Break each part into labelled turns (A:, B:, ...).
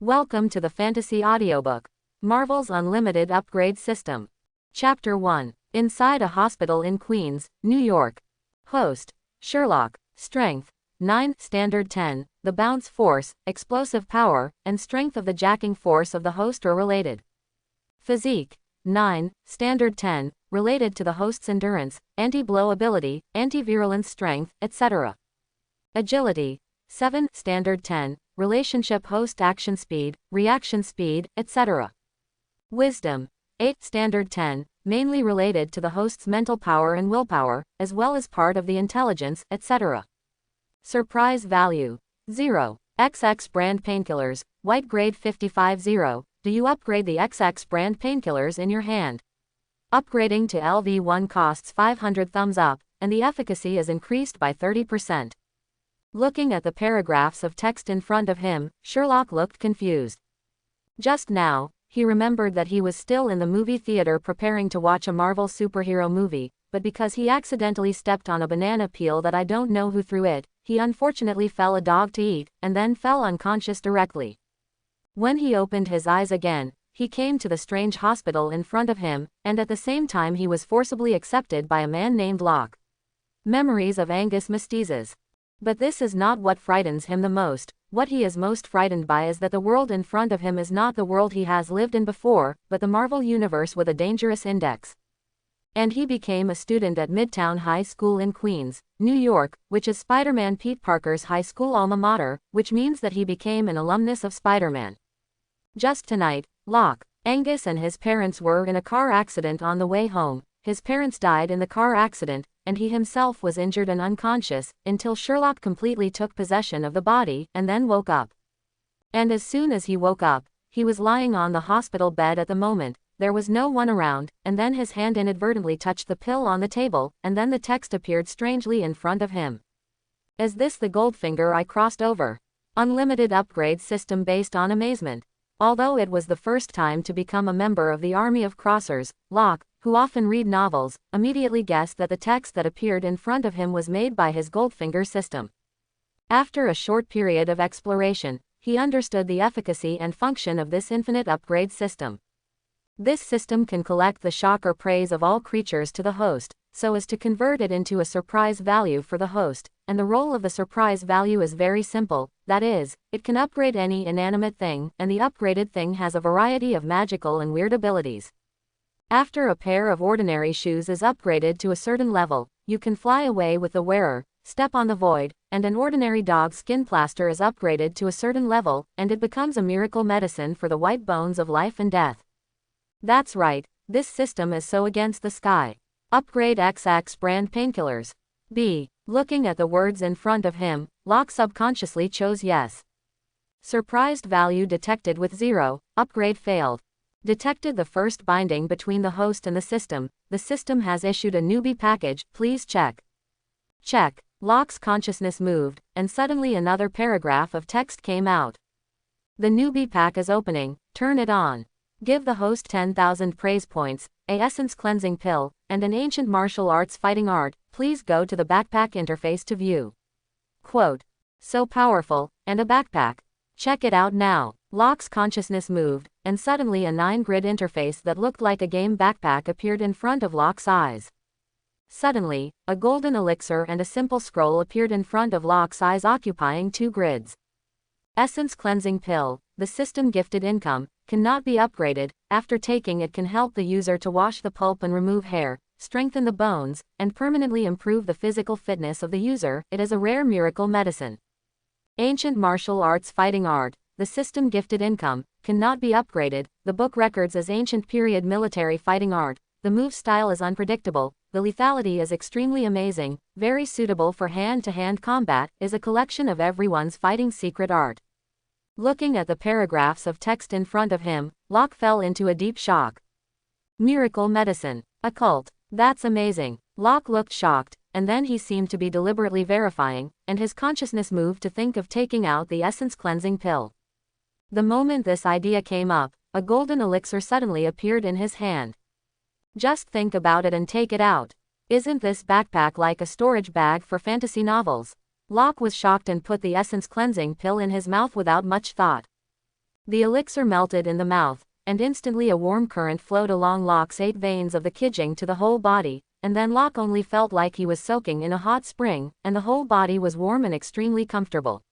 A: Welcome to the Fantasy Audiobook. Marvel's Unlimited Upgrade System. Chapter 1. Inside a Hospital in Queens, New York. Host: Sherlock. Strength: 9, Standard 10. The bounce force, explosive power, and strength of the jacking force of the host are related. Physique: 9, Standard 10. Related to the host's endurance, anti-blow ability, anti-virulence strength, etc. Agility: 7, Standard 10. Relationship host action speed, reaction speed, etc. Wisdom: 8, Standard 10. Mainly related to the host's mental power and willpower, as well as part of the intelligence, etc. Surprise value: 0. XX brand painkillers, white grade 55 0. Do you upgrade the XX brand painkillers in your hand? Upgrading to LV1 costs 500 thumbs up, and the efficacy is increased by 30%. Looking at the paragraphs of text in front of him, Sherlock looked confused. Just now, he remembered that he was still in the movie theater preparing to watch a Marvel superhero movie, but because he accidentally stepped on a banana peel that I don't know who threw it, he unfortunately fell a dog to eat, and then fell unconscious directly. When he opened his eyes again, he came to the strange hospital in front of him, and at the same time he was forcibly accepted by a man named Locke. Memories of Angus Mestizas. But this is not what frightens him the most. What he is most frightened by is that the world in front of him is not the world he has lived in before, but the Marvel Universe with a dangerous index. And he became a student at Midtown High School in Queens, New York, which is Spider-Man Pete Parker's high school alma mater, which means that he became an alumnus of Spider-Man. Just tonight, Locke, Angus and his parents were in a car accident on the way home. His parents died in the car accident, and he himself was injured and unconscious, until Sherlock completely took possession of the body, and then woke up. And as soon as he woke up, he was lying on the hospital bed at the moment. There was no one around, and then his hand inadvertently touched the pill on the table, and then the text appeared strangely in front of him. Is this the Goldfinger I crossed over? Unlimited upgrade system based on amazement. Although it was the first time to become a member of the army of crossers, Locke, who often read novels, immediately guessed that the text that appeared in front of him was made by his Goldfinger system. After a short period of exploration, he understood the efficacy and function of this infinite upgrade system. This system can collect the shock or praise of all creatures to the host, so as to convert it into a surprise value for the host, and the role of the surprise value is very simple, that is, it can upgrade any inanimate thing, and the upgraded thing has a variety of magical and weird abilities. After a pair of ordinary shoes is upgraded to a certain level, you can fly away with the wearer, step on the void, and an ordinary dog skin plaster is upgraded to a certain level, and it becomes a miracle medicine for the white bones of life and death. That's right, this system is so against the sky. Upgrade XX brand painkillers. B. Looking at the words in front of him, Locke subconsciously chose yes. Surprised value detected with 0, upgrade failed. Detected the first binding between the host and the system has issued a newbie package, please check. Check. Locke's consciousness moved, and suddenly another paragraph of text came out. The newbie pack is opening, turn it on. Give the host 10,000 praise points, a essence cleansing pill, and an ancient martial arts fighting art, please go to the backpack interface to view. Quote. So powerful, and a backpack. Check it out now. Locke's consciousness moved, and suddenly a 9-grid interface that looked like a game backpack appeared in front of Locke's eyes. Suddenly, a golden elixir and a simple scroll appeared in front of Locke's eyes occupying 2 grids. Essence cleansing pill, the system gifted income, cannot be upgraded. After taking it can help the user to wash the pulp and remove hair, strengthen the bones, and permanently improve the physical fitness of the user. It is a rare miracle medicine. Ancient martial arts fighting art, the system gifted income, cannot be upgraded. The book records as ancient period military fighting art. The move style is unpredictable, the lethality is extremely amazing, very suitable for hand-to-hand combat, is a collection of everyone's fighting secret art. Looking at the paragraphs of text in front of him, Locke fell into a deep shock. Miracle medicine. Occult. That's amazing. Locke looked shocked, and then he seemed to be deliberately verifying, and his consciousness moved to think of taking out the essence cleansing pill. The moment this idea came up, a golden elixir suddenly appeared in his hand. Just think about it and take it out. Isn't this backpack like a storage bag for fantasy novels? Locke was shocked and put the essence cleansing pill in his mouth without much thought. The elixir melted in the mouth, and instantly a warm current flowed along Locke's 8 veins of the Kijing to the whole body, and then Locke only felt like he was soaking in a hot spring, and the whole body was warm and extremely comfortable.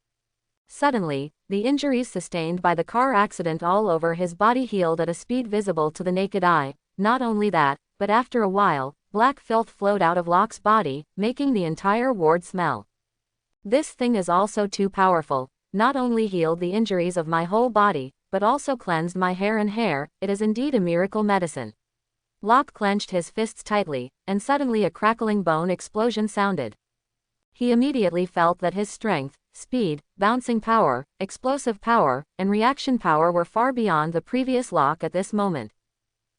A: Suddenly, the injuries sustained by the car accident all over his body healed at a speed visible to the naked eye. Not only that, but after a while, black filth flowed out of Locke's body, making the entire ward smell. This thing is also too powerful. Not only healed the injuries of my whole body, but also cleansed my hair and hair. It is indeed a miracle medicine. Locke clenched his fists tightly, and suddenly a crackling bone explosion sounded. He immediately felt that his strength, speed, bouncing power, explosive power, and reaction power were far beyond the previous Locke at this moment.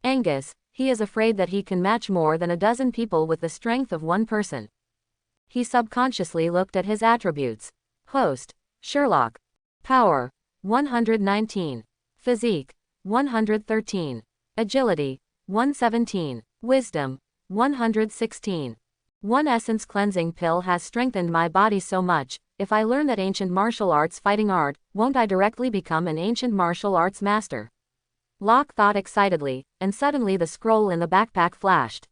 A: Angus, he is afraid that he can match more than a dozen people with the strength of one person. He subconsciously looked at his attributes. Host, Sherlock. Power, 119. Physique, 113. Agility, 117. Wisdom, 116. One essence cleansing pill has strengthened my body so much. If I learn that ancient martial arts fighting art, won't I directly become an ancient martial arts master? Locke thought excitedly, and suddenly the scroll in the backpack flashed.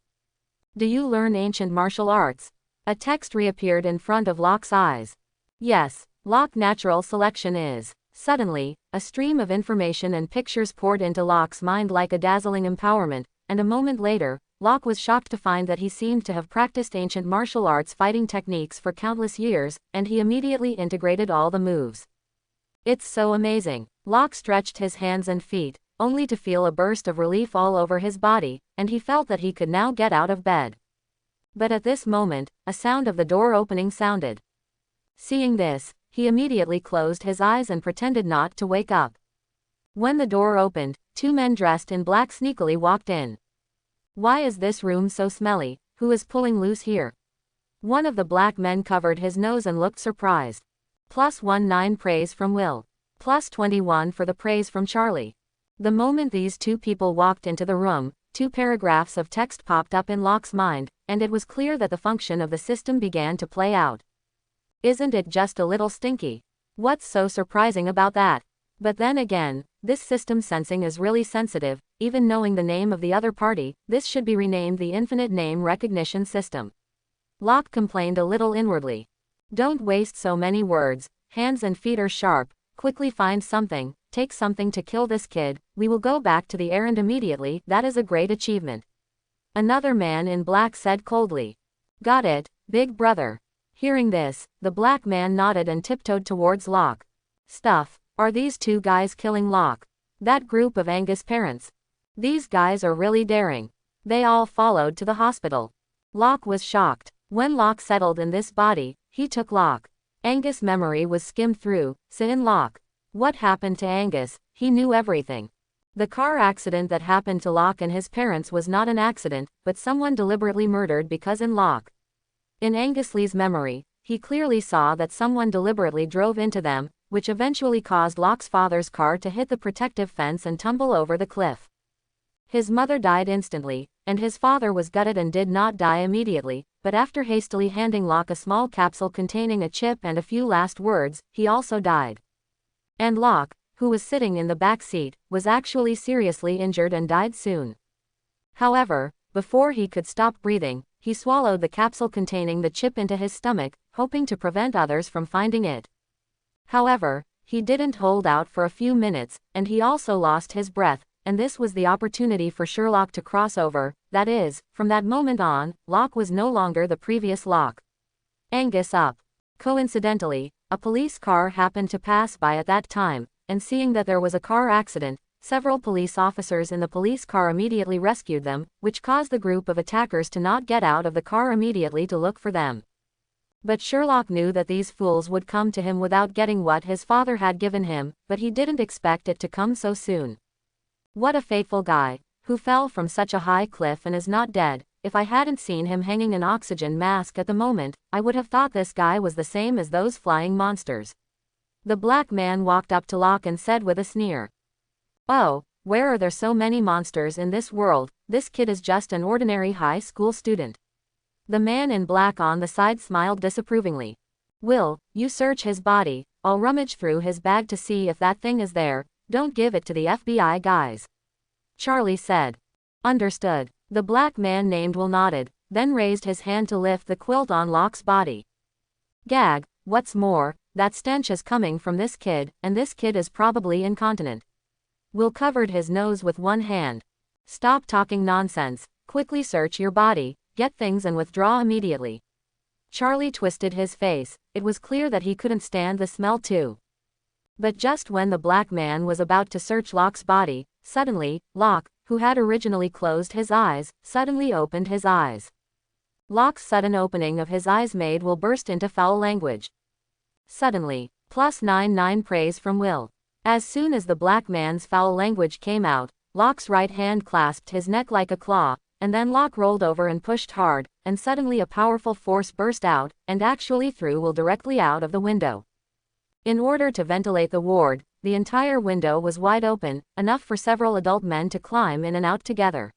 A: Do you learn ancient martial arts? A text reappeared in front of Locke's eyes. Yes, Locke natural selection is. Suddenly, a stream of information and pictures poured into Locke's mind like a dazzling empowerment, and a moment later, Locke was shocked to find that he seemed to have practiced ancient martial arts fighting techniques for countless years, and he immediately integrated all the moves. It's so amazing. Locke stretched his hands and feet, only to feel a burst of relief all over his body, and he felt that he could now get out of bed. But at this moment, a sound of the door opening sounded. Seeing this, he immediately closed his eyes and pretended not to wake up. When the door opened, 2 men dressed in black sneakily walked in. Why is this room so smelly? Who is pulling loose here? One of the black men covered his nose and looked surprised. +19 praise from Will. +21 for the praise from Charlie. The moment these 2 people walked into the room, 2 paragraphs of text popped up in Locke's mind, and it was clear that the function of the system began to play out. Isn't it just a little stinky? What's so surprising about that? But then again, this system sensing is really sensitive, even knowing the name of the other party. This should be renamed the Infinite Name Recognition System. Locke complained a little inwardly. Don't waste so many words, hands and feet are sharp, quickly find something, take something to kill this kid, we will go back to the errand immediately. That is a great achievement. Another man in black said coldly. Got it, big brother. Hearing this, the black man nodded and tiptoed towards Locke. Stuff, are these 2 guys killing Locke? That group of Angus parents. These guys are really daring. They all followed to the hospital. Locke was shocked. When Locke settled in this body, he took Locke. Angus' memory was skimmed through, in Locke. What happened to Angus? He knew everything. The car accident that happened to Locke and his parents was not an accident, but someone deliberately murdered because in Locke. In Angus Lee's memory, he clearly saw that someone deliberately drove into them, which eventually caused Locke's father's car to hit the protective fence and tumble over the cliff. His mother died instantly, and his father was gutted and did not die immediately, but after hastily handing Locke a small capsule containing a chip and a few last words, he also died. And Locke, who was sitting in the back seat, was actually seriously injured and died soon. However, before he could stop breathing, he swallowed the capsule containing the chip into his stomach, hoping to prevent others from finding it. However, he didn't hold out for a few minutes, and he also lost his breath, and this was the opportunity for Sherlock to cross over. That is, from that moment on, Locke was no longer the previous Locke. Angus up. Coincidentally, a police car happened to pass by at that time, and seeing that there was a car accident, several police officers in the police car immediately rescued them, which caused the group of attackers to not get out of the car immediately to look for them. But Sherlock knew that these fools would come to him without getting what his father had given him, but he didn't expect it to come so soon. What a fateful guy, who fell from such a high cliff and is not dead. If I hadn't seen him hanging an oxygen mask at the moment, I would have thought this guy was the same as those flying monsters. The black man walked up to Locke and said with a sneer. Oh, where are there so many monsters in this world? This kid is just an ordinary high school student. The man in black on the side smiled disapprovingly. Will, you search his body, I'll rummage through his bag to see if that thing is there. Don't give it to the FBI guys. Charlie said. Understood. The black man named Will nodded, then raised his hand to lift the quilt on Locke's body. Gag, what's more, that stench is coming from this kid, and this kid is probably incontinent. Will covered his nose with one hand. Stop talking nonsense, quickly search your body, get things and withdraw immediately. Charlie twisted his face, it was clear that he couldn't stand the smell too. But just when the black man was about to search Locke's body, suddenly, Locke, who had originally closed his eyes, suddenly opened his eyes. Locke's sudden opening of his eyes made Will burst into foul language. Suddenly, +99 praise from Will. As soon as the black man's foul language came out, Locke's right hand clasped his neck like a claw, and then Locke rolled over and pushed hard, and suddenly a powerful force burst out, and actually threw Will directly out of the window. In order to ventilate the ward, the entire window was wide open, enough for several adult men to climb in and out together.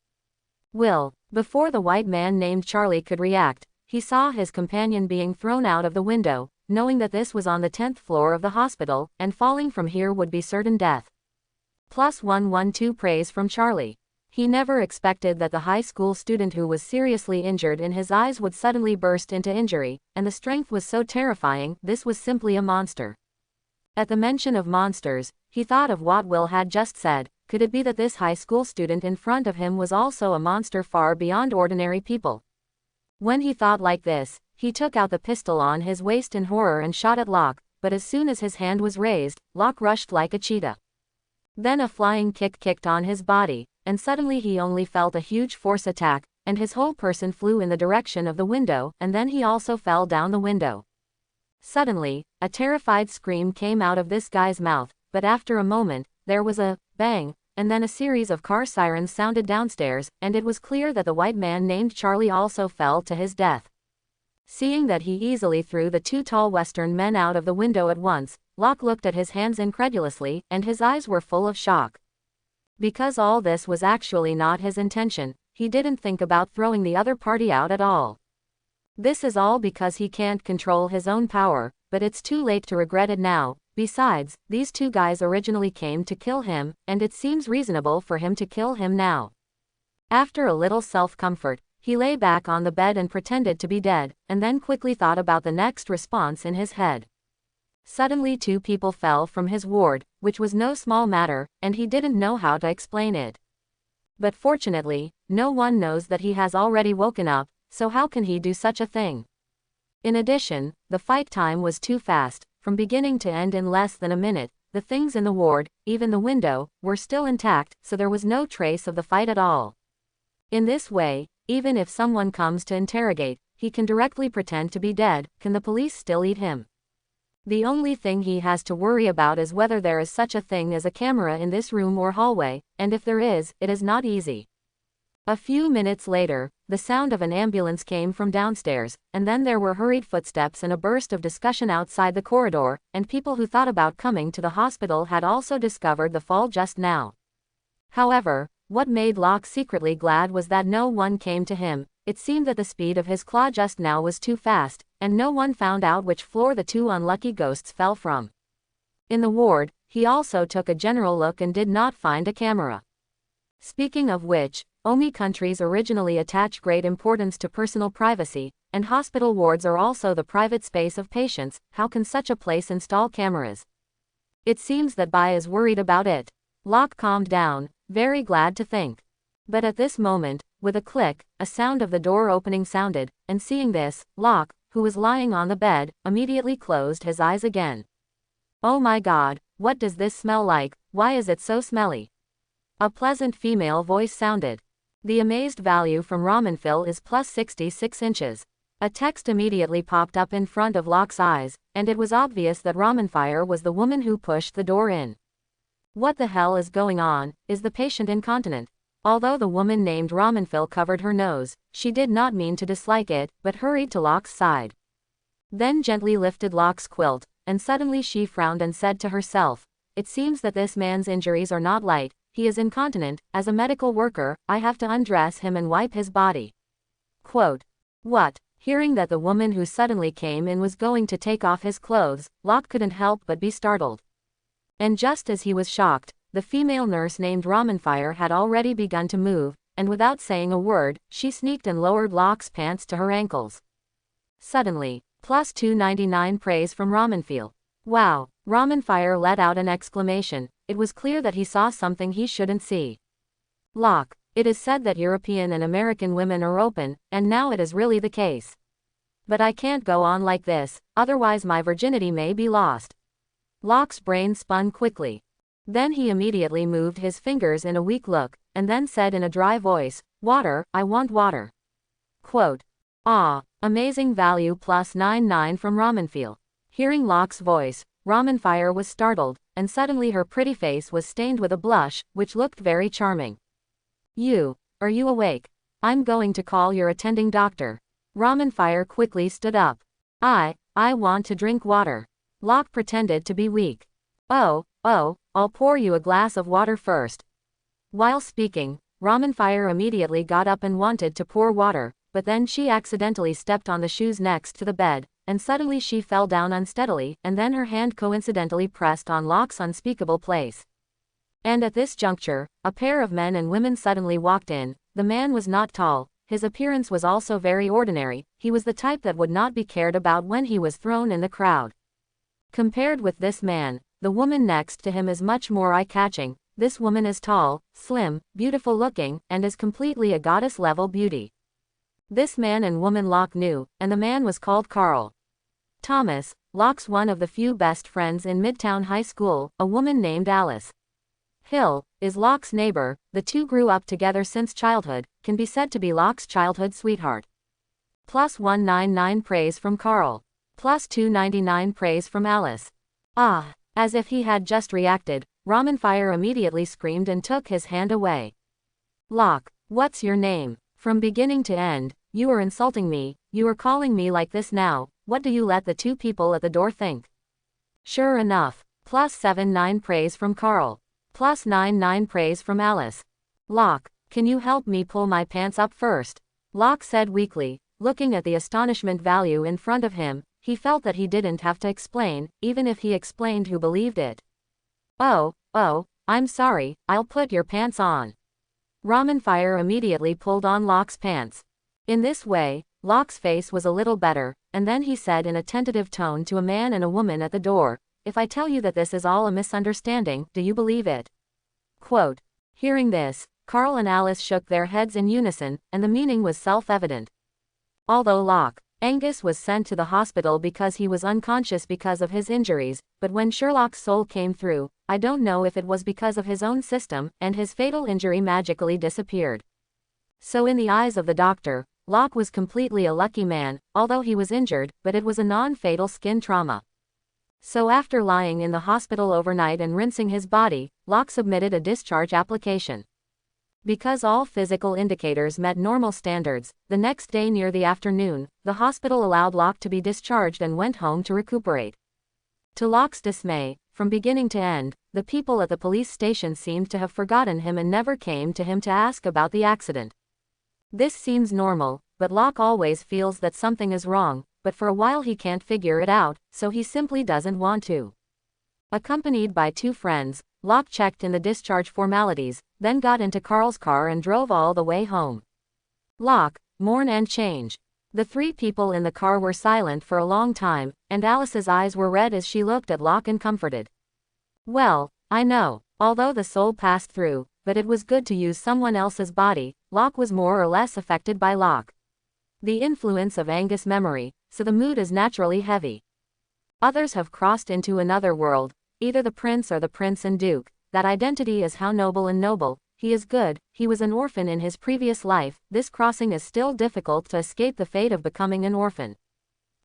A: Will, before the white man named Charlie could react, he saw his companion being thrown out of the window, knowing that this was on the 10th floor of the hospital, and falling from here would be certain death. +112 praise from Charlie. He never expected that the high school student who was seriously injured in his eyes would suddenly burst into injury, and the strength was so terrifying, this was simply a monster. At the mention of monsters, he thought of what Will had just said. Could it be that this high school student in front of him was also a monster far beyond ordinary people? When he thought like this, he took out the pistol on his waist in horror and shot at Locke, but as soon as his hand was raised, Locke rushed like a cheetah. Then a flying kick kicked on his body, and suddenly he only felt a huge force attack, and his whole person flew in the direction of the window, and then he also fell down the window. Suddenly, a terrified scream came out of this guy's mouth, but after a moment, there was a bang, and then a series of car sirens sounded downstairs, and it was clear that the white man named Charlie also fell to his death. Seeing that he easily threw the two tall Western men out of the window at once, Locke looked at his hands incredulously, and his eyes were full of shock. Because all this was actually not his intention, he didn't think about throwing the other party out at all. This is all because he can't control his own power, but it's too late to regret it now. Besides, these two guys originally came to kill him, and it seems reasonable for him to kill him now. After a little self-comfort, he lay back on the bed and pretended to be dead, and then quickly thought about the next response in his head. Suddenly 2 people fell from his ward, which was no small matter, and he didn't know how to explain it. But fortunately, no one knows that he has already woken up, so how can he do such a thing? In addition, the fight time was too fast, from beginning to end in less than a minute. The things in the ward, even the window, were still intact, so there was no trace of the fight at all. In this way, even if someone comes to interrogate, he can directly pretend to be dead. Can the police still eat him? The only thing he has to worry about is whether there is such a thing as a camera in this room or hallway, and if there is, it is not easy. A few minutes later, the sound of an ambulance came from downstairs, and then there were hurried footsteps and a burst of discussion outside the corridor, and people who thought about coming to the hospital had also discovered the fall just now. However, what made Locke secretly glad was that no one came to him. It seemed that the speed of his claw just now was too fast, and no one found out which floor the 2 unlucky ghosts fell from. In the ward, he also took a general look and did not find a camera. Speaking of which, OMI countries originally attach great importance to personal privacy, and hospital wards are also the private space of patients. How can such a place install cameras? It seems that Bai is worried about it. Locke calmed down, very glad to think. But at this moment, with a click, a sound of the door opening sounded, and seeing this, Locke, who was lying on the bed, immediately closed his eyes again. Oh my God, what does this smell like? Why is it so smelly? A pleasant female voice sounded. The amazed value from Ramenfil is +66 inches. A text immediately popped up in front of Locke's eyes, and it was obvious that Ramenfire was the woman who pushed the door in. What the hell is going on? Is the patient incontinent? Although the woman named Ramenfil covered her nose, she did not mean to dislike it, but hurried to Locke's side. Then gently lifted Locke's quilt, and suddenly she frowned and said to herself, "It seems that this man's injuries are not light. He is incontinent. As a medical worker, I have to undress him and wipe his body." Quote. What? Hearing that the woman who suddenly came in was going to take off his clothes, Locke couldn't help but be startled. And just as he was shocked, the female nurse named Ramenfire had already begun to move, and without saying a word, she sneaked and lowered Locke's pants to her ankles. Suddenly, plus 299 praise from Ramenfeel. Wow! Ramenfire let out an exclamation. It was clear that he saw something he shouldn't see. Locke, it is said that European and American women are open, and now it is really the case. But I can't go on like this, otherwise my virginity may be lost. Locke's brain spun quickly. Then he immediately moved his fingers in a weak look, and then said in a dry voice, "Water, I want water." Quote. Ah, amazing value plus 99 from Ramenfeel. Hearing Locke's voice, Ramenfire was startled, and suddenly her pretty face was stained with a blush, which looked very charming. Are you awake? I'm going to call your attending doctor. Ramenfire quickly stood up. I want to drink water. Locke pretended to be weak. Oh, I'll pour you a glass of water first. While speaking, Ramenfire immediately got up and wanted to pour water, but then she accidentally stepped on the shoes next to the bed, and suddenly she fell down unsteadily, and then her hand coincidentally pressed on Locke's unspeakable place. And at this juncture, a pair of men and women suddenly walked in. The man was not tall, his appearance was also very ordinary, he was the type that would not be cared about when he was thrown in the crowd. Compared with this man, the woman next to him is much more eye-catching. This woman is tall, slim, beautiful-looking, and is completely a goddess-level beauty. This man and woman Locke knew, and the man was called Carl. Thomas, Locke's one of the few best friends in Midtown High School, a woman named Alice Hill, is Locke's neighbor. The two grew up together since childhood, can be said to be Locke's childhood sweetheart. Plus 199 praise from Carl. Plus 299 praise from Alice. Ah, as if he had just reacted, Ramenfire immediately screamed and took his hand away. Locke, what's your name? From beginning to end, you are insulting me, you are calling me like this now, what do you let the two people at the door think? Sure enough, plus 79 praise from Carl. Plus 99 praise from Alice. Locke, can you help me pull my pants up first? Locke said weakly, looking at the astonishment value in front of him. He felt that he didn't have to explain, even if he explained who believed it. Oh, I'm sorry, I'll put your pants on. Ramenfire immediately pulled on Locke's pants. In this way, Locke's face was a little better, and then he said in a tentative tone to a man and a woman at the door, "If I tell you that this is all a misunderstanding, do you believe it?" Quote. Hearing this, Carl and Alice shook their heads in unison, and the meaning was self-evident. Although Locke, Angus was sent to the hospital because he was unconscious because of his injuries, but when Sherlock's soul came through, I don't know if it was because of his own system, and his fatal injury magically disappeared. So in the eyes of the doctor, Locke was completely a lucky man, although he was injured, but it was a non-fatal skin trauma. So after lying in the hospital overnight and rinsing his body, Locke submitted a discharge application. Because all physical indicators met normal standards, the next day near the afternoon, the hospital allowed Locke to be discharged and went home to recuperate. To Locke's dismay, from beginning to end, the people at the police station seemed to have forgotten him and never came to him to ask about the accident. This seems normal, but Locke always feels that something is wrong, but for a while he can't figure it out, so he simply doesn't want to. Accompanied by two friends, Locke checked in the discharge formalities, then got into Carl's car and drove all the way home. Locke, mourn and change. The three people in the car were silent for a long time, and Alice's eyes were red as she looked at Locke and comforted. Well, I know, although the soul passed through, but it was good to use someone else's body. Locke was more or less affected by Locke. The influence of Angus' memory, so the mood is naturally heavy. Others have crossed into another world, either the prince or the prince and duke. That identity is how noble and noble. He is good, he was an orphan in his previous life. This crossing is still difficult to escape the fate of becoming an orphan.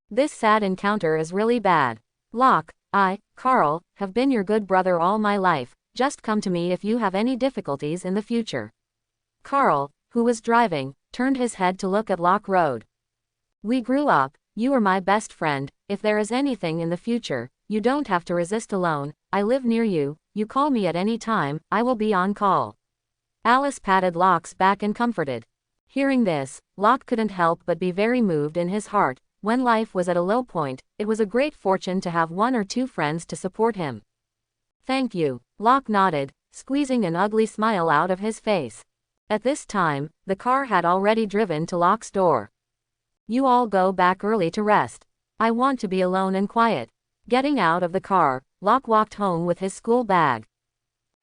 A: This sad encounter is really bad. Locke, I, Carl, have been your good brother all my life. Just come to me if you have any difficulties in the future. Carl, who was driving, turned his head to look at Locke Road. We grew up, you are my best friend. If there is anything in the future, you don't have to resist alone. I live near you, you call me at any time, I will be on call. Alice patted Locke's back and comforted. Hearing this, Locke couldn't help but be very moved in his heart. When life was at a low point, it was a great fortune to have one or two friends to support him. Thank you. Locke nodded, squeezing an ugly smile out of his face. At this time, the car had already driven to Locke's door. You all go back early to rest. I want to be alone and quiet. Getting out of the car, Locke walked home with his school bag.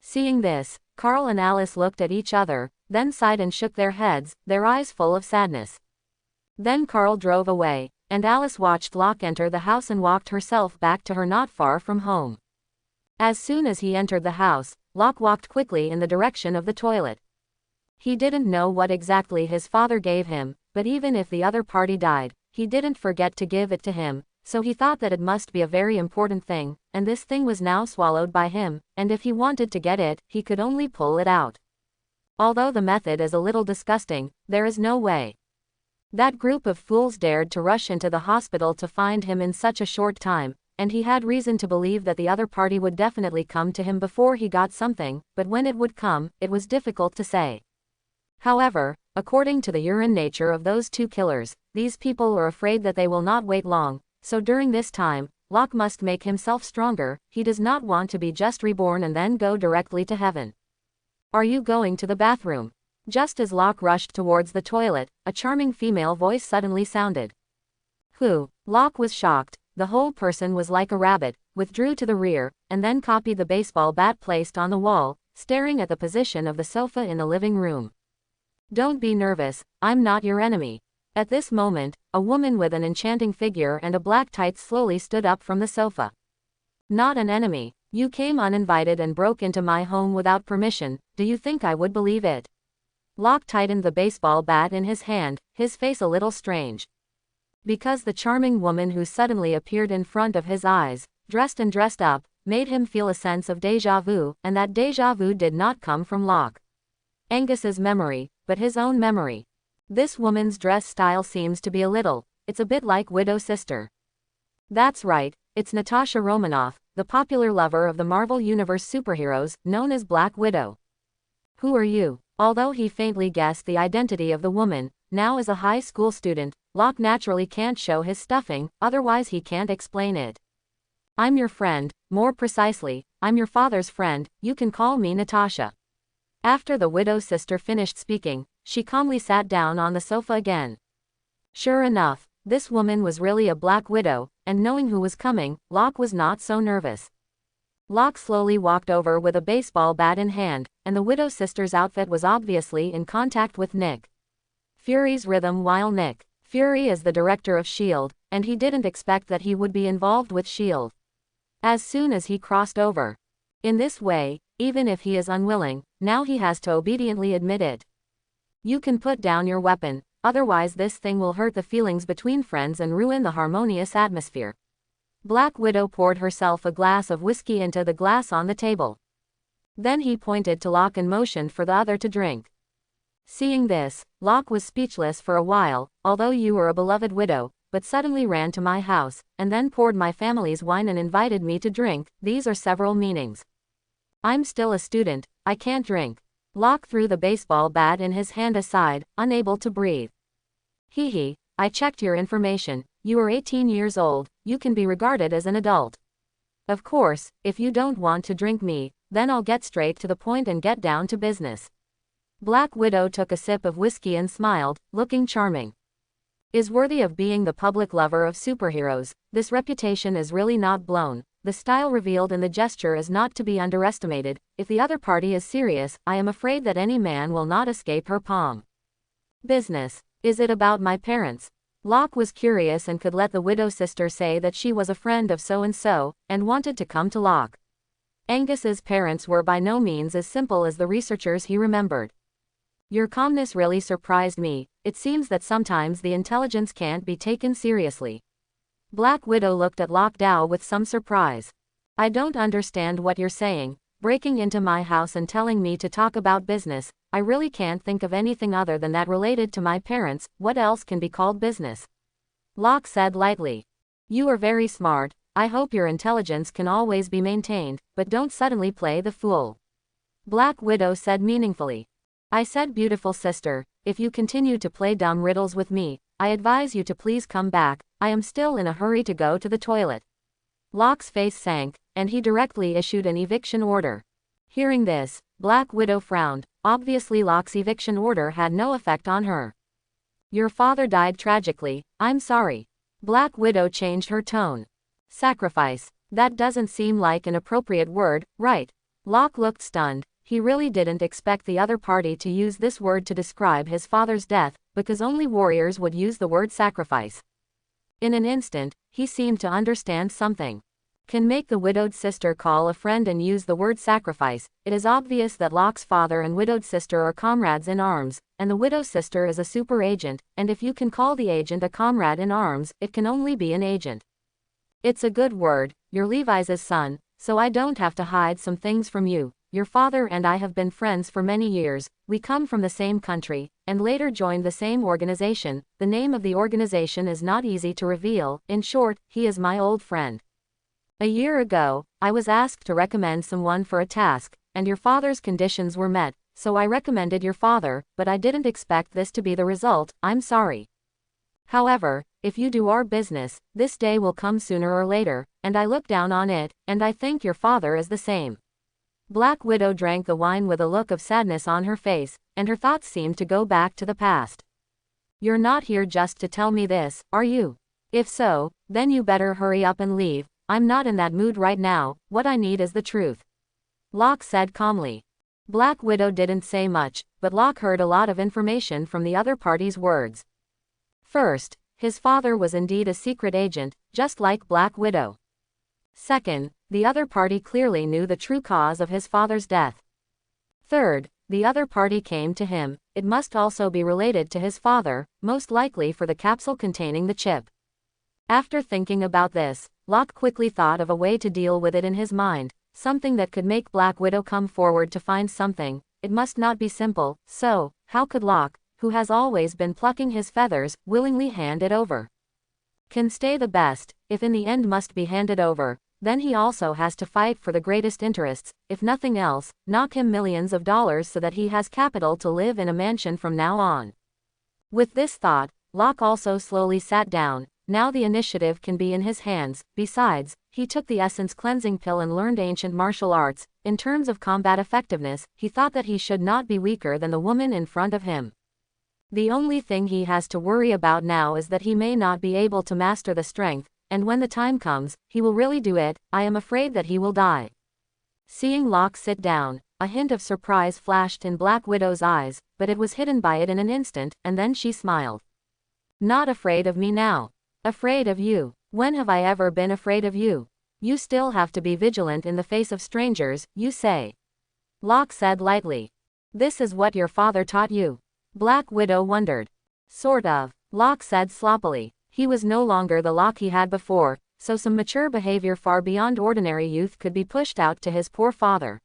A: Seeing this, Carl and Alice looked at each other, then sighed and shook their heads, their eyes full of sadness. Then Carl drove away, and Alice watched Locke enter the house and walked herself back to her not far from home. As soon as he entered the house, Locke walked quickly in the direction of the toilet. He didn't know what exactly his father gave him, but even if the other party died, he didn't forget to give it to him, so he thought that it must be a very important thing, and this thing was now swallowed by him, and if he wanted to get it, he could only pull it out. Although the method is a little disgusting, there is no way. That group of fools dared to rush into the hospital to find him in such a short time, and he had reason to believe that the other party would definitely come to him before he got something, but when it would come, it was difficult to say. However, according to the urine nature of those two killers, these people are afraid that they will not wait long, so during this time, Locke must make himself stronger. He does not want to be just reborn and then go directly to heaven. Are you going to the bathroom? Just as Locke rushed towards the toilet, a charming female voice suddenly sounded. Who? Locke was shocked. The whole person was like a rabbit, withdrew to the rear, and then copied the baseball bat placed on the wall, staring at the position of the sofa in the living room. Don't be nervous, I'm not your enemy. At this moment, a woman with an enchanting figure and a black tights slowly stood up from the sofa. Not an enemy. You came uninvited and broke into my home without permission. Do you think I would believe it? Locke tightened the baseball bat in his hand, his face a little strange. Because the charming woman who suddenly appeared in front of his eyes, dressed up, made him feel a sense of déjà vu, and that déjà vu did not come from Locke. Angus's memory, but his own memory. This woman's dress style seems to be it's a bit like Widow Sister. That's right, it's Natasha Romanoff, the popular lover of the Marvel Universe superheroes, known as Black Widow. Who are you? Although he faintly guessed the identity of the woman, now as a high school student, Locke naturally can't show his stuffing, otherwise he can't explain it. I'm your friend, more precisely, I'm your father's friend, you can call me Natasha. After the widow's sister finished speaking, she calmly sat down on the sofa again. Sure enough, this woman was really a Black Widow, and knowing who was coming, Locke was not so nervous. Locke slowly walked over with a baseball bat in hand, and the widow's sister's outfit was obviously in contact with Nick Fury's rhythm while Nick Fury is the director of S.H.I.E.L.D., and he didn't expect that he would be involved with S.H.I.E.L.D. as soon as he crossed over. In this way, even if he is unwilling, now he has to obediently admit it. You can put down your weapon, otherwise this thing will hurt the feelings between friends and ruin the harmonious atmosphere. Black Widow poured herself a glass of whiskey into the glass on the table. Then he pointed to Locke and motioned for the other to drink. Seeing this, Locke was speechless for a while. Although you were a beloved widow, but suddenly ran to my house, and then poured my family's wine and invited me to drink, these are several meanings. I'm still a student, I can't drink. Locke threw the baseball bat in his hand aside, unable to breathe. Hee, I checked your information, you are 18 years old, you can be regarded as an adult. Of course, if you don't want to drink me, then I'll get straight to the point and get down to business. Black Widow took a sip of whiskey and smiled, looking charming. Is worthy of being the public lover of superheroes, this reputation is really not blown. The style revealed in the gesture is not to be underestimated. If the other party is serious, I am afraid that any man will not escape her palm. Business. Is it about my parents? Locke was curious and could let the widow's sister say that she was a friend of so-and-so, and wanted to come to Locke. Angus's parents were by no means as simple as the researchers he remembered. Your calmness really surprised me. It seems that sometimes the intelligence can't be taken seriously. Black Widow looked at Locke Dow with some surprise. I don't understand what you're saying, breaking into my house and telling me to talk about business. I really can't think of anything other than that related to my parents. What else can be called business? Locke said lightly. You are very smart, I hope your intelligence can always be maintained, but don't suddenly play the fool. Black Widow said meaningfully. I said beautiful sister, if you continue to play dumb riddles with me, I advise you to please come back, I am still in a hurry to go to the toilet. Locke's face sank, and he directly issued an eviction order. Hearing this, Black Widow frowned. Obviously Locke's eviction order had no effect on her. Your father died tragically, I'm sorry. Black Widow changed her tone. Sacrifice. That doesn't seem like an appropriate word, right? Locke looked stunned. He really didn't expect the other party to use this word to describe his father's death, because only warriors would use the word sacrifice. In an instant, he seemed to understand something. Can make the widowed sister call a friend and use the word sacrifice. It is obvious that Locke's father and widowed sister are comrades in arms, and the widowed sister is a super agent, and if you can call the agent a comrade in arms, it can only be an agent. It's a good word. You're Levi's son, so I don't have to hide some things from you. Your father and I have been friends for many years. We come from the same country, and later joined the same organization. The name of the organization is not easy to reveal. In short, he is my old friend. A year ago, I was asked to recommend someone for a task, and your father's conditions were met, so I recommended your father, but I didn't expect this to be the result. I'm sorry. However, if you do our business, this day will come sooner or later, and I look down on it, and I think your father is the same. Black Widow drank the wine with a look of sadness on her face, and her thoughts seemed to go back to the past. You're not here just to tell me this, are you? If so, then you better hurry up and leave. I'm not in that mood right now. What I need is the truth. Locke said calmly. Black Widow didn't say much, but Locke heard a lot of information from the other party's words. First, his father was indeed a secret agent, just like Black Widow. Second, the other party clearly knew the true cause of his father's death. Third, the other party came to him. It must also be related to his father, most likely for the capsule containing the chip. After thinking about this, Locke quickly thought of a way to deal with it in his mind, something that could make Black Widow come forward to find something. It must not be simple, so, how could Locke, who has always been plucking his feathers, willingly hand it over? Can stay the best, if in the end must be handed over, then he also has to fight for the greatest interests, if nothing else, knock him millions of dollars so that he has capital to live in a mansion from now on. With this thought, Locke also slowly sat down. Now the initiative can be in his hands. Besides, he took the essence cleansing pill and learned ancient martial arts. In terms of combat effectiveness, he thought that he should not be weaker than the woman in front of him. The only thing he has to worry about now is that he may not be able to master the strength, and when the time comes, he will really do it. I am afraid that he will die. Seeing Locke sit down, a hint of surprise flashed in Black Widow's eyes, but it was hidden by it in an instant, and then she smiled. Not afraid of me now. Afraid of you. When have I ever been afraid of you? You still have to be vigilant in the face of strangers, you say. Locke said lightly. This is what your father taught you? Black Widow wondered. Sort of, Locke said sloppily. He was no longer the Locke he had before, so some mature behavior far beyond ordinary youth could be pushed out to his poor father.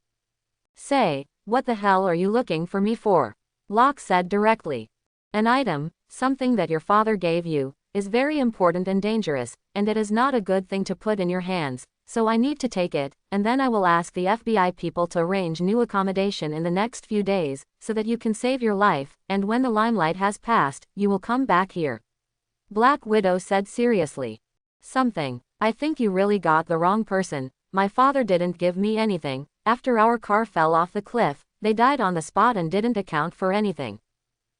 A: Say, what the hell are you looking for me for? Locke said directly. An item, something that your father gave you, is very important and dangerous, and it is not a good thing to put in your hands, so I need to take it, and then I will ask the FBI people to arrange new accommodation in the next few days, so that you can save your life, and when the limelight has passed, you will come back here. Black Widow said seriously. Something. I think you really got the wrong person. My father didn't give me anything. After our car fell off the cliff, they died on the spot and didn't account for anything.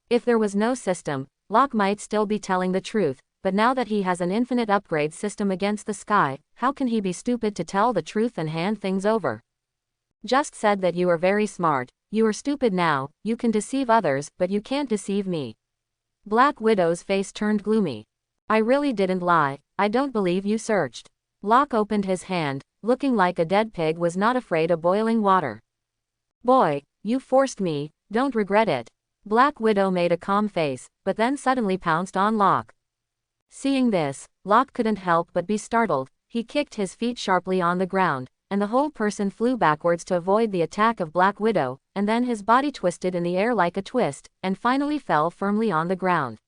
A: If there was no system, Locke might still be telling the truth, but now that he has an infinite upgrade system against the sky, how can he be stupid to tell the truth and hand things over? Just said that you are very smart. You are stupid now. You can deceive others, but you can't deceive me. Black Widow's face turned gloomy. I really didn't lie. I don't believe you searched. Locke opened his hand, looking like a dead pig was not afraid of boiling water. Boy, you forced me. Don't regret it. Black Widow made a calm face, but then suddenly pounced on Locke. Seeing this, Locke couldn't help but be startled. He kicked his feet sharply on the ground, and the whole person flew backwards to avoid the attack of Black Widow, and then his body twisted in the air like a twist, and finally fell firmly on the ground.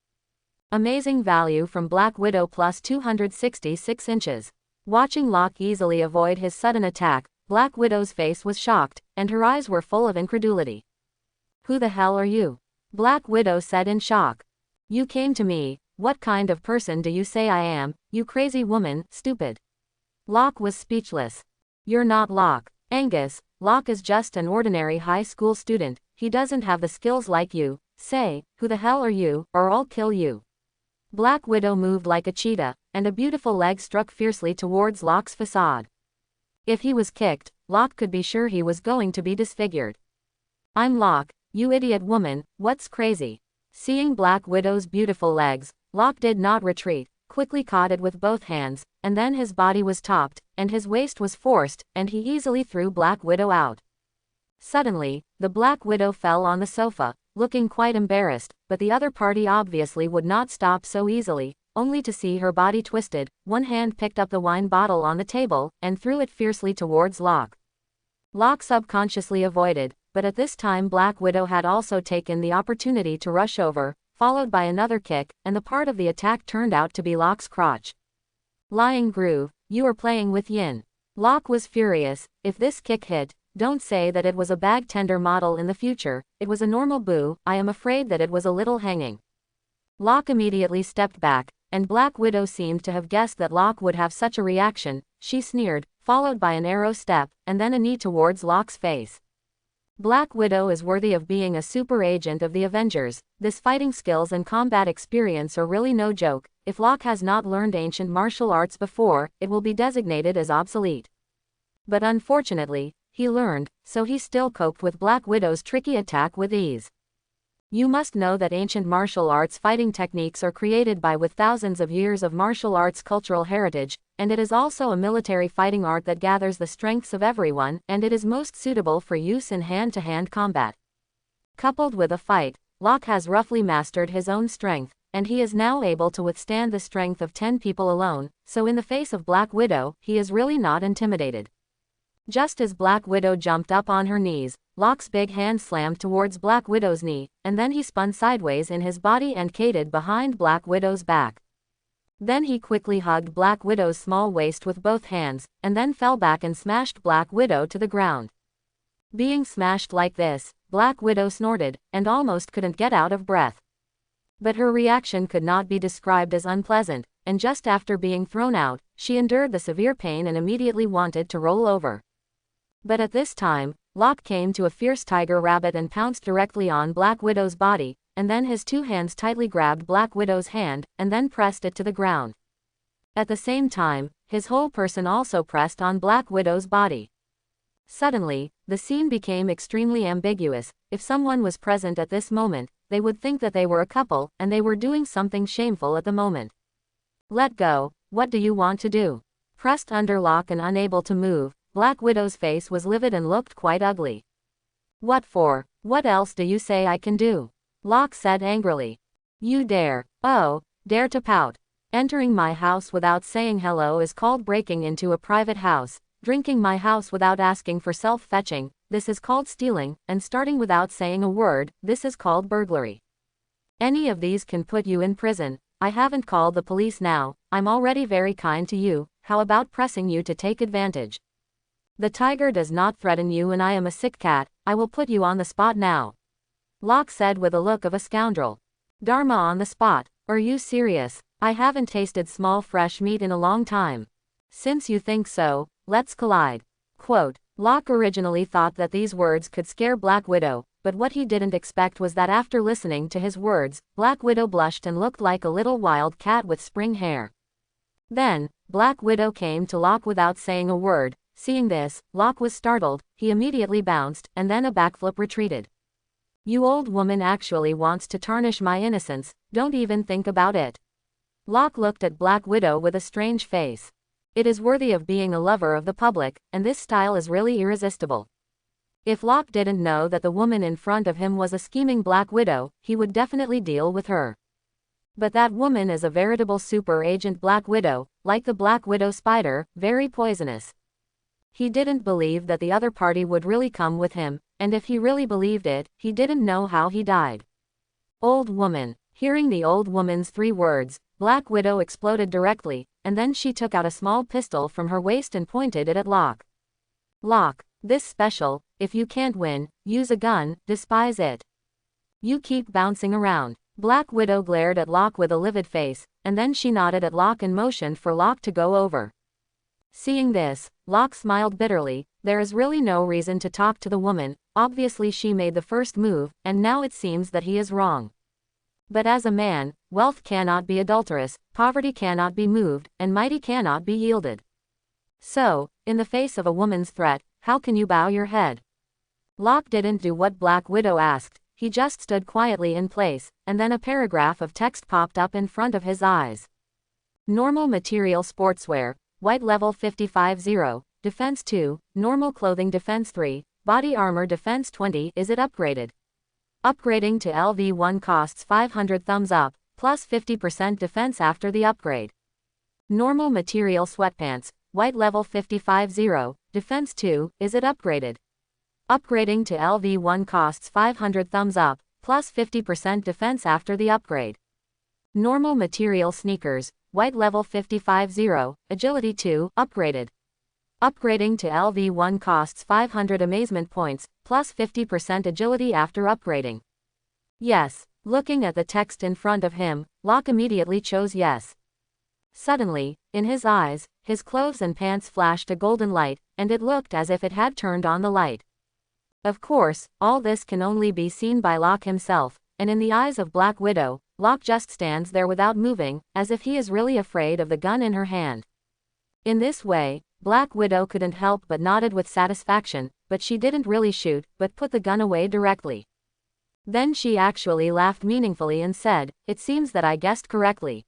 A: Amazing value from Black Widow plus 266 inches. Watching Locke easily avoid his sudden attack, Black Widow's face was shocked, and her eyes were full of incredulity. Who the hell are you? Black Widow said in shock. You came to me. What kind of person do you say I am, you crazy woman, stupid? Locke was speechless. You're not Locke. Angus, Locke is just an ordinary high school student, he doesn't have the skills like you. Say, who the hell are you, or I'll kill you. Black Widow moved like a cheetah, and a beautiful leg struck fiercely towards Locke's facade. If he was kicked, Locke could be sure he was going to be disfigured. I'm Locke, you idiot woman, what's crazy? Seeing Black Widow's beautiful legs, Locke did not retreat, quickly caught it with both hands, and then his body was topped, and his waist was forced, and he easily threw Black Widow out. Suddenly, the Black Widow fell on the sofa, looking quite embarrassed, but the other party obviously would not stop so easily, only to see her body twisted. One hand picked up the wine bottle on the table, and threw it fiercely towards Locke. Locke subconsciously avoided, but at this time Black Widow had also taken the opportunity to rush over, followed by another kick, and the part of the attack turned out to be Locke's crotch. Lying groove, you are playing with yin. Locke was furious. If this kick hit, don't say that it was a bag tender model in the future, it was a normal boo, I am afraid that it was a little hanging. Locke immediately stepped back, and Black Widow seemed to have guessed that Locke would have such a reaction. She sneered, followed by an arrow step, and then a knee towards Locke's face. Black Widow is worthy of being a super agent of the Avengers. This fighting skills and combat experience are really no joke. If Locke has not learned ancient martial arts before, it will be designated as obsolete. But unfortunately, he learned, so he still coped with Black Widow's tricky attack with ease. You must know that ancient martial arts fighting techniques are created with thousands of years of martial arts cultural heritage, and it is also a military fighting art that gathers the strengths of everyone, and it is most suitable for use in hand-to-hand combat. Coupled with a fight, Locke has roughly mastered his own strength, and he is now able to withstand the strength of 10 people alone, so in the face of Black Widow, he is really not intimidated. Just as Black Widow jumped up on her knees, Locke's big hand slammed towards Black Widow's knee, and then he spun sideways in his body and cated behind Black Widow's back. Then he quickly hugged Black Widow's small waist with both hands, and then fell back and smashed Black Widow to the ground. Being smashed like this, Black Widow snorted, and almost couldn't get out of breath. But her reaction could not be described as unpleasant, and just after being thrown out, she endured the severe pain and immediately wanted to roll over. But at this time, Locke came to a fierce tiger rabbit and pounced directly on Black Widow's body, and then his two hands tightly grabbed Black Widow's hand, and then pressed it to the ground. At the same time, his whole person also pressed on Black Widow's body. Suddenly, the scene became extremely ambiguous. If someone was present at this moment, they would think that they were a couple, and they were doing something shameful at the moment. Let go, what do you want to do? Pressed under Locke and unable to move, Black Widow's face was livid and looked quite ugly. What for? What else do you say I can do? Locke said angrily. You dare to pout. Entering my house without saying hello is called breaking into a private house. Drinking my house without asking for self-fetching, this is called stealing, and starting without saying a word, this is called burglary. Any of these can put you in prison. I haven't called the police now, I'm already very kind to you, how about pressing you to take advantage? The tiger does not threaten you and I am a sick cat, I will put you on the spot now. Locke said with a look of a scoundrel. Dharma on the spot, are you serious? I haven't tasted small fresh meat in a long time. Since you think so, let's collide. Quote, Locke originally thought that these words could scare Black Widow, but what he didn't expect was that after listening to his words, Black Widow blushed and looked like a little wild cat with spring hair. Then, Black Widow came to Locke without saying a word. Seeing this, Locke was startled, he immediately bounced, and then a backflip retreated. You old woman actually wants to tarnish my innocence, don't even think about it. Locke looked at Black Widow with a strange face. It is worthy of being a lover of the public, and this style is really irresistible. If Locke didn't know that the woman in front of him was a scheming Black Widow, he would definitely deal with her. But that woman is a veritable super agent Black Widow, like the Black Widow spider, very poisonous. He didn't believe that the other party would really come with him, and if he really believed it, he didn't know how he died. Old woman. Hearing the old woman's 3 words, Black Widow exploded directly, and then she took out a small pistol from her waist and pointed it at Locke. Locke, this special, if you can't win, use a gun, despise it. You keep bouncing around. Black Widow glared at Locke with a livid face, and then she nodded at Locke and motioned for Locke to go over. Seeing this, Locke smiled bitterly, there is really no reason to talk to the woman, obviously she made the first move, and now it seems that he is wrong. But as a man, wealth cannot be adulterous, poverty cannot be moved, and mighty cannot be yielded. So, in the face of a woman's threat, how can you bow your head? Locke didn't do what Black Widow asked, he just stood quietly in place, and then a paragraph of text popped up in front of his eyes. Normal material sportswear, white level 55-0, defense 2, normal clothing defense 3, body armor defense 20. Is it upgraded? Upgrading to LV1 costs 500 thumbs up, plus 50% defense after the upgrade. Normal material sweatpants, white level 55-0, defense 2. Is it upgraded? Upgrading to LV1 costs 500 thumbs up, plus 50% defense after the upgrade. Normal material sneakers, white level 55-0, agility 2, upgraded. Upgrading to LV1 costs 500 amazement points, plus 50% agility after upgrading. Yes. Looking at the text in front of him, Locke immediately chose yes. Suddenly, in his eyes, his clothes and pants flashed a golden light, and it looked as if it had turned on the light. Of course, all this can only be seen by Locke himself, and in the eyes of Black Widow, Locke just stands there without moving, as if he is really afraid of the gun in her hand. In this way, Black Widow couldn't help but nodded with satisfaction, but she didn't really shoot, but put the gun away directly. Then she actually laughed meaningfully and said, "It seems that I guessed correctly."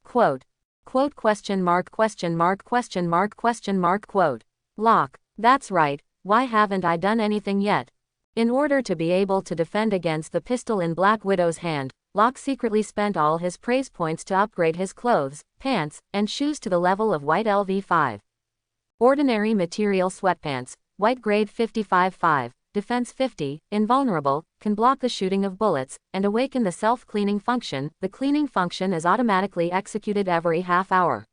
A: Quote. Quote question mark question mark question mark question mark quote. Locke, that's right, why haven't I done anything yet? In order to be able to defend against the pistol in Black Widow's hand, Locke secretly spent all his praise points to upgrade his clothes, pants, and shoes to the level of white LV5. Ordinary material sweatpants, white grade 55-5, defense 50, invulnerable, can block the shooting of bullets, and awaken the self-cleaning function. The cleaning function is automatically executed every half hour.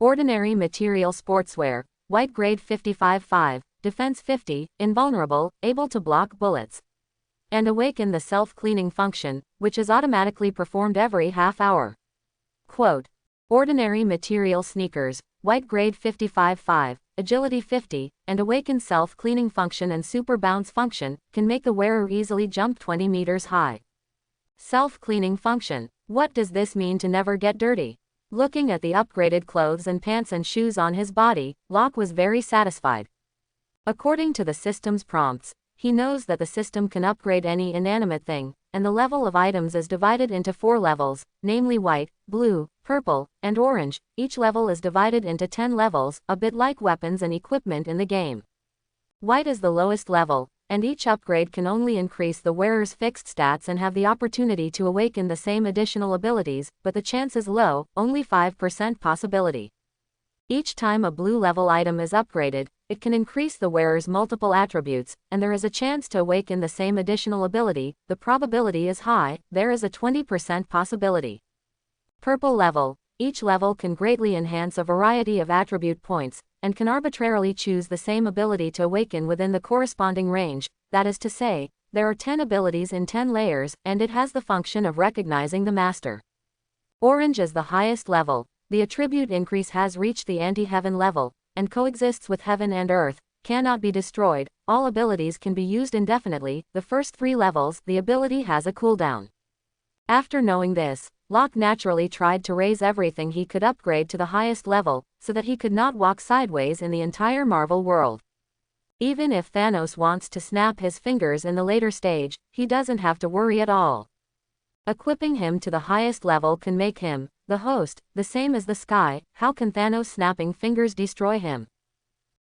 A: Ordinary material sportswear, white grade 55-5, defense 50, invulnerable, able to block bullets. And awaken the self-cleaning function, which is automatically performed every half hour. Quote. Ordinary material sneakers, white grade 55-5, agility 50, and awaken self-cleaning function and super bounce function, can make the wearer easily jump 20 meters high. Self-cleaning function. What does this mean to never get dirty? Looking at the upgraded clothes and pants and shoes on his body, Locke was very satisfied. According to the system's prompts, he knows that the system can upgrade any inanimate thing, and the level of items is divided into 4 levels, namely white, blue, purple, and orange. Each level is divided into 10 levels, a bit like weapons and equipment in the game. White is the lowest level, and each upgrade can only increase the wearer's fixed stats and have the opportunity to awaken the same additional abilities, but the chance is low, only 5% possibility. Each time a blue level item is upgraded, it can increase the wearer's multiple attributes, and there is a chance to awaken the same additional ability. The probability is high, there is a 20% possibility. Purple level. Each level can greatly enhance a variety of attribute points, and can arbitrarily choose the same ability to awaken within the corresponding range. That is to say, there are 10 abilities in 10 layers, and it has the function of recognizing the master. Orange is the highest level. The attribute increase has reached the anti-heaven level, and coexists with heaven and earth, cannot be destroyed. All abilities can be used indefinitely. The first 3 levels, the ability has a cooldown. After knowing this, Locke naturally tried to raise everything he could upgrade to the highest level, so that he could not walk sideways in the entire Marvel world. Even if Thanos wants to snap his fingers in the later stage, he doesn't have to worry at all. Equipping him to the highest level can make him, the host, the same as the sky. How can Thanos' snapping fingers destroy him?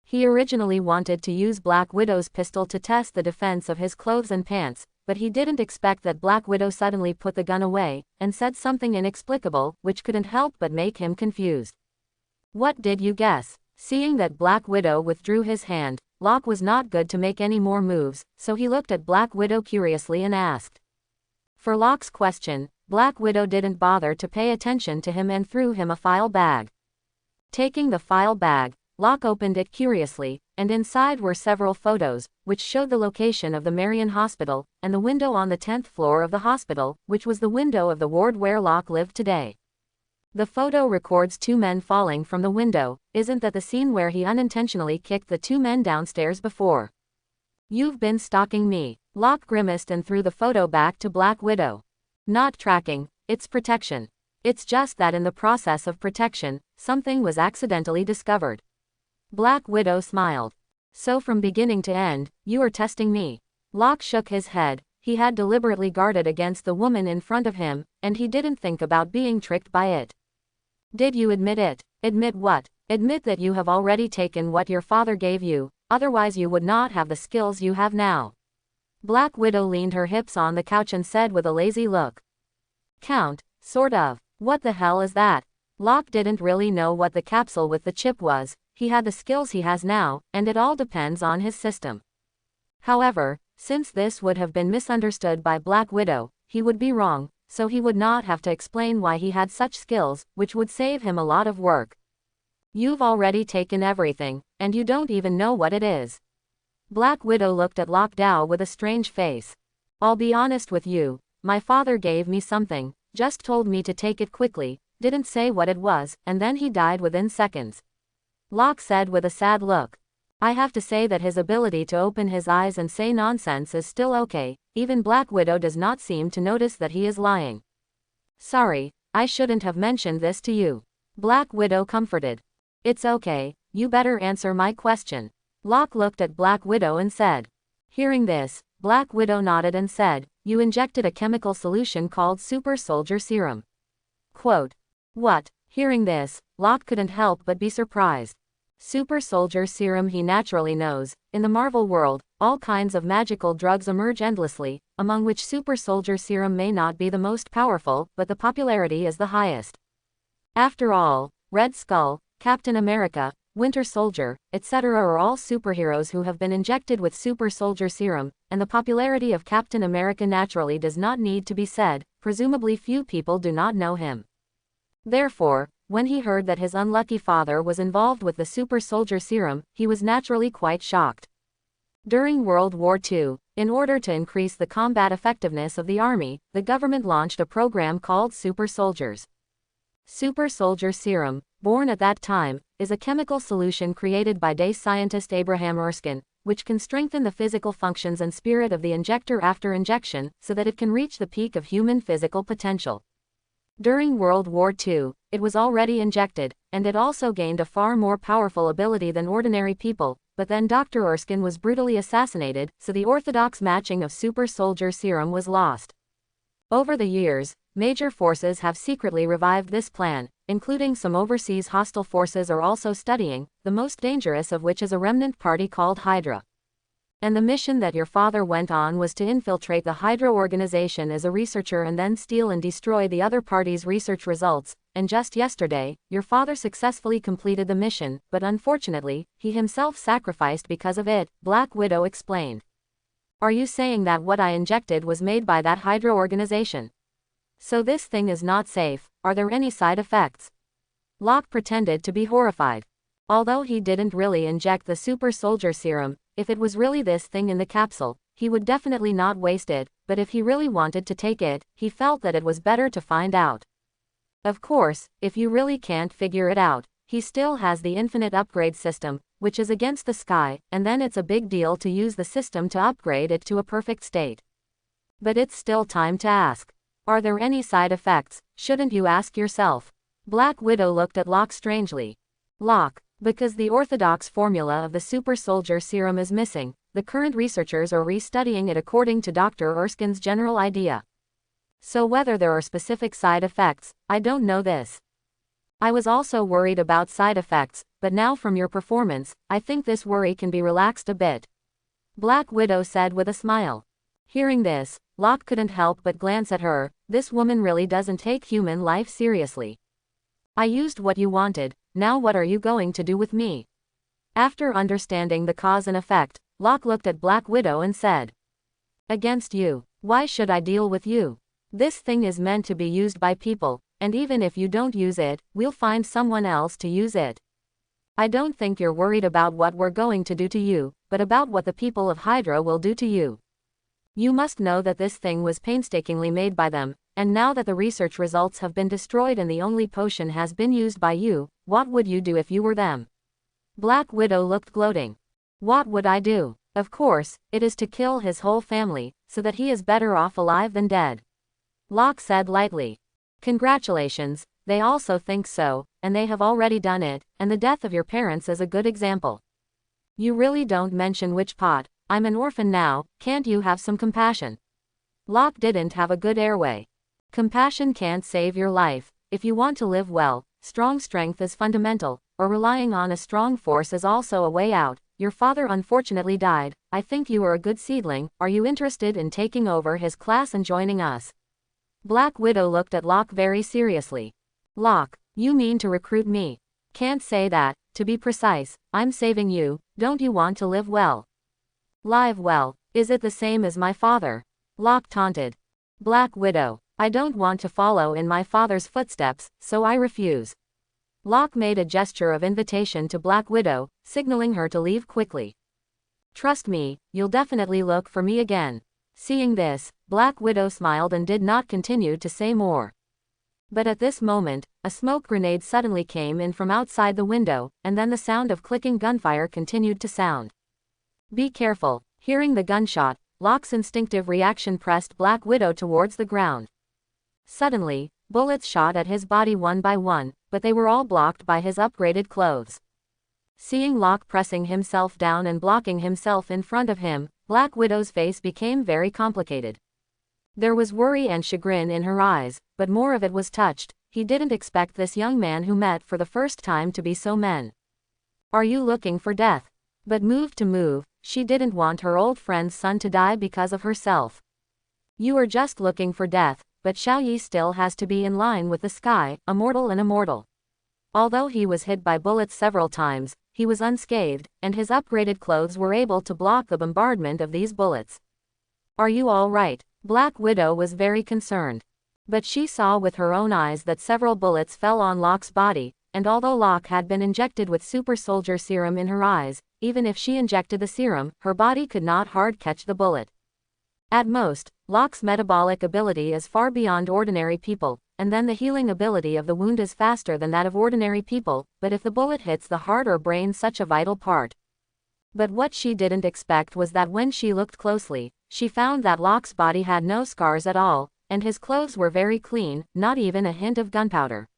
A: He originally wanted to use Black Widow's pistol to test the defense of his clothes and pants, but he didn't expect that Black Widow suddenly put the gun away, and said something inexplicable, which couldn't help but make him confused. What did you guess? Seeing that Black Widow withdrew his hand, Locke was not good to make any more moves, so he looked at Black Widow curiously and asked. For Locke's question, Black Widow didn't bother to pay attention to him and threw him a file bag. Taking the file bag, Locke opened it curiously, and inside were several photos, which showed the location of the Marion Hospital, and the window on the 10th floor of the hospital, which was the window of the ward where Locke lived today. The photo records two men falling from the window. Isn't that the scene where he unintentionally kicked the two men downstairs before? You've been stalking me. Locke grimaced and threw the photo back to Black Widow. Not tracking, it's protection. It's just that in the process of protection, something was accidentally discovered. Black Widow smiled. So from beginning to end, you are testing me. Locke shook his head. He had deliberately guarded against the woman in front of him, and he didn't think about being tricked by it. Did you admit it? Admit what? Admit that you have already taken what your father gave you, otherwise you would not have the skills you have now. Black Widow leaned her hips on the couch and said with a lazy look. Count, sort of. What the hell is that? Locke didn't really know what the capsule with the chip was. He had the skills he has now, and it all depends on his system. However, since this would have been misunderstood by Black Widow, he would be wrong, so he would not have to explain why he had such skills, which would save him a lot of work. You've already taken everything, and you don't even know what it is. Black Widow looked at Locke Dow with a strange face. I'll be honest with you, my father gave me something, just told me to take it quickly, didn't say what it was, and then he died within seconds. Locke said with a sad look. I have to say that his ability to open his eyes and say nonsense is still okay, even Black Widow does not seem to notice that he is lying. Sorry, I shouldn't have mentioned this to you. Black Widow comforted. It's okay, you better answer my question. Locke looked at Black Widow and said. Hearing this, Black Widow nodded and said, you injected a chemical solution called Super Soldier Serum. Quote. What? Hearing this, Locke couldn't help but be surprised. Super Soldier Serum. He naturally knows, in the Marvel world, all kinds of magical drugs emerge endlessly, among which Super Soldier Serum may not be the most powerful, but the popularity is the highest. After all, Red Skull, Captain America, Winter Soldier, etc. are all superheroes who have been injected with Super Soldier Serum, and the popularity of Captain America naturally does not need to be said, presumably few people do not know him. Therefore, when he heard that his unlucky father was involved with the Super Soldier Serum, he was naturally quite shocked. During World War II, in order to increase the combat effectiveness of the army, the government launched a program called Super Soldiers. Super Soldier Serum, born at that time, is a chemical solution created by DAE scientist Abraham Erskine, which can strengthen the physical functions and spirit of the injector after injection, so that it can reach the peak of human physical potential. During World War II, it was already injected, and it also gained a far more powerful ability than ordinary people, but then Dr. Erskine was brutally assassinated, so the orthodox matching of Super Soldier Serum was lost. Over the years, major forces have secretly revived this plan, including some overseas hostile forces are also studying, the most dangerous of which is a remnant party called Hydra. And the mission that your father went on was to infiltrate the Hydra organization as a researcher and then steal and destroy the other party's research results, and just yesterday, your father successfully completed the mission, but unfortunately, he himself sacrificed because of it, Black Widow explained. Are you saying that what I injected was made by that Hydra organization? So this thing is not safe, are there any side effects? Locke pretended to be horrified. Although he didn't really inject the Super Soldier Serum, if it was really this thing in the capsule, he would definitely not waste it, but if he really wanted to take it, he felt that it was better to find out. Of course, if you really can't figure it out, he still has the infinite upgrade system, which is against the sky, and then it's a big deal to use the system to upgrade it to a perfect state. But it's still time to ask. Are there any side effects? Shouldn't you ask yourself? Black Widow looked at Locke strangely. Locke, because the orthodox formula of the Super Soldier Serum is missing, the current researchers are restudying it according to Dr. Erskine's general idea. So whether there are specific side effects, I don't know this. I was also worried about side effects, but now from your performance, I think this worry can be relaxed a bit. Black Widow said with a smile. Hearing this, Locke couldn't help but glance at her. This woman really doesn't take human life seriously. I used what you wanted, now what are you going to do with me? After understanding the cause and effect, Locke looked at Black Widow and said. Against you. Why should I deal with you? This thing is meant to be used by people, and even if you don't use it, we'll find someone else to use it. I don't think you're worried about what we're going to do to you, but about what the people of Hydra will do to you. You must know that this thing was painstakingly made by them, And now that the research results have been destroyed and the only potion has been used by you, what would you do if you were them? Black Widow looked gloating. What would I do? Of course, it is to kill his whole family, so that he is better off alive than dead. Locke said lightly. Congratulations, they also think so, and they have already done it, and the death of your parents is a good example. You really don't mention which pot. I'm an orphan now, can't you have some compassion? Locke didn't have a good airway. Compassion can't save your life. If you want to live well, strong strength is fundamental, or relying on a strong force is also a way out. Your father unfortunately died. I think you are a good seedling. Are you interested in taking over his class and joining us? Black Widow looked at Locke very seriously. Locke, you mean to recruit me? Can't say that. To be precise, I'm saving you. Don't you want to live well? Live well. Is it the same as my father? Locke taunted. Black Widow, I don't want to follow in my father's footsteps, so I refuse. Locke made a gesture of invitation to Black Widow, signaling her to leave quickly. Trust me, you'll definitely look for me again. Seeing this, Black Widow smiled and did not continue to say more. But at this moment, a smoke grenade suddenly came in from outside the window, and then the sound of clicking gunfire continued to sound. Be careful. Hearing the gunshot, Locke's instinctive reaction pressed Black Widow towards the ground. Suddenly, bullets shot at his body one by one, but they were all blocked by his upgraded clothes. Seeing Locke pressing himself down and blocking himself in front of him, Black Widow's face became very complicated. There was worry and chagrin in her eyes, but more of it was touched. He didn't expect this young man who met for the first time to be so mean. Are you looking for death? But move to move, she didn't want her old friend's son to die because of herself. You are just looking for death, but Xiao Yi still has to be in line with the sky, a mortal and immortal. Although he was hit by bullets several times, he was unscathed, and his upgraded clothes were able to block the bombardment of these bullets. Are you all right? Black Widow was very concerned. But she saw with her own eyes that several bullets fell on Locke's body, and although Locke had been injected with super soldier serum in her eyes, even if she injected the serum, her body could not hard catch the bullet. At most, Locke's metabolic ability is far beyond ordinary people, and then the healing ability of the wound is faster than that of ordinary people, but if the bullet hits the heart or brain, such a vital part. But what she didn't expect was that when she looked closely, she found that Locke's body had no scars at all, and his clothes were very clean, not even a hint of gunpowder.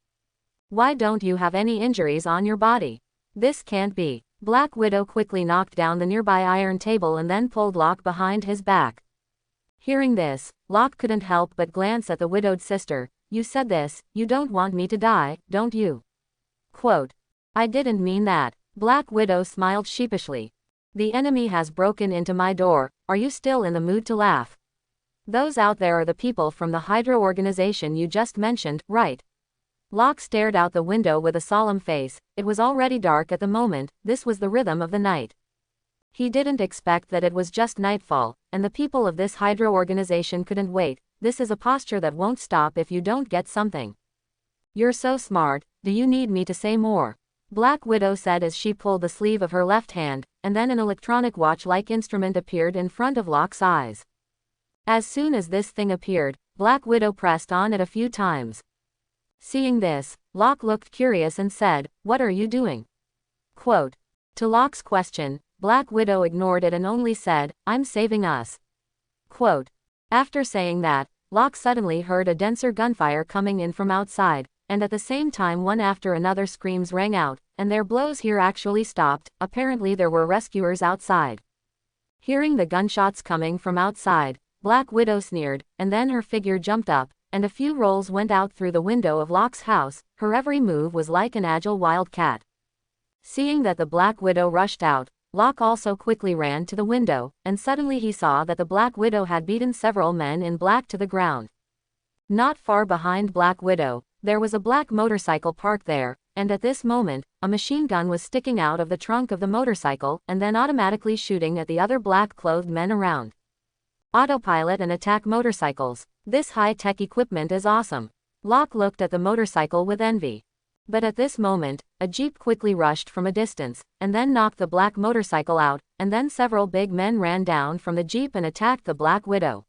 A: Why don't you have any injuries on your body? This can't be. Black Widow quickly knocked down the nearby iron table and then pulled Locke behind his back. Hearing this, Locke couldn't help but glance at the widowed sister. You said this, you don't want me to die, don't you? Quote. I didn't mean that. Black Widow smiled sheepishly. The enemy has broken into my door. Are you still in the mood to laugh? Those out there are the people from the Hydra organization you just mentioned, right? Locke stared out the window with a solemn face. It was already dark at the moment. This was the rhythm of the night. He didn't expect that it was just nightfall, and the people of this Hydra organization couldn't wait. This is a posture that won't stop if you don't get something. You're so smart. Do you need me to say more? Black Widow said as she pulled the sleeve of her left hand, and then an electronic watch-like instrument appeared in front of Locke's eyes. As soon as this thing appeared, Black Widow pressed on it a few times. Seeing this, Locke looked curious and said, what are you doing? Quote. To Locke's question, Black Widow ignored it and only said, I'm saving us. Quote. After saying that, Locke suddenly heard a denser gunfire coming in from outside, and at the same time one after another screams rang out, and their blows here actually stopped. Apparently there were rescuers outside. Hearing the gunshots coming from outside, Black Widow sneered, and then her figure jumped up, and a few rolls went out through the window of Locke's house. Her every move was like an agile wildcat. Seeing that the Black Widow rushed out, Locke also quickly ran to the window, and suddenly he saw that the Black Widow had beaten several men in black to the ground. Not far behind Black Widow, there was a black motorcycle parked there, and at this moment, a machine gun was sticking out of the trunk of the motorcycle and then automatically shooting at the other black-clothed men around. Autopilot and attack motorcycles. This high-tech equipment is awesome. Locke looked at the motorcycle with envy. But at this moment, a jeep quickly rushed from a distance, and then knocked the black motorcycle out, and then several big men ran down from the jeep and attacked the Black Widow.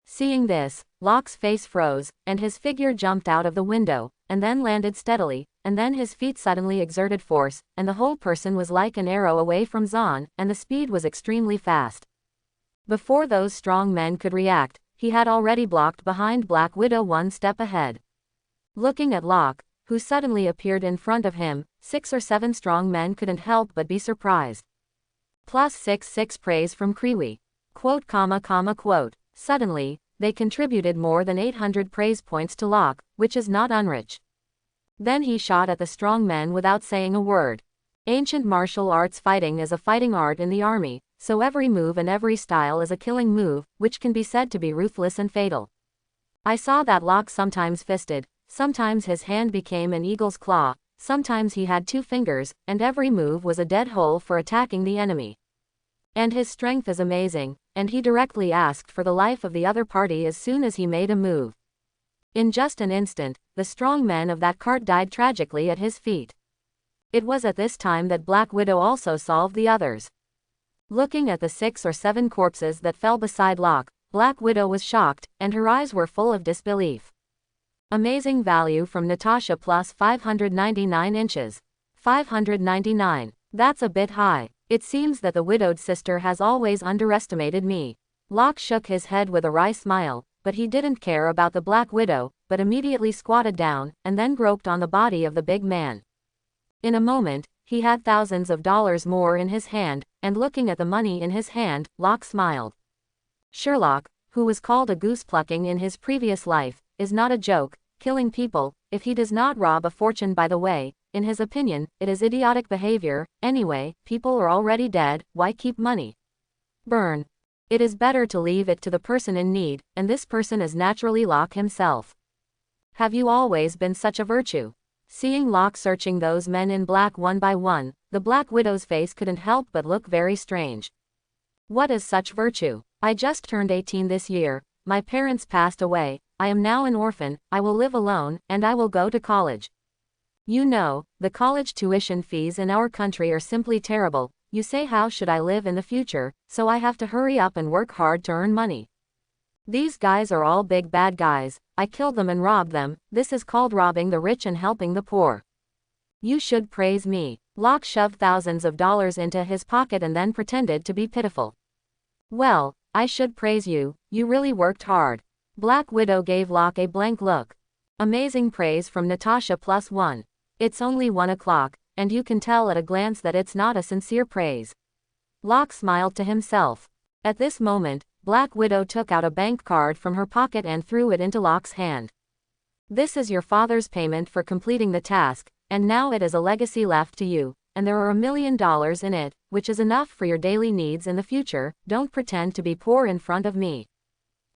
A: Seeing this, Locke's face froze, and his figure jumped out of the window, and then landed steadily, and then his feet suddenly exerted force, and the whole person was like an arrow away from Zahn, and the speed was extremely fast. Before those strong men could react, he had already blocked behind Black Widow one step ahead. Looking at Locke, who suddenly appeared in front of him, 6 or 7 strong men couldn't help but be surprised. +6 praise from Kriwi. Quote. Suddenly, they contributed more than 800 praise points to Locke, which is not unrich. Then he shot at the strong men without saying a word. Ancient martial arts fighting is a fighting art in the army, so every move and every style is a killing move, which can be said to be ruthless and fatal. I saw that Locke sometimes fisted, sometimes his hand became an eagle's claw, sometimes he had 2 fingers, and every move was a dead hole for attacking the enemy. And his strength is amazing, and he directly asked for the life of the other party as soon as he made a move. In just an instant, the strong men of that cart died tragically at his feet. It was at this time that Black Widow also solved the others. Looking at the 6 or 7 corpses that fell beside Locke, Black Widow was shocked, and her eyes were full of disbelief. Amazing value from Natasha plus 599 inches. 599. That's a bit high. It seems that the widowed sister has always underestimated me. Locke shook his head with a wry smile, but he didn't care about the Black Widow, but immediately squatted down, and then groped on the body of the big man. In a moment, he had thousands of dollars more in his hand, and looking at the money in his hand, Locke smiled. Sherlock, who was called a goose plucking in his previous life, is not a joke, killing people, if he does not rob a fortune by the way. In his opinion, it is idiotic behavior. Anyway, people are already dead, why keep money? Burn. It is better to leave it to the person in need, and this person is naturally Locke himself. Have you always been such a virtue? Seeing Locke searching those men in black one by one, the Black Widow's face couldn't help but look very strange. What is such virtue? I just turned 18 this year, my parents passed away, I am now an orphan, I will live alone, and I will go to college. You know, the college tuition fees in our country are simply terrible. You say how should I live in the future, so I have to hurry up and work hard to earn money. These guys are all big bad guys, I killed them and robbed them, this is called robbing the rich and helping the poor. You should praise me. Locke shoved thousands of dollars into his pocket and then pretended to be pitiful. Well, I should praise you, you really worked hard. Black Widow gave Locke a blank look. Amazing praise from Natasha +1. It's only 1 o'clock, and you can tell at a glance that it's not a sincere praise. Locke smiled to himself. At this moment, Black Widow took out a bank card from her pocket and threw it into Locke's hand. This is your father's payment for completing the task, and now it is a legacy left to you, and there are $1 million in it, which is enough for your daily needs in the future. Don't pretend to be poor in front of me.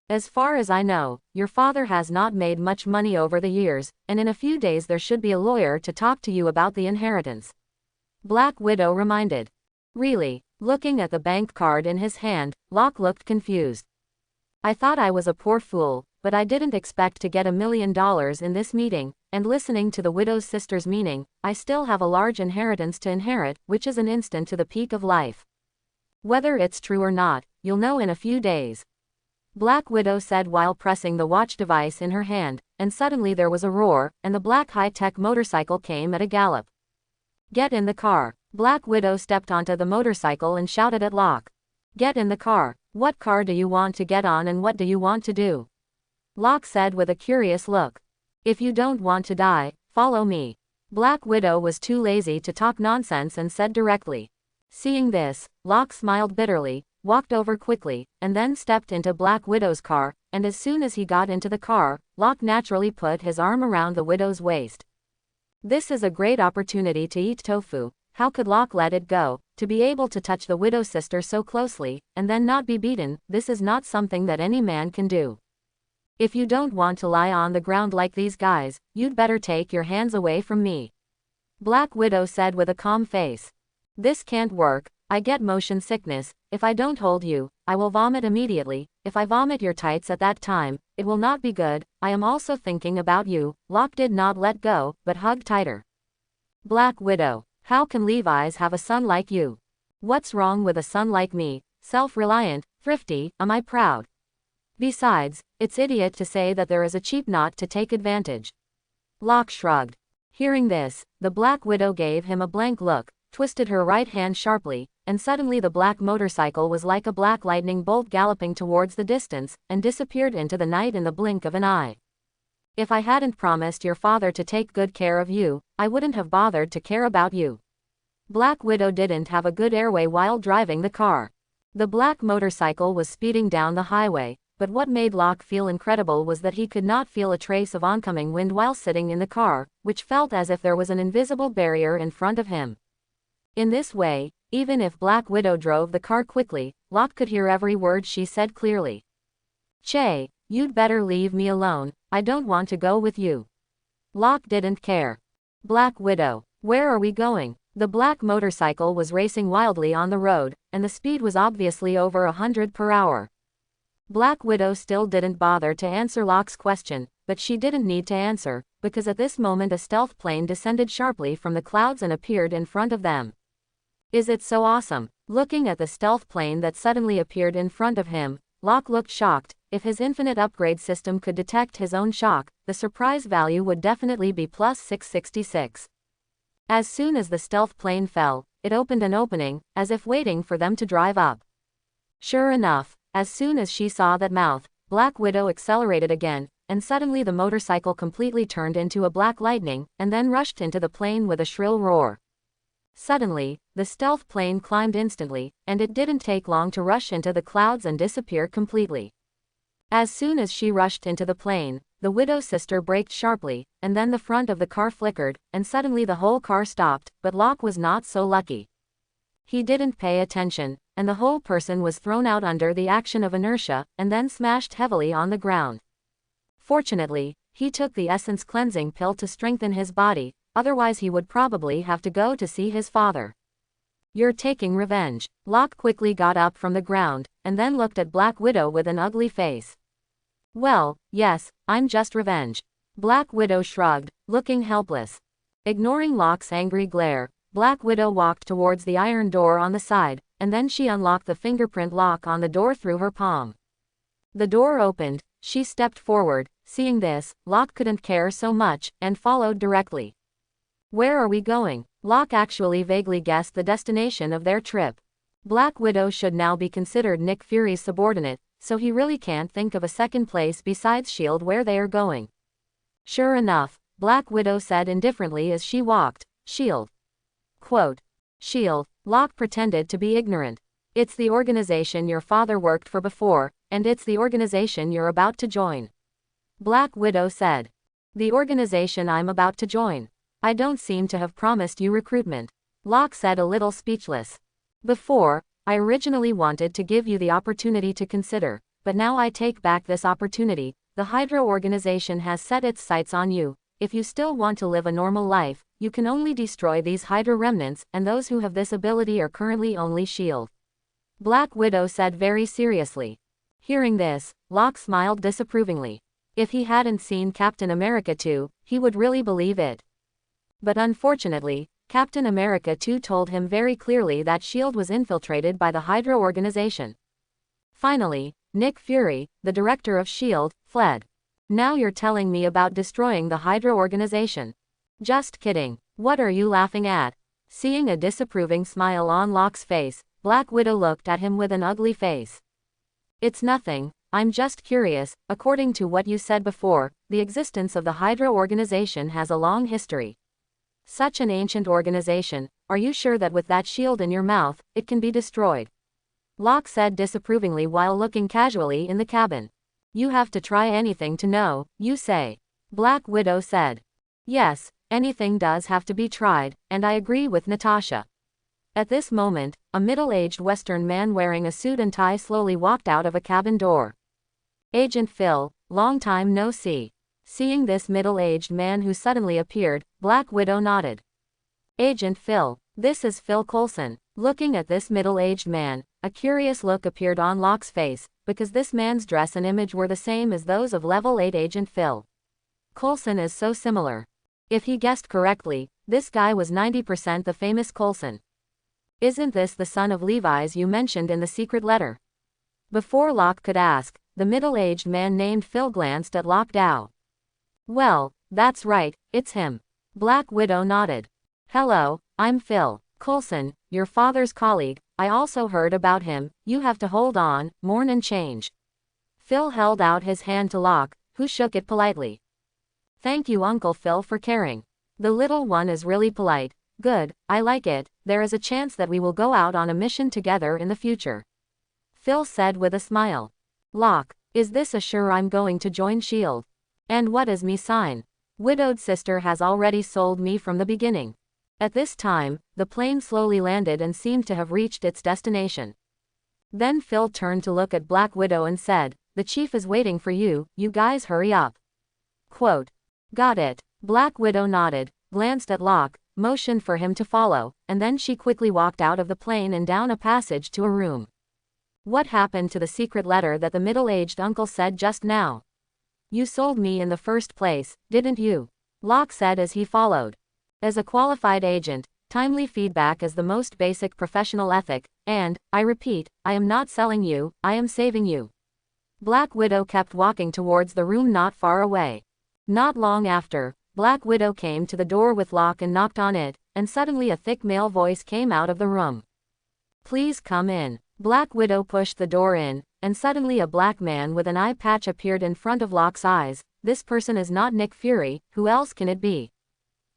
A: As far as I know, your father has not made much money over the years, and in a few days there should be a lawyer to talk to you about the inheritance. Black Widow reminded. Really? Looking at the bank card in his hand, Locke looked confused. I thought I was a poor fool, but I didn't expect to get $1 million in this meeting, and listening to the widow's sister's meaning, I still have a large inheritance to inherit, which is an instant to the peak of life. Whether it's true or not, you'll know in a few days. Black Widow said while pressing the watch device in her hand, and suddenly there was a roar, and the black high-tech motorcycle came at a gallop. Get in the car. Black Widow stepped onto the motorcycle and shouted at Locke. Get in the car. What car do you want to get on and what do you want to do? Locke said with a curious look. If you don't want to die, follow me. Black Widow was too lazy to talk nonsense and said directly. Seeing this, Locke smiled bitterly, walked over quickly, and then stepped into Black Widow's car, and as soon as he got into the car, Locke naturally put his arm around the widow's waist. This is a great opportunity to eat tofu. How could Locke let it go? To be able to touch the widow's sister so closely, and then not be beaten, this is not something that any man can do. If you don't want to lie on the ground like these guys, you'd better take your hands away from me. Black Widow said with a calm face. This can't work, I get motion sickness, if I don't hold you, I will vomit immediately, if I vomit your tights at that time, it will not be good, I am also thinking about you. Locke did not let go, but hugged tighter. Black Widow. How can Levi's have a son like you? What's wrong with a son like me? Self-reliant, thrifty, am I proud? Besides, it's idiot to say that there is a cheap knot to take advantage. Locke shrugged. Hearing this, the Black Widow gave him a blank look, twisted her right hand sharply, and suddenly the black motorcycle was like a black lightning bolt galloping towards the distance, and disappeared into the night in the blink of an eye. If I hadn't promised your father to take good care of you, I wouldn't have bothered to care about you. Black Widow didn't have a good airway while driving the car. The black motorcycle was speeding down the highway, but what made Locke feel incredible was that he could not feel a trace of oncoming wind while sitting in the car, which felt as if there was an invisible barrier in front of him. In this way, even if Black Widow drove the car quickly, Locke could hear every word she said clearly. "Che, you'd better leave me alone, I don't want to go with you." Locke didn't care. "Black Widow, where are we going?" The black motorcycle was racing wildly on the road, and the speed was obviously over 100 per hour. Black Widow still didn't bother to answer Locke's question, but she didn't need to answer, because at this moment a stealth plane descended sharply from the clouds and appeared in front of them. "Is it so awesome?" Looking at the stealth plane that suddenly appeared in front of him, Locke looked shocked. If his infinite upgrade system could detect his own shock, the surprise value would definitely be plus 666. As soon as the stealth plane fell, it opened an opening, as if waiting for them to drive up. Sure enough, as soon as she saw that mouth, Black Widow accelerated again, and suddenly the motorcycle completely turned into a black lightning, and then rushed into the plane with a shrill roar. Suddenly, the stealth plane climbed instantly, and it didn't take long to rush into the clouds and disappear completely. As soon as she rushed into the plane, the Widow's sister braked sharply, and then the front of the car flickered, and suddenly the whole car stopped, but Locke was not so lucky. He didn't pay attention, and the whole person was thrown out under the action of inertia, and then smashed heavily on the ground. Fortunately, he took the essence cleansing pill to strengthen his body, otherwise he would probably have to go to see his father. "You're taking revenge." Locke quickly got up from the ground, and then looked at Black Widow with an ugly face. "Well, yes, I'm just revenge." Black Widow shrugged, looking helpless. Ignoring Locke's angry glare, Black Widow walked towards the iron door on the side, and then she unlocked the fingerprint lock on the door through her palm. The door opened, she stepped forward. Seeing this, Locke couldn't care so much, and followed directly. "Where are we going?" Locke actually vaguely guessed the destination of their trip. Black Widow should now be considered Nick Fury's subordinate, so he really can't think of a second place besides S.H.I.E.L.D. where they are going. Sure enough, Black Widow said indifferently as she walked, "S.H.I.E.L.D." Quote, "S.H.I.E.L.D." Locke pretended to be ignorant. "It's the organization your father worked for before, and it's the organization you're about to join." Black Widow said. "The organization I'm about to join? I don't seem to have promised you recruitment." Locke said, a little speechless. "Before, I originally wanted to give you the opportunity to consider, but now I take back this opportunity. The Hydra organization has set its sights on you. If you still want to live a normal life, you can only destroy these Hydra remnants, and those who have this ability are currently only S.H.I.E.L.D." Black Widow said very seriously. Hearing this, Locke smiled disapprovingly. If he hadn't seen Captain America 2, he would really believe it. But unfortunately, Captain America 2 told him very clearly that S.H.I.E.L.D. was infiltrated by the Hydra organization. Finally, Nick Fury, the director of S.H.I.E.L.D., fled. Now you're telling me about destroying the Hydra organization. Just kidding. What are you laughing at? Seeing a disapproving smile on Locke's face, Black Widow looked at him with an ugly face. "It's nothing, I'm just curious. According to what you said before, the existence of the Hydra organization has a long history. Such an ancient organization, are you sure that with that shield in your mouth, it can be destroyed?" Locke said disapprovingly while looking casually in the cabin. "You have to try anything to know, you say." Black Widow said. "Yes, anything does have to be tried, and I agree with Natasha." At this moment, a middle-aged Western man wearing a suit and tie slowly walked out of a cabin door. "Agent Phil, long time no see." Seeing this middle-aged man who suddenly appeared, Black Widow nodded. "Agent Phil, this is Phil Coulson." Looking at this middle-aged man, a curious look appeared on Locke's face, because this man's dress and image were the same as those of Level 8 Agent Phil. Coulson is so similar. If he guessed correctly, this guy was 90% the famous Coulson. "Isn't this the son of Levi's you mentioned in the secret letter?" Before Locke could ask, the middle-aged man named Phil glanced at Locke Dow. Well, that's right, it's him. Black Widow nodded. Hello, I'm Phil Coulson, your father's colleague. I also heard about him. You have to hold on, mourn and change. Phil held out his hand to Locke, who shook it politely. Thank you, Uncle Phil, for caring. The little one is really polite. Good, I like it. There is a chance that we will go out on a mission together in the future. Phil said with a smile. Locke, is this a sure I'm going to join S.H.I.E.L.D.? And what is me sign? Widowed sister has already sold me from the beginning. At this time, the plane slowly landed and seemed to have reached its destination. Then Phil turned to look at Black Widow and said, the chief is waiting for you, you guys hurry up. Quote. Got it. Black Widow nodded, glanced at Locke, motioned for him to follow, and then she quickly walked out of the plane and down a passage to a room. What happened to the secret letter that the middle-aged uncle said just now? You sold me in the first place, didn't you? Locke said as he followed. As a qualified agent, timely feedback is the most basic professional ethic, and, I repeat, I am not selling you, I am saving you. Black Widow kept walking towards the room not far away. Not long after, Black Widow came to the door with Locke and knocked on it, and suddenly a thick male voice came out of the room. Please come in. Black Widow pushed the door in, and suddenly a black man with an eye patch appeared in front of Locke's eyes. This person is not Nick Fury, who else can it be?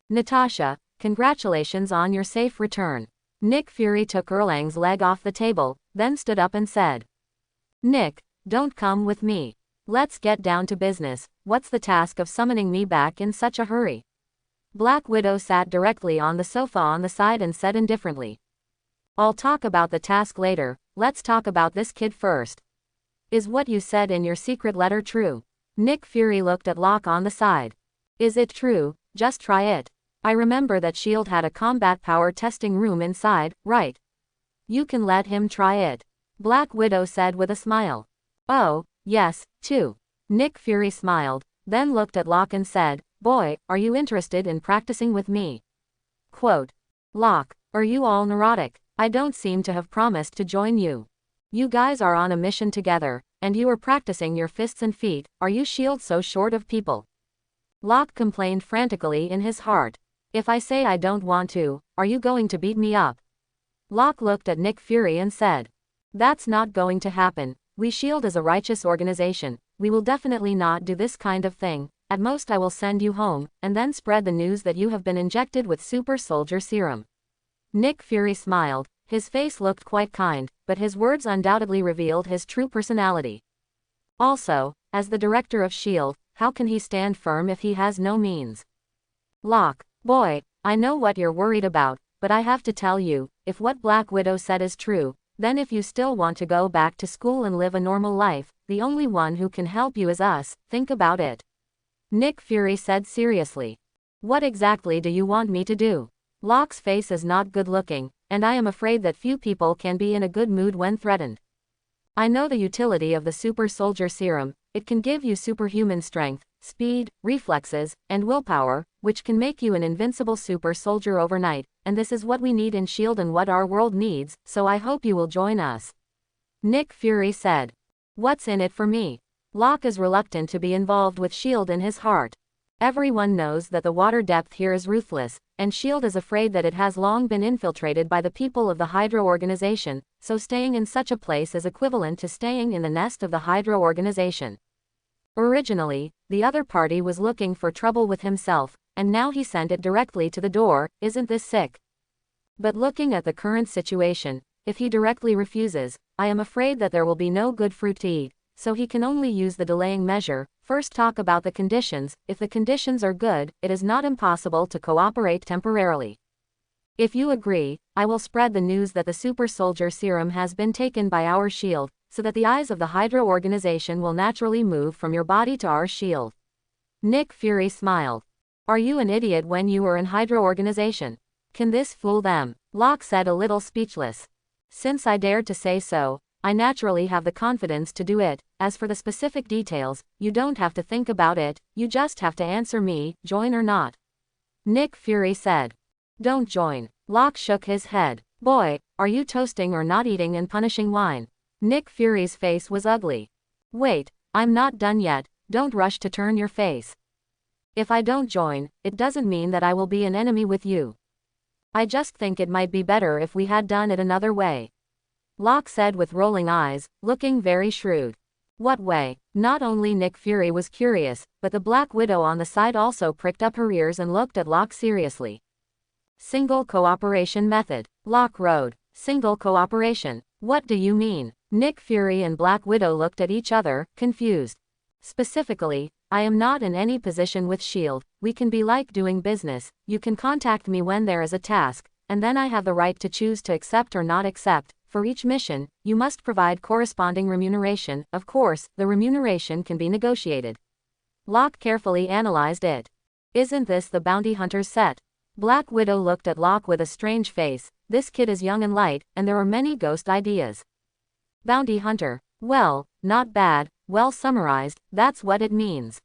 A: Natasha, congratulations on your safe return. Nick Fury took Erlang's leg off the table, then stood up and said. Nick, don't come with me. Let's get down to business. What's the task of summoning me back in such a hurry? Black Widow sat directly on the sofa on the side and said indifferently. I'll talk about the task later, let's talk about this kid first. Is what you said in your secret letter true? Nick Fury looked at Locke on the side. Is it true? Just try it. I remember that S.H.I.E.L.D. had a combat power testing room inside, right? You can let him try it. Black Widow said with a smile. Oh, yes, too. Nick Fury smiled, then looked at Locke and said, boy, are you interested in practicing with me? Quote. Locke, are you all neurotic? I don't seem to have promised to join you. You guys are on a mission together, and you are practicing your fists and feet. Are you S.H.I.E.L.D. so short of people? Locke complained frantically in his heart. If I say I don't want to, are you going to beat me up? Locke looked at Nick Fury and said. That's not going to happen. We S.H.I.E.L.D. is a righteous organization. We will definitely not do this kind of thing. At most I will send you home, and then spread the news that you have been injected with super soldier serum. Nick Fury smiled, his face looked quite kind, but his words undoubtedly revealed his true personality. Also, as the director of S.H.I.E.L.D., how can he stand firm if he has no means? Locke, boy, I know what you're worried about, but I have to tell you, if what Black Widow said is true, then if you still want to go back to school and live a normal life, the only one who can help you is us. Think about it. Nick Fury said seriously. What exactly do you want me to do? Locke's face is not good looking, and I am afraid that few people can be in a good mood when threatened. I know the utility of the super soldier serum. It can give you superhuman strength, speed, reflexes, and willpower, which can make you an invincible super soldier overnight, and this is what we need in S.H.I.E.L.D. and what our world needs, so I hope you will join us. Nick Fury said. What's in it for me? Locke is reluctant to be involved with S.H.I.E.L.D. in his heart. Everyone knows that the water depth here is ruthless, and S.H.I.E.L.D. is afraid that it has long been infiltrated by the people of the Hydra organization, so staying in such a place is equivalent to staying in the nest of the Hydra organization. Originally, the other party was looking for trouble with himself, and now he sent it directly to the door. Isn't this sick? But looking at the current situation, if he directly refuses, I am afraid that there will be no good fruit to eat, so he can only use the delaying measure. First talk about the conditions. If the conditions are good, it is not impossible to cooperate temporarily. If you agree, I will spread the news that the super soldier serum has been taken by our S.H.I.E.L.D., so that the eyes of the Hydra organization will naturally move from your body to our S.H.I.E.L.D. Nick Fury smiled. Are you an idiot when you were in Hydra organization? Can this fool them? Locke said a little speechless. Since I dared to say so, I naturally have the confidence to do it. As for the specific details, you don't have to think about it, you just have to answer me, join or not. Nick Fury said. Don't join. Locke shook his head. Boy, are you toasting or not eating and punishing wine? Nick Fury's face was ugly. Wait, I'm not done yet, don't rush to turn your face. If I don't join, it doesn't mean that I will be an enemy with you. I just think it might be better if we had done it another way. Locke said with rolling eyes, looking very shrewd. What way? Not only Nick Fury was curious, but the Black Widow on the side also pricked up her ears and looked at Locke seriously. Single cooperation method. Locke roared. Single cooperation. What do you mean? Nick Fury and Black Widow looked at each other, confused. Specifically, I am not in any position with S.H.I.E.L.D., we can be like doing business, you can contact me when there is a task, and then I have the right to choose to accept or not accept. For each mission, you must provide corresponding remuneration, of course, the remuneration can be negotiated. Locke carefully analyzed it. Isn't this the bounty hunter's set? Black Widow looked at Locke with a strange face, this kid is young and light, and there are many ghost ideas. Bounty hunter. Well, not bad, well summarized, that's what it means.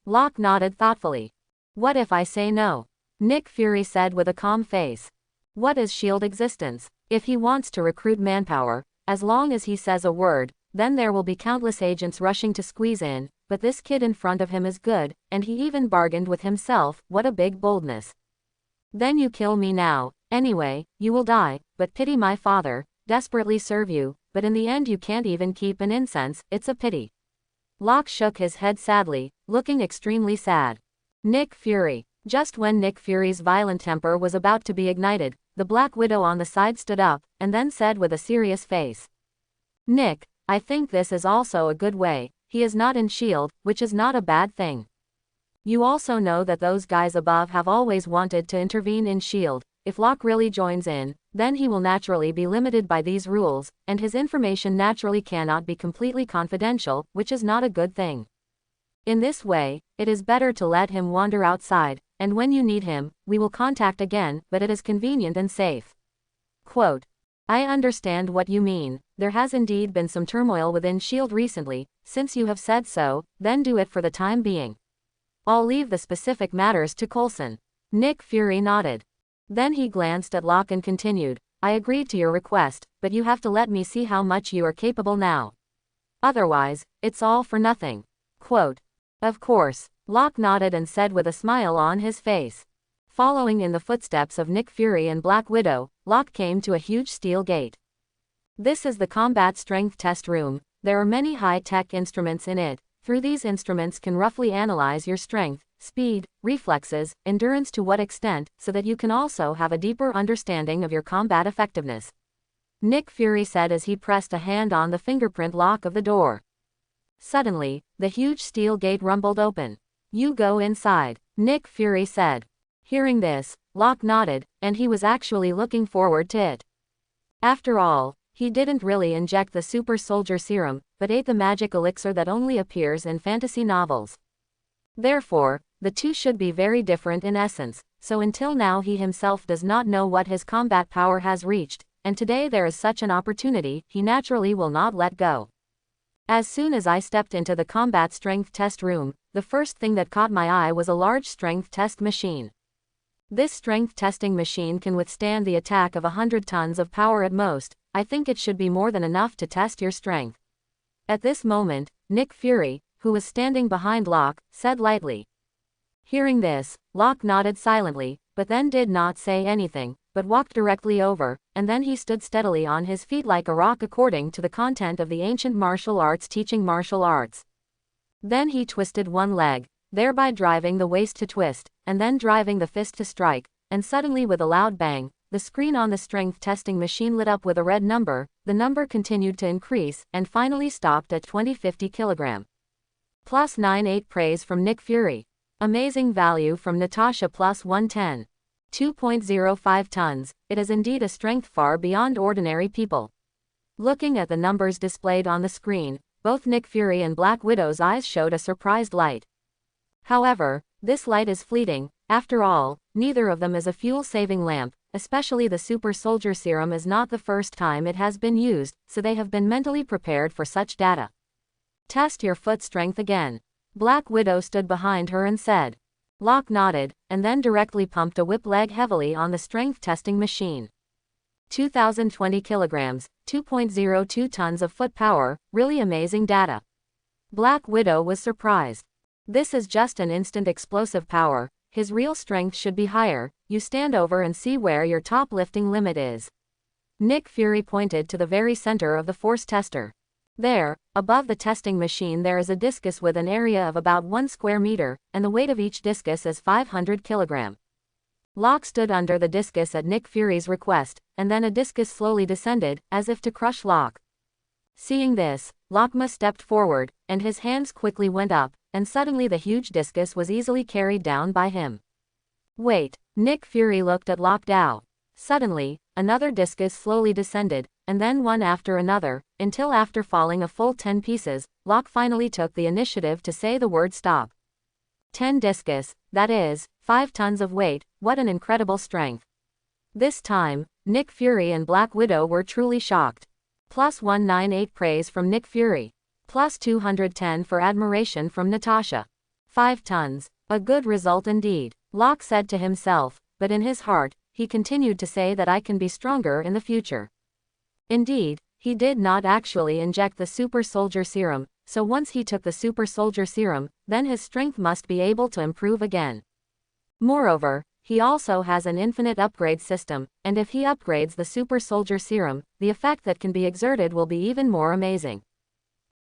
A: Locke nodded thoughtfully. What if I say no? Nick Fury said with a calm face. What is S.H.I.E.L.D. existence? If he wants to recruit manpower, as long as he says a word, then there will be countless agents rushing to squeeze in, but this kid in front of him is good, and he even bargained with himself, what a big boldness. Then you kill me now, anyway, you will die, but pity my father, desperately serve you, but in the end you can't even keep an incense, it's a pity. Locke shook his head sadly, looking extremely sad. Nick Fury. Just when Nick Fury's violent temper was about to be ignited, the Black Widow on the side stood up, and then said with a serious face. Nick, I think this is also a good way, he is not in S.H.I.E.L.D., which is not a bad thing. You also know that those guys above have always wanted to intervene in S.H.I.E.L.D., if Locke really joins in, then he will naturally be limited by these rules, and his information naturally cannot be completely confidential, which is not a good thing. In this way, it is better to let him wander outside, and when you need him, we will contact again, but it is convenient and safe. Quote. I understand what you mean, there has indeed been some turmoil within S.H.I.E.L.D. recently, since you have said so, then do it for the time being. I'll leave the specific matters to Coulson. Nick Fury nodded. Then he glanced at Locke and continued, I agreed to your request, but you have to let me see how much you are capable now. Otherwise, it's all for nothing. Quote. Of course. Locke nodded and said with a smile on his face. Following in the footsteps of Nick Fury and Black Widow, Locke came to a huge steel gate. This is the combat strength test room, there are many high-tech instruments in it, through these instruments can roughly analyze your strength, speed, reflexes, endurance to what extent, so that you can also have a deeper understanding of your combat effectiveness. Nick Fury said as he pressed a hand on the fingerprint lock of the door. Suddenly, the huge steel gate rumbled open. You go inside, Nick Fury said. Hearing this, Locke nodded, and he was actually looking forward to it. After all, he didn't really inject the super soldier serum, but ate the magic elixir that only appears in fantasy novels. Therefore, the two should be very different in essence, so until now he himself does not know what his combat power has reached, and today there is such an opportunity, he naturally will not let go. As soon as I stepped into the combat strength test room, the first thing that caught my eye was a large strength test machine. This strength testing machine can withstand the attack of 100 tons of power at most, I think it should be more than enough to test your strength. At this moment, Nick Fury, who was standing behind Locke, said lightly. Hearing this, Locke nodded silently, but then did not say anything, but walked directly over, and then he stood steadily on his feet like a rock according to the content of the ancient martial arts teaching martial arts. Then he twisted one leg, thereby driving the waist to twist, and then driving the fist to strike, and suddenly with a loud bang, the screen on the strength testing machine lit up with a red number, the number continued to increase, and finally stopped at 2050 kg. Plus 98 praise from Nick Fury. Amazing value from Natasha plus 110. 2.05 tons, it is indeed a strength far beyond ordinary people. Looking at the numbers displayed on the screen, both Nick Fury and Black Widow's eyes showed a surprised light. However, this light is fleeting, after all, neither of them is a fuel-saving lamp, especially the super soldier serum is not the first time it has been used, so they have been mentally prepared for such data. Test your foot strength again. Black Widow stood behind her and said. Locke nodded, and then directly pumped a whip leg heavily on the strength testing machine. 2020 kilograms, 2.02 tons of foot power, really amazing data. Black Widow was surprised. This is just an instant explosive power. His real strength should be higher. You stand over and see where your top lifting limit is. Nick Fury pointed to the very center of the force tester. There, above the testing machine, there is a discus with an area of about 1 square meter, and the weight of each discus is 500 kilograms. Locke stood under the discus at Nick Fury's request, and then a discus slowly descended, as if to crush Locke. Seeing this, Locke stepped forward, and his hands quickly went up, and suddenly the huge discus was easily carried down by him. Wait, Nick Fury looked at Locke Dow. Suddenly, another discus slowly descended, and then one after another, until after falling a full 10 pieces, Locke finally took the initiative to say the word stop. 10 discus, that is, 5 tons of weight, what an incredible strength. This time, Nick Fury and Black Widow were truly shocked. Plus 198 praise from Nick Fury. Plus 210 for admiration from Natasha. 5 tons. A good result indeed, Locke said to himself, but in his heart, he continued to say that I can be stronger in the future. Indeed, he did not actually inject the super soldier serum, so once he took the super soldier serum, then his strength must be able to improve again. Moreover, he also has an infinite upgrade system, and if he upgrades the super soldier serum, the effect that can be exerted will be even more amazing.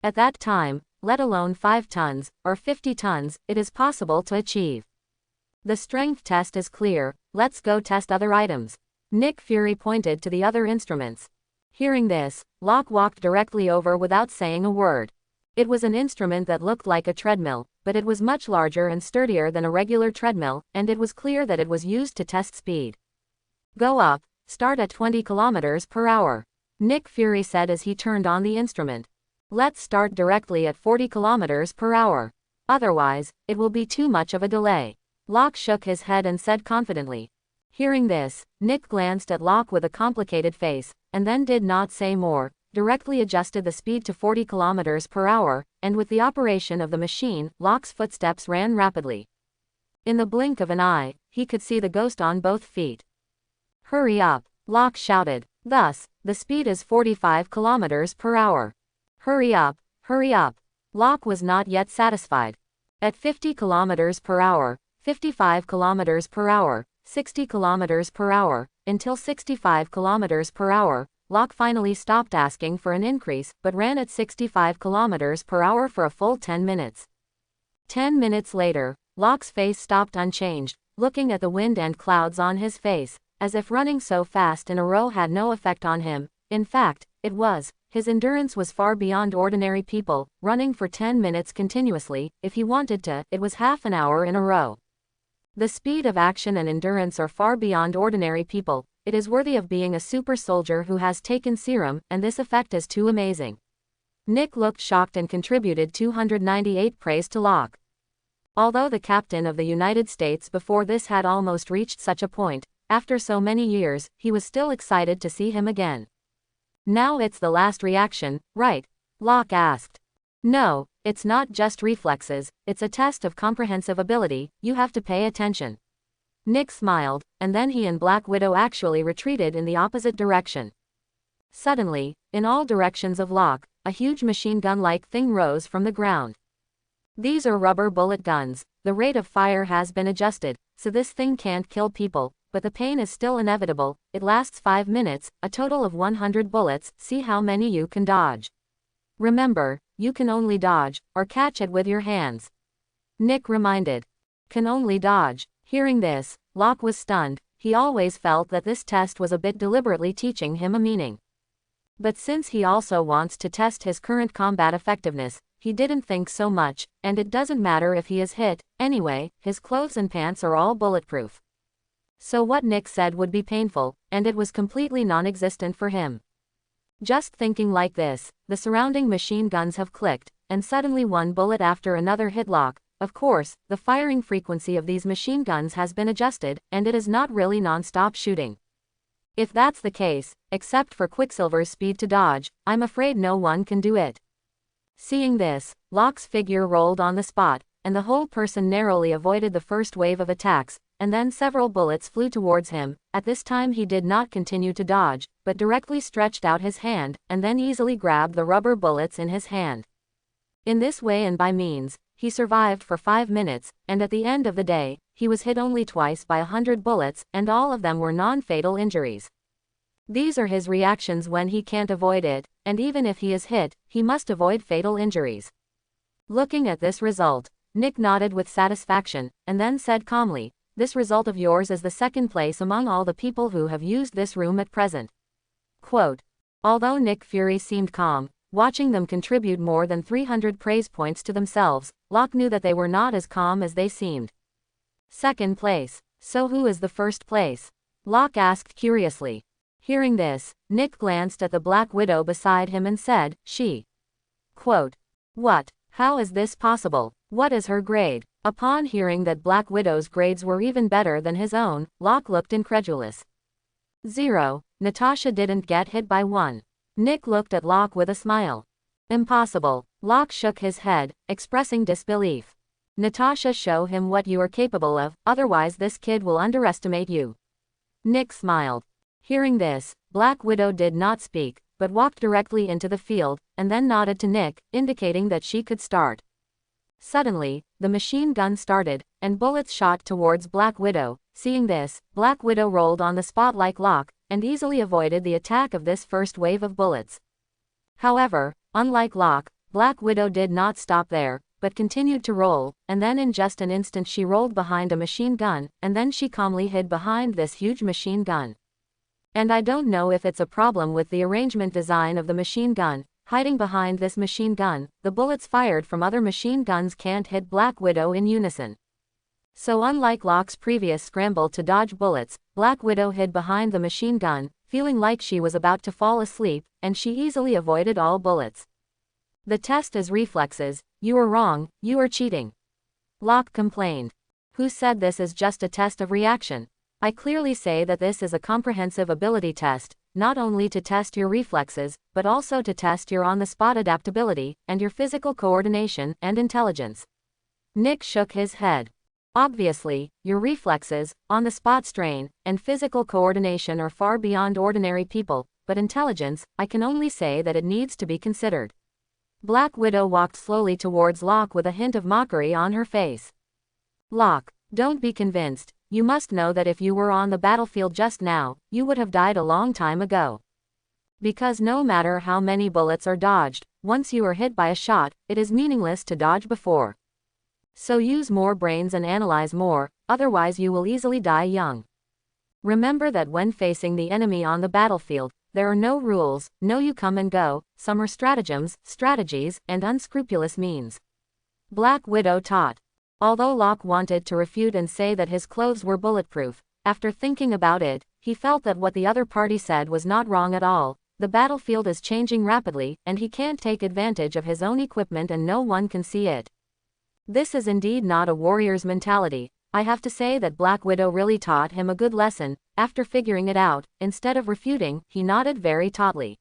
A: At that time, let alone 5 tons, or 50 tons, it is possible to achieve. The strength test is clear, let's go test other items. Nick Fury pointed to the other instruments. Hearing this, Locke walked directly over without saying a word. It was an instrument that looked like a treadmill, but it was much larger and sturdier than a regular treadmill, and it was clear that it was used to test speed. Go up, start at 20 kilometers per hour. Nick Fury said as he turned on the instrument. Let's start directly at 40 kilometers per hour. Otherwise, it will be too much of a delay. Locke shook his head and said confidently. Hearing this, Nick glanced at Locke with a complicated face, and then did not say more, directly adjusted the speed to 40 kilometers per hour, and with the operation of the machine, Locke's footsteps ran rapidly. In the blink of an eye, he could see the ghost on both feet. Hurry up, Locke shouted. Thus, the speed is 45 kilometers per hour. Hurry up, hurry up. Locke was not yet satisfied. At 50 kilometers per hour, 55 kilometers per hour, 60 kilometers per hour, until 65 kilometers per hour, Locke finally stopped asking for an increase, but ran at 65 kilometers per hour for a full 10 minutes. 10 minutes later, Locke's face stopped unchanged, looking at the wind and clouds on his face, as if running so fast in a row had no effect on him. In fact, it was. His endurance was far beyond ordinary people. Running for 10 minutes continuously, if he wanted to, it was half an hour in a row. The speed of action and endurance are far beyond ordinary people. It is worthy of being a super soldier who has taken serum, and this effect is too amazing. Nick looked shocked and contributed 298 praise to Locke. Although the captain of the United States before this had almost reached such a point, after so many years, he was still excited to see him again. Now it's the last reaction, right? Locke asked. No, it's not just reflexes, it's a test of comprehensive ability, you have to pay attention. Nick smiled, and then he and Black Widow actually retreated in the opposite direction. Suddenly, in all directions of Locke, a huge machine gun-like thing rose from the ground. These are rubber bullet guns. The rate of fire has been adjusted, so this thing can't kill people, but the pain is still inevitable. It lasts 5 minutes, a total of 100 bullets, see how many you can dodge. Remember, you can only dodge, or catch it with your hands. Nick reminded. Can only dodge. Hearing this, Locke was stunned. He always felt that this test was a bit deliberately teaching him a meaning. But since he also wants to test his current combat effectiveness, he didn't think so much, and it doesn't matter if he is hit, anyway, his clothes and pants are all bulletproof. So what Nick said would be painful, and it was completely non-existent for him. Just thinking like this, the surrounding machine guns have clicked, and suddenly one bullet after another hit Locke. Of course, the firing frequency of these machine guns has been adjusted, and it is not really non-stop shooting. If that's the case, except for Quicksilver's speed to dodge, I'm afraid no one can do it. Seeing this, Locke's figure rolled on the spot, and the whole person narrowly avoided the first wave of attacks, and then several bullets flew towards him. At this time he did not continue to dodge, but directly stretched out his hand, and then easily grabbed the rubber bullets in his hand. In this way and by means, he survived for 5 minutes, and at the end of the day, he was hit only twice by 100 bullets, and all of them were non-fatal injuries. These are his reactions when he can't avoid it, and even if he is hit, he must avoid fatal injuries. Looking at this result, Nick nodded with satisfaction, and then said calmly, "This result of yours is the second place among all the people who have used this room at present." Quote. Although Nick Fury seemed calm, watching them contribute more than 300 praise points to themselves, Locke knew that they were not as calm as they seemed. Second place. So who is the first place? Locke asked curiously. Hearing this, Nick glanced at the Black Widow beside him and said, "She." Quote. What? How is this possible? What is her grade? Upon hearing that Black Widow's grades were even better than his own, Locke looked incredulous. 0. Natasha didn't get hit by one. Nick looked at Locke with a smile. Impossible. Locke shook his head, expressing disbelief. Natasha, show him what you are capable of, otherwise this kid will underestimate you. Nick smiled. Hearing this, Black Widow did not speak, but walked directly into the field, and then nodded to Nick, indicating that she could start. Suddenly, the machine gun started, and bullets shot towards Black Widow. Seeing this, Black Widow rolled on the spot like Locke, and easily avoided the attack of this first wave of bullets. However, unlike Locke, Black Widow did not stop there, but continued to roll, and then in just an instant she rolled behind a machine gun, and then she calmly hid behind this huge machine gun. And I don't know if it's a problem with the arrangement design of the machine gun. Hiding behind this machine gun, the bullets fired from other machine guns can't hit Black Widow in unison. So unlike Locke's previous scramble to dodge bullets, Black Widow hid behind the machine gun, feeling like she was about to fall asleep, and she easily avoided all bullets. The test is reflexes. You are wrong, you are cheating. Locke complained. Who said this is just a test of reaction? I clearly say that this is a comprehensive ability test, not only to test your reflexes, but also to test your on-the-spot adaptability, and your physical coordination and intelligence. Nick shook his head. Obviously, your reflexes, on-the-spot strain, and physical coordination are far beyond ordinary people, but intelligence, I can only say that it needs to be considered. Black Widow walked slowly towards Locke with a hint of mockery on her face. Locke, don't be convinced. You must know that if you were on the battlefield just now, you would have died a long time ago. Because no matter how many bullets are dodged, once you are hit by a shot, it is meaningless to dodge before. So use more brains and analyze more, otherwise you will easily die young. Remember that when facing the enemy on the battlefield, there are no rules, no you come and go, some are stratagems, strategies, and unscrupulous means. Black Widow taught. Although Locke wanted to refute and say that his clothes were bulletproof, after thinking about it, he felt that what the other party said was not wrong at all. The battlefield is changing rapidly, and he can't take advantage of his own equipment and no one can see it. This is indeed not a warrior's mentality. I have to say that Black Widow really taught him a good lesson. After figuring it out, instead of refuting, he nodded very tautly.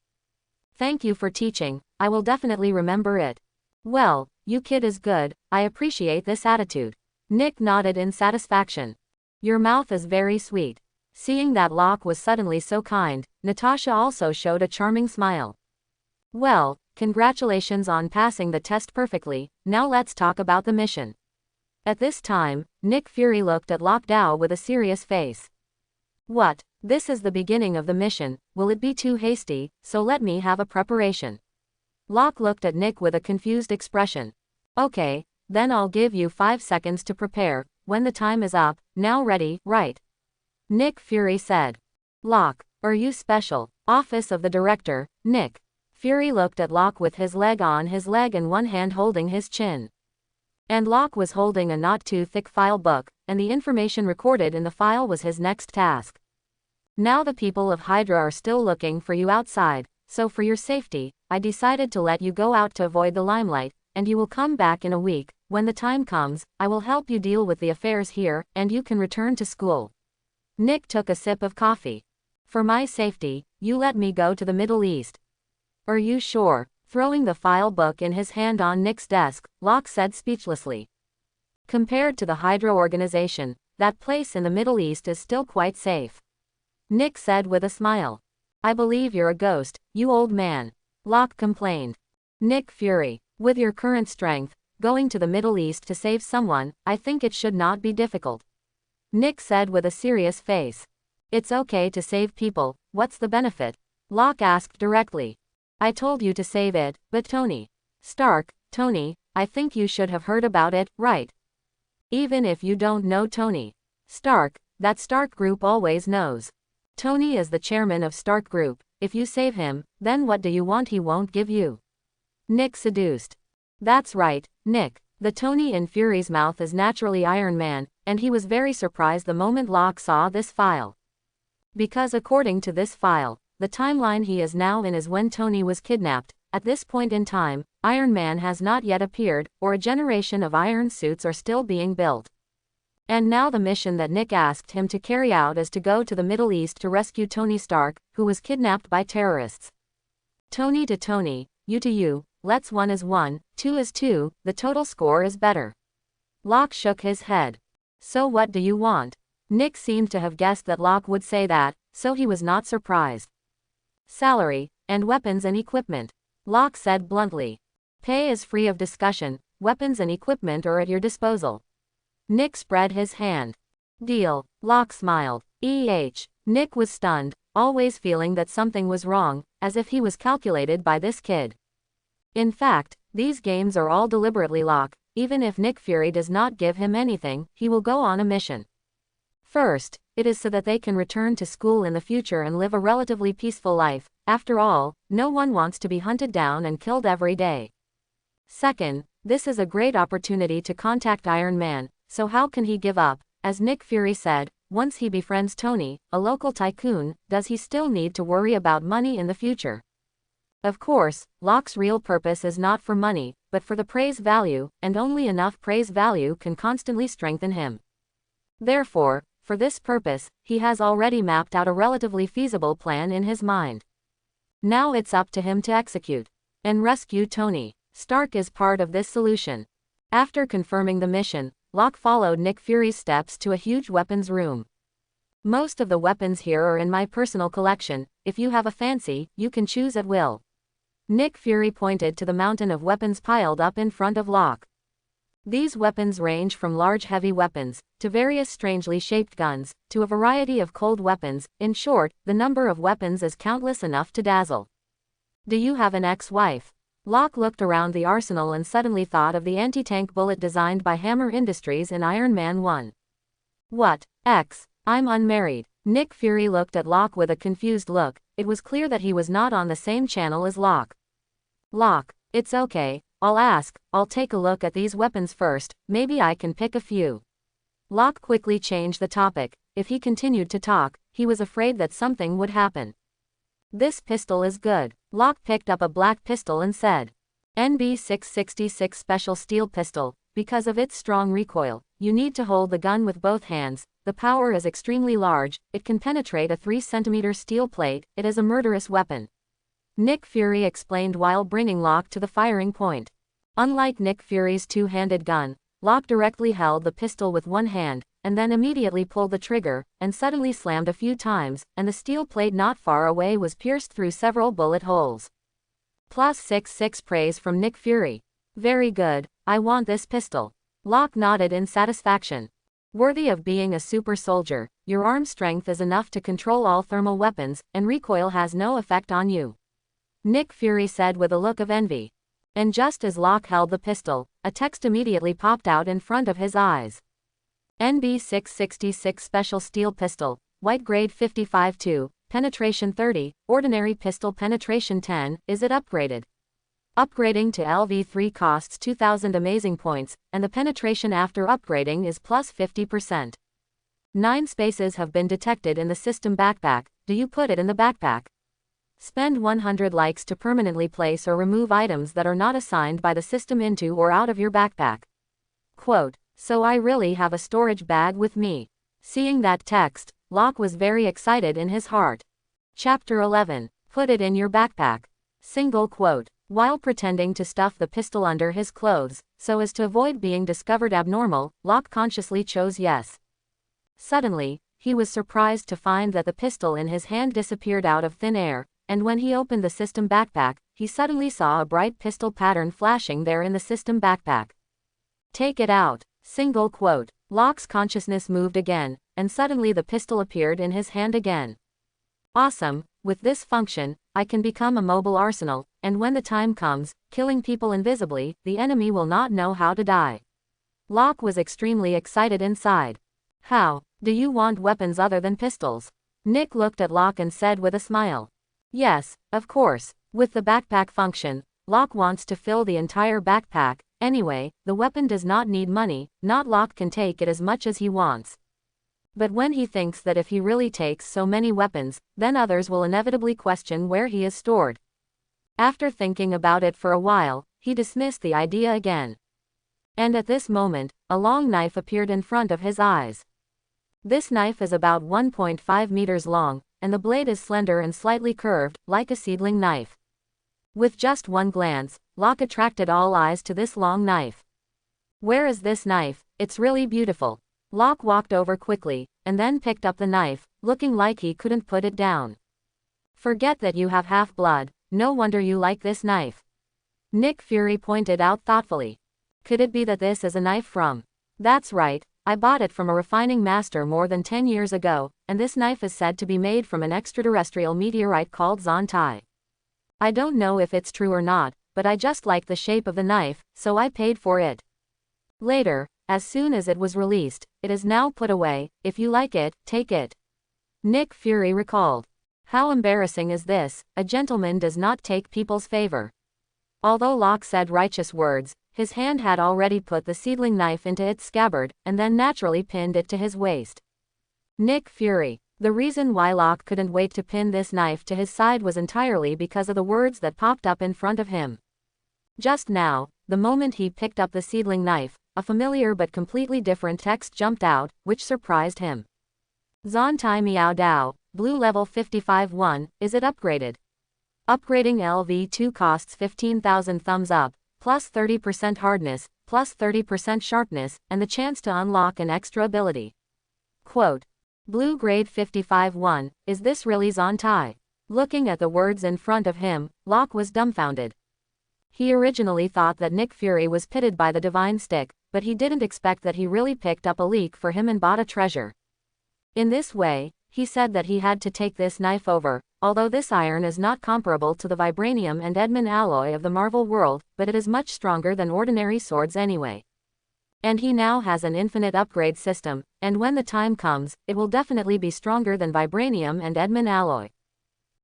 A: Thank you for teaching, I will definitely remember it. Well, you kid is good, I appreciate this attitude. Nick nodded in satisfaction. Your mouth is very sweet. Seeing that Locke was suddenly so kind, Natasha also showed a charming smile. Well, congratulations on passing the test perfectly, now let's talk about the mission. At this time, Nick Fury looked at Locke Dow with a serious face. What? This is the beginning of the mission, will it be too hasty, so let me have a preparation. Locke looked at Nick with a confused expression. Okay, then I'll give you 5 seconds to prepare, when the time is up, now ready, right? Nick Fury said. Locke, are you special? Office of the Director, Nick. Fury looked at Locke with his leg on his leg and one hand holding his chin. And Locke was holding a not too thick file book, and the information recorded in the file was his next task. Now the people of Hydra are still looking for you outside, so for your safety, I decided to let you go out to avoid the limelight, and you will come back in a week. When the time comes, I will help you deal with the affairs here, and you can return to school. Nick took a sip of coffee. For my safety, you let me go to the Middle East. Are you sure? Throwing the file book in his hand on Nick's desk, Locke said speechlessly. Compared to the Hydra organization, that place in the Middle East is still quite safe. Nick said with a smile. I believe you're a ghost, you old man. Locke complained. Nick Fury. With your current strength, going to the Middle East to save someone, I think it should not be difficult. Nick said with a serious face. It's okay to save people, what's the benefit? Locke asked directly. I told you to save it, but Tony Stark, Tony, I think you should have heard about it, right? Even if you don't know Tony Stark, that Stark Group always knows. Tony is the chairman of Stark Group. If you save him, then what do you want he won't give you? Nick seduced. That's right, Nick. The Tony in Fury's mouth is naturally Iron Man, and he was very surprised the moment Locke saw this file. Because according to this file, the timeline he is now in is when Tony was kidnapped. At this point in time, Iron Man has not yet appeared, or a generation of iron suits are still being built. And now the mission that Nick asked him to carry out is to go to the Middle East to rescue Tony Stark, who was kidnapped by terrorists. Tony to Tony, you to you, let's 1 is 1, 2 is 2, the total score is better. Locke shook his head. So what do you want? Nick seemed to have guessed that Locke would say that, so he was not surprised. Salary, and weapons and equipment. Locke said bluntly. Pay is free of discussion, weapons and equipment are at your disposal. Nick spread his hand. Deal. Locke smiled. Nick was stunned, always feeling that something was wrong, as if he was calculated by this kid. In fact, these games are all deliberately Locke. Even if Nick Fury does not give him anything, he will go on a mission. First, it is so that they can return to school in the future and live a relatively peaceful life. After all, no one wants to be hunted down and killed every day. Second, this is a great opportunity to contact Iron Man, so how can he give up? As Nick Fury said, once he befriends Tony, a local tycoon, does he still need to worry about money in the future? Of course, Locke's real purpose is not for money, but for the praise value, and only enough praise value can constantly strengthen him. Therefore, for this purpose, he has already mapped out a relatively feasible plan in his mind. Now it's up to him to execute and rescue Tony Stark is part of this solution. After confirming the mission, Locke followed Nick Fury's steps to a huge weapons room. Most of the weapons here are in my personal collection. If you have a fancy, you can choose at will. Nick Fury pointed to the mountain of weapons piled up in front of Locke. These weapons range from large heavy weapons, to various strangely shaped guns, to a variety of cold weapons. In short, the number of weapons is countless enough to dazzle. Do you have an ex-wife? Locke looked around the arsenal and suddenly thought of the anti-tank bullet designed by Hammer Industries in Iron Man 1. What, ex? I'm unmarried. Nick Fury looked at Locke with a confused look. It was clear that he was not on the same channel as Locke. Locke, it's okay. I'll take a look at these weapons first, maybe I can pick a few. Locke quickly changed the topic. If he continued to talk, he was afraid that something would happen. This pistol is good. Locke picked up a black pistol and said. NB666 Special Steel Pistol. Because of its strong recoil, you need to hold the gun with both hands. The power is extremely large, it can penetrate a 3 cm steel plate, it is a murderous weapon. Nick Fury explained while bringing Locke to the firing point. Unlike Nick Fury's two-handed gun, Locke directly held the pistol with one hand, and then immediately pulled the trigger, and suddenly slammed a few times, and the steel plate not far away was pierced through several bullet holes. +66 praise from Nick Fury. Very good, I want this pistol. Locke nodded in satisfaction. Worthy of being a super soldier, your arm strength is enough to control all thermal weapons, and recoil has no effect on you. Nick Fury said with a look of envy. And just as Locke held the pistol, a text immediately popped out in front of his eyes. NB666 Special Steel Pistol, White Grade 55-2, Penetration 30, Ordinary Pistol Penetration 10, is it upgraded? Upgrading to LV3 costs 2,000 amazing points, and the penetration after upgrading is plus 50%. 9 spaces have been detected in the system backpack. Do you put it in the backpack? Spend 100 likes to permanently place or remove items that are not assigned by the system into or out of your backpack. Quote, so I really have a storage bag with me. Seeing that text, Locke was very excited in his heart. Chapter 11. Put it in your backpack. Single quote. While pretending to stuff the pistol under his clothes, so as to avoid being discovered abnormal, Locke consciously chose yes. Suddenly, he was surprised to find that the pistol in his hand disappeared out of thin air, and when he opened the system backpack, he suddenly saw a bright pistol pattern flashing there in the system backpack. Take it out. Single quote. Locke's consciousness moved again, and suddenly the pistol appeared in his hand again. Awesome, with this function, I can become a mobile arsenal, and when the time comes, killing people invisibly, the enemy will not know how to die. Locke was extremely excited inside. How? Do you want weapons other than pistols? Nick looked at Locke and said with a smile. Yes, of course. With the backpack function, Locke wants to fill the entire backpack. Anyway, the weapon does not need money, not Locke can take it as much as he wants. But when he thinks that if he really takes so many weapons, then others will inevitably question where he is stored. After thinking about it for a while, he dismissed the idea again. And at this moment, a long knife appeared in front of his eyes. This knife is about 1.5 meters long, and the blade is slender and slightly curved, like a seedling knife. With just one glance, Locke attracted all eyes to this long knife. Where is this knife? It's really beautiful. Locke walked over quickly, and then picked up the knife, looking like he couldn't put it down. Forget that you have half-blood, no wonder you like this knife. Nick Fury pointed out thoughtfully. Could it be that this is a knife from? That's right, I bought it from a refining master more than 10 years ago, and this knife is said to be made from an extraterrestrial meteorite called Zontai. I don't know if it's true or not, but I just like the shape of the knife, so I paid for it. Later, as soon as it was released, it is now put away. If you like it, take it. Nick Fury recalled. How embarrassing is this? A gentleman does not take people's favor. Although Locke said righteous words, his hand had already put the seedling knife into its scabbard, and then naturally pinned it to his waist. Nick Fury. The reason why Locke couldn't wait to pin this knife to his side was entirely because of the words that popped up in front of him. Just now, the moment he picked up the seedling knife, a familiar but completely different text jumped out, which surprised him. Zontai Miao Dao, Blue Level 55-1, is it upgraded? Upgrading LV2 costs 15,000 thumbs up, plus 30% hardness, plus 30% sharpness, and the chance to unlock an extra ability. Quote. Blue Grade 55-1, is this really Zontai? Looking at the words in front of him, Locke was dumbfounded. He originally thought that Nick Fury was pitted by the divine stick, but he didn't expect that he really picked up a leak for him and bought a treasure. In this way, he said that he had to take this knife over, although this iron is not comparable to the vibranium and Edmund alloy of the Marvel world, but it is much stronger than ordinary swords anyway. And he now has an infinite upgrade system, and when the time comes, it will definitely be stronger than vibranium and Edmund alloy.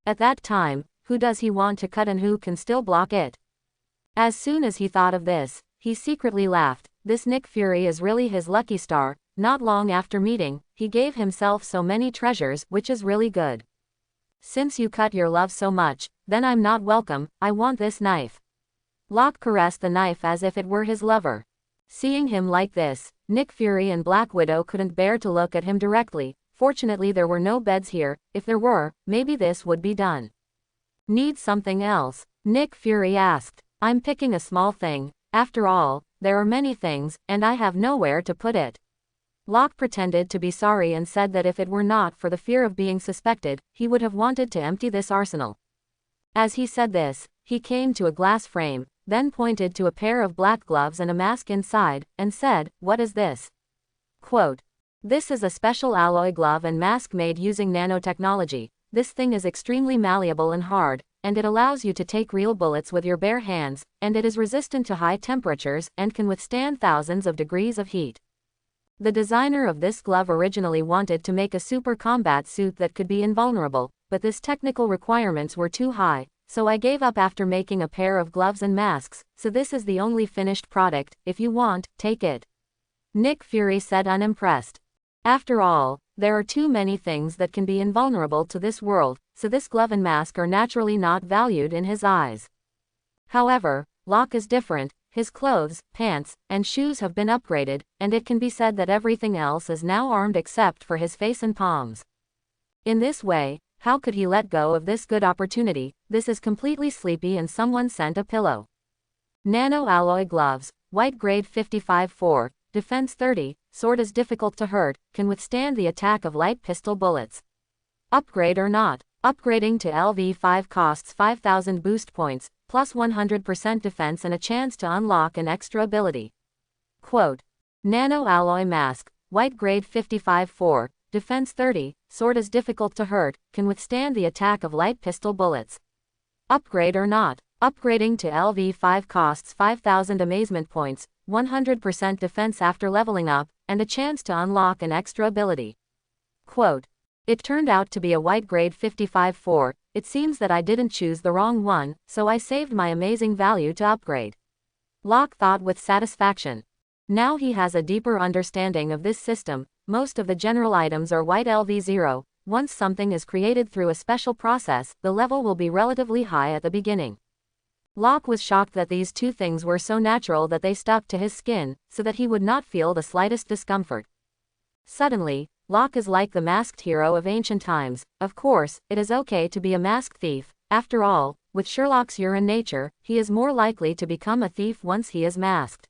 A: At that time, who does he want to cut and who can still block it? As soon as he thought of this, he secretly laughed. This Nick Fury is really his lucky star. Not long after meeting, he gave himself so many treasures, which is really good. Since you cut your love so much, then I'm not welcome, I want this knife. Locke caressed the knife as if it were his lover. Seeing him like this, Nick Fury and Black Widow couldn't bear to look at him directly. Fortunately there were no beds here, if there were, maybe this would be done. Need something else? Nick Fury asked. I'm picking a small thing, after all, there are many things, and I have nowhere to put it. Locke pretended to be sorry and said that if it were not for the fear of being suspected, he would have wanted to empty this arsenal. As he said this, he came to a glass frame, then pointed to a pair of black gloves and a mask inside, and said, "What is this?" Quote. This is a special alloy glove and mask made using nanotechnology. This thing is extremely malleable and hard, and it allows you to take real bullets with your bare hands, and it is resistant to high temperatures and can withstand thousands of degrees of heat. The designer of this glove originally wanted to make a super combat suit that could be invulnerable, but this technical requirements were too high, so I gave up after making a pair of gloves and masks, so this is the only finished product. If you want, take it. Nick Fury said unimpressed. After all, there are too many things that can be invulnerable to this world, so this glove and mask are naturally not valued in his eyes. However, Locke is different. His clothes, pants, and shoes have been upgraded, and it can be said that everything else is now armed except for his face and palms. In this way, how could he let go of this good opportunity? This is completely sleepy and someone sent a pillow. Nano alloy gloves, white grade 55-4, defense 30, sword is difficult to hurt, can withstand the attack of light pistol bullets. Upgrade or not? Upgrading to LV5 costs 5,000 boost points, plus 100% defense and a chance to unlock an extra ability. Quote. Nano alloy mask, white grade 55-4, defense 30, sword is difficult to hurt, can withstand the attack of light pistol bullets. Upgrade or not. Upgrading to LV5 costs 5,000 amazement points, 100% defense after leveling up, and a chance to unlock an extra ability. Quote. It turned out to be a white grade 55-4, it seems that I didn't choose the wrong one, so I saved my amazing value to upgrade. Locke thought with satisfaction. Now he has a deeper understanding of this system. Most of the general items are white LV0. Once something is created through a special process, the level will be relatively high at the beginning. Locke was shocked that these two things were so natural that they stuck to his skin, so that he would not feel the slightest discomfort. Suddenly, Locke is like the masked hero of ancient times. Of course, it is okay to be a masked thief. After all, with Sherlock's urine nature, he is more likely to become a thief once he is masked.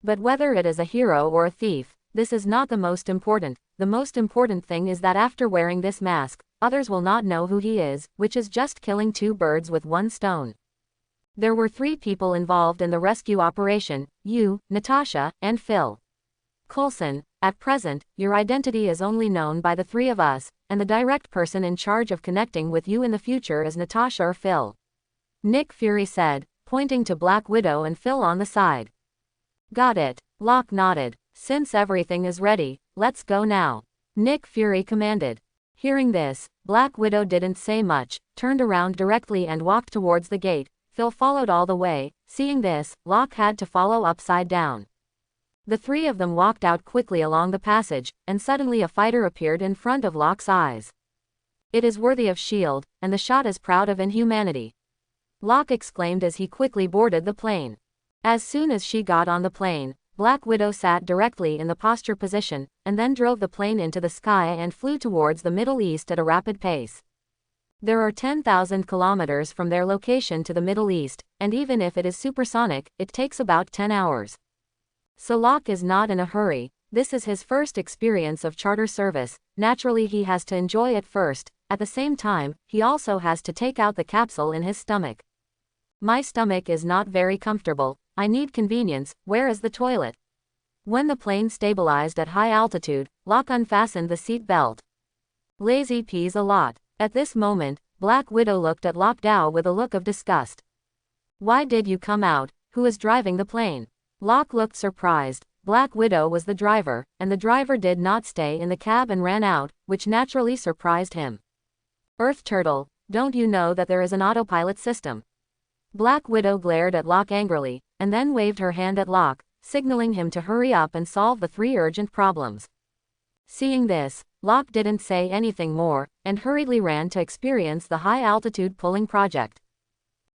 A: But whether it is a hero or a thief, this is not the most important. The most important thing is that after wearing this mask, others will not know who he is, which is just killing two birds with one stone. There were 3 people involved in the rescue operation, you, Natasha, and Phil. Coulson, at present, your identity is only known by the 3 of us, and the direct person in charge of connecting with you in the future is Natasha or Phil. Nick Fury said, pointing to Black Widow and Phil on the side. Got it. Locke nodded. Since everything is ready, let's go now. Nick Fury commanded. Hearing this, Black Widow didn't say much, turned around directly and walked towards the gate. Phil followed all the way. Seeing this, Locke had to follow upside down. The 3 of them walked out quickly along the passage, and suddenly a fighter appeared in front of Locke's eyes. It is worthy of S.H.I.E.L.D., and the shot is proud of inhumanity. Locke exclaimed as he quickly boarded the plane. As soon as she got on the plane, Black Widow sat directly in the posture position, and then drove the plane into the sky and flew towards the Middle East at a rapid pace. There are 10,000 kilometers from their location to the Middle East, and even if it is supersonic, it takes about 10 hours. So Locke is not in a hurry. This is his first experience of charter service. Naturally he has to enjoy it first. At the same time, he also has to take out the capsule in his stomach. My stomach is not very comfortable. I need convenience. Where is the toilet? When the plane stabilized at high altitude, Locke unfastened the seat belt. Lazy peas a lot. At this moment, Black Widow looked at Locke Dow with a look of disgust. Why did you come out? Who is driving the plane? Locke looked surprised. Black Widow was the driver, and the driver did not stay in the cab and ran out, which naturally surprised him. Earth Turtle, don't you know that there is an autopilot system? Black Widow glared at Locke angrily, and then waved her hand at Locke, signaling him to hurry up and solve the 3 urgent problems. Seeing this, Locke didn't say anything more, and hurriedly ran to experience the high-altitude pulling project.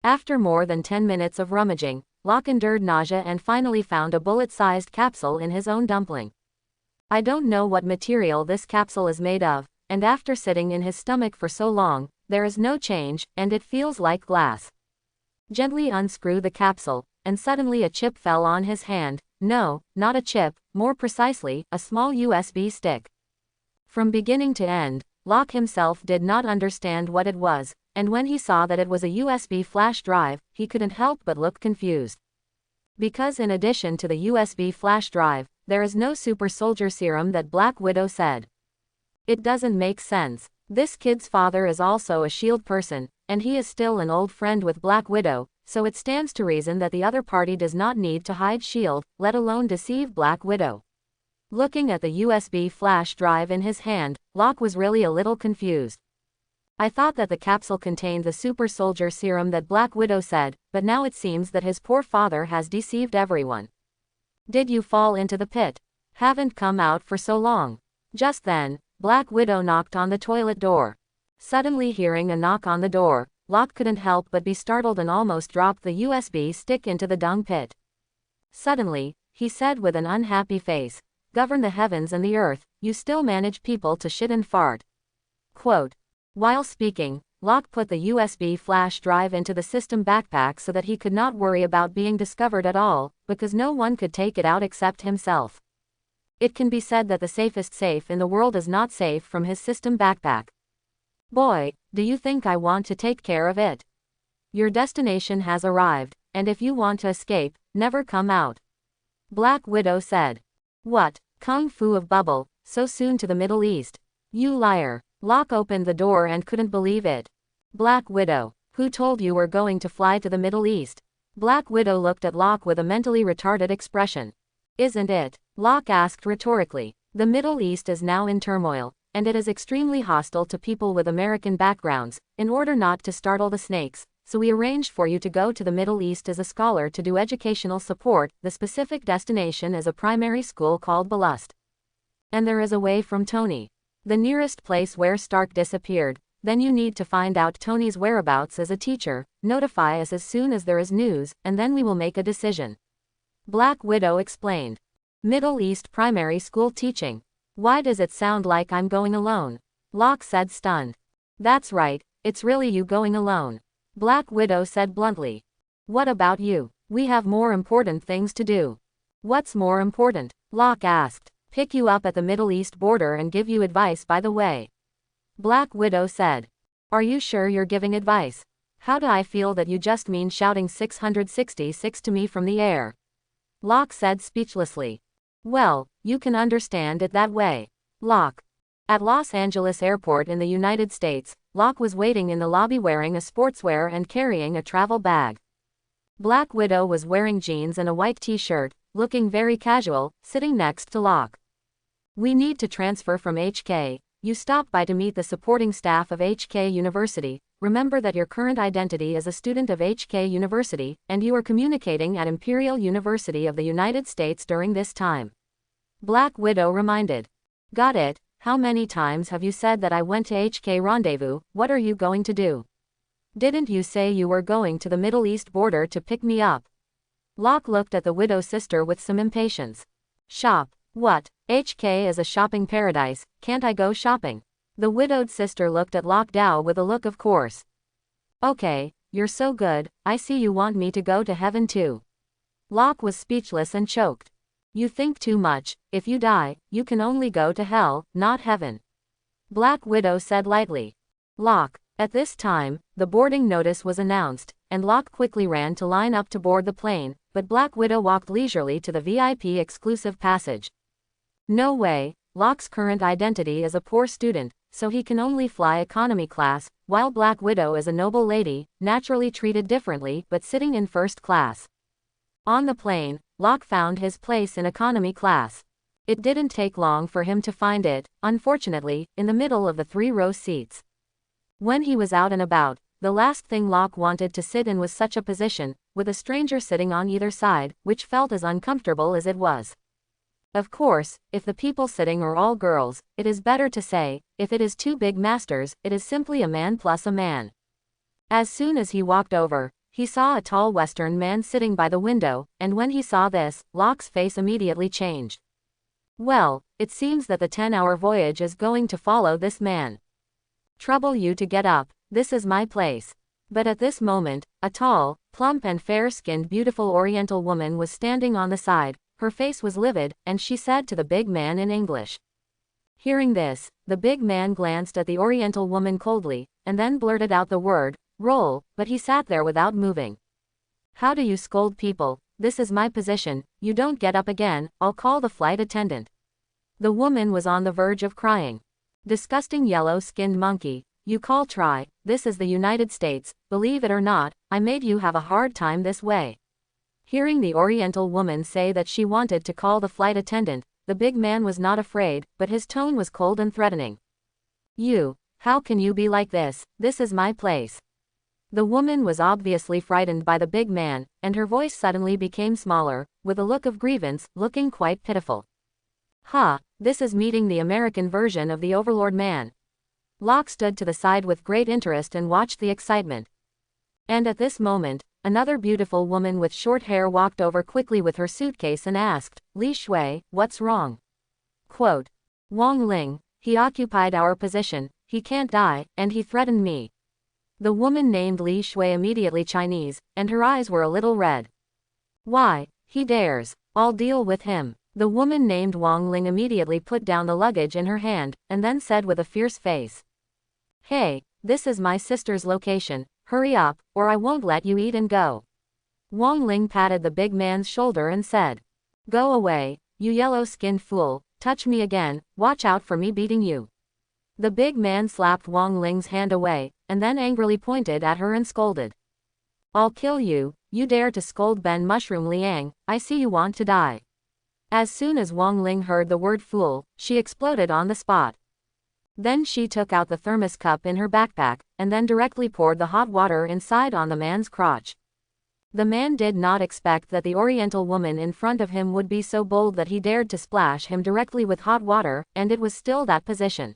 A: After more than 10 minutes of rummaging, Locke endured nausea and finally found a bullet-sized capsule in his own dumpling. I don't know what material this capsule is made of, and after sitting in his stomach for so long, there is no change, and it feels like glass. Gently unscrew the capsule, and suddenly a chip fell on his hand. No, not a chip, more precisely, a small USB stick. From beginning to end, Locke himself did not understand what it was, and when he saw that it was a USB flash drive, he couldn't help but look confused. Because in addition to the USB flash drive, there is no super soldier serum that Black Widow said. It doesn't make sense. This kid's father is also a S.H.I.E.L.D. person, and he is still an old friend with Black Widow, so it stands to reason that the other party does not need to hide S.H.I.E.L.D., let alone deceive Black Widow. Looking at the USB flash drive in his hand, Locke was really a little confused. I thought that the capsule contained the super soldier serum that Black Widow said, but now it seems that his poor father has deceived everyone. Did you fall into the pit? Haven't come out for so long. Just then, Black Widow knocked on the toilet door. Suddenly hearing a knock on the door, Locke couldn't help but be startled and almost dropped the USB stick into the dung pit. Suddenly, he said with an unhappy face, "Govern the heavens and the earth, you still manage people to shit and fart." Quote. While speaking, Locke put the USB flash drive into the system backpack so that he could not worry about being discovered at all, because no one could take it out except himself. It can be said that the safest safe in the world is not safe from his system backpack. Boy, do you think I want to take care of it? Your destination has arrived, and if you want to escape, never come out. Black Widow said. What? Kung Fu of Bubble, so soon to the Middle East? You liar. Locke opened the door and couldn't believe it. Black Widow, who told you we're going to fly to the Middle East? Black Widow looked at Locke with a mentally retarded expression. Isn't it? Locke asked rhetorically. The Middle East is now in turmoil, and it is extremely hostile to people with American backgrounds. In order not to startle the snakes, so we arranged for you to go to the Middle East as a scholar to do educational support. The specific destination is a primary school called Ballast. And there is away from Tony. The nearest place where Stark disappeared. Then you need to find out Tony's whereabouts as a teacher, notify us as soon as there is news, and then we will make a decision. Black Widow explained. Middle East primary school teaching. Why does it sound like I'm going alone? Locke said, stunned. That's right, it's really you going alone. Black Widow said bluntly. What about you? We have more important things to do. What's more important? Locke asked. Pick you up at the Middle East border and give you advice by the way. Black Widow said. Are you sure you're giving advice? How do I feel that you just mean shouting 666 to me from the air? Locke said speechlessly. Well, you can understand it that way. Locke. At Los Angeles Airport in the United States, Locke was waiting in the lobby wearing a sportswear and carrying a travel bag. Black Widow was wearing jeans and a white t-shirt, looking very casual, sitting next to Locke. We need to transfer from HK. You stop by to meet the supporting staff of HK University. Remember that your current identity is a student of HK University, and you are communicating at Imperial University of the United States during this time. Black Widow reminded. Got it. How many times have you said that I went to HK Rendezvous? What are you going to do? Didn't you say you were going to the Middle East border to pick me up? Locke looked at the widow's sister with some impatience. Shop. What? HK is a shopping paradise, can't I go shopping? The widowed sister looked at Locke Dow with a look of course. Okay, you're so good, I see you want me to go to heaven too. Locke was speechless and choked. You think too much. If you die, you can only go to hell, not heaven. Black Widow said lightly. Locke. At this time, the boarding notice was announced, and Locke quickly ran to line up to board the plane, but Black Widow walked leisurely to the VIP exclusive passage. No way. Locke's current identity is a poor student, so he can only fly economy class, while Black Widow is a noble lady, naturally treated differently but sitting in first class. On the plane, Locke found his place in economy class. It didn't take long for him to find it, unfortunately, in the middle of the 3-row seats. When he was out and about, the last thing Locke wanted to sit in was such a position, with a stranger sitting on either side, which felt as uncomfortable as it was. Of course, if the people sitting are all girls, it is better to say, if it is two big masters, it is simply a man plus a man. As soon as he walked over, he saw a tall Western man sitting by the window, and when he saw this, Locke's face immediately changed. Well, it seems that the 10-hour voyage is going to follow this man. Trouble you to get up, this is my place. But at this moment, a tall, plump and fair-skinned beautiful Oriental woman was standing on the side. Her face was livid, and she said to the big man in English. Hearing this, the big man glanced at the Oriental woman coldly, and then blurted out the word, roll, but he sat there without moving. How do you scold people? This is my position, you don't get up again, I'll call the flight attendant. The woman was on the verge of crying. Disgusting yellow-skinned monkey, you call try, this is the United States, believe it or not, I made you have a hard time this way. Hearing the Oriental woman say that she wanted to call the flight attendant, the big man was not afraid, but his tone was cold and threatening. You, how can you be like this? This is my place. The woman was obviously frightened by the big man, and her voice suddenly became smaller, with a look of grievance, looking quite pitiful. This is meeting the American version of the Overlord man. Locke stood to the side with great interest and watched the excitement. And at this moment, another beautiful woman with short hair walked over quickly with her suitcase and asked, Li Shui, what's wrong? Quote. Wang Ling, he occupied our position, he can't die, and he threatened me. The woman named Li Shui immediately Chinese, and her eyes were a little red. Why, he dares, I'll deal with him. The woman named Wang Ling immediately put down the luggage in her hand, and then said with a fierce face. Hey, this is my sister's location, Hurry up, or I won't let you eat and go. Wang Ling patted the big man's shoulder and said, Go away, you yellow-skinned fool, touch me again, watch out for me beating you. The big man slapped Wang Ling's hand away, and then angrily pointed at her and scolded. I'll kill you, you dare to scold Ben Mushroom Liang, I see you want to die. As soon as Wang Ling heard the word fool, she exploded on the spot. Then she took out the thermos cup in her backpack, and then directly poured the hot water inside on the man's crotch. The man did not expect that the Oriental woman in front of him would be so bold that he dared to splash him directly with hot water, and it was still that position.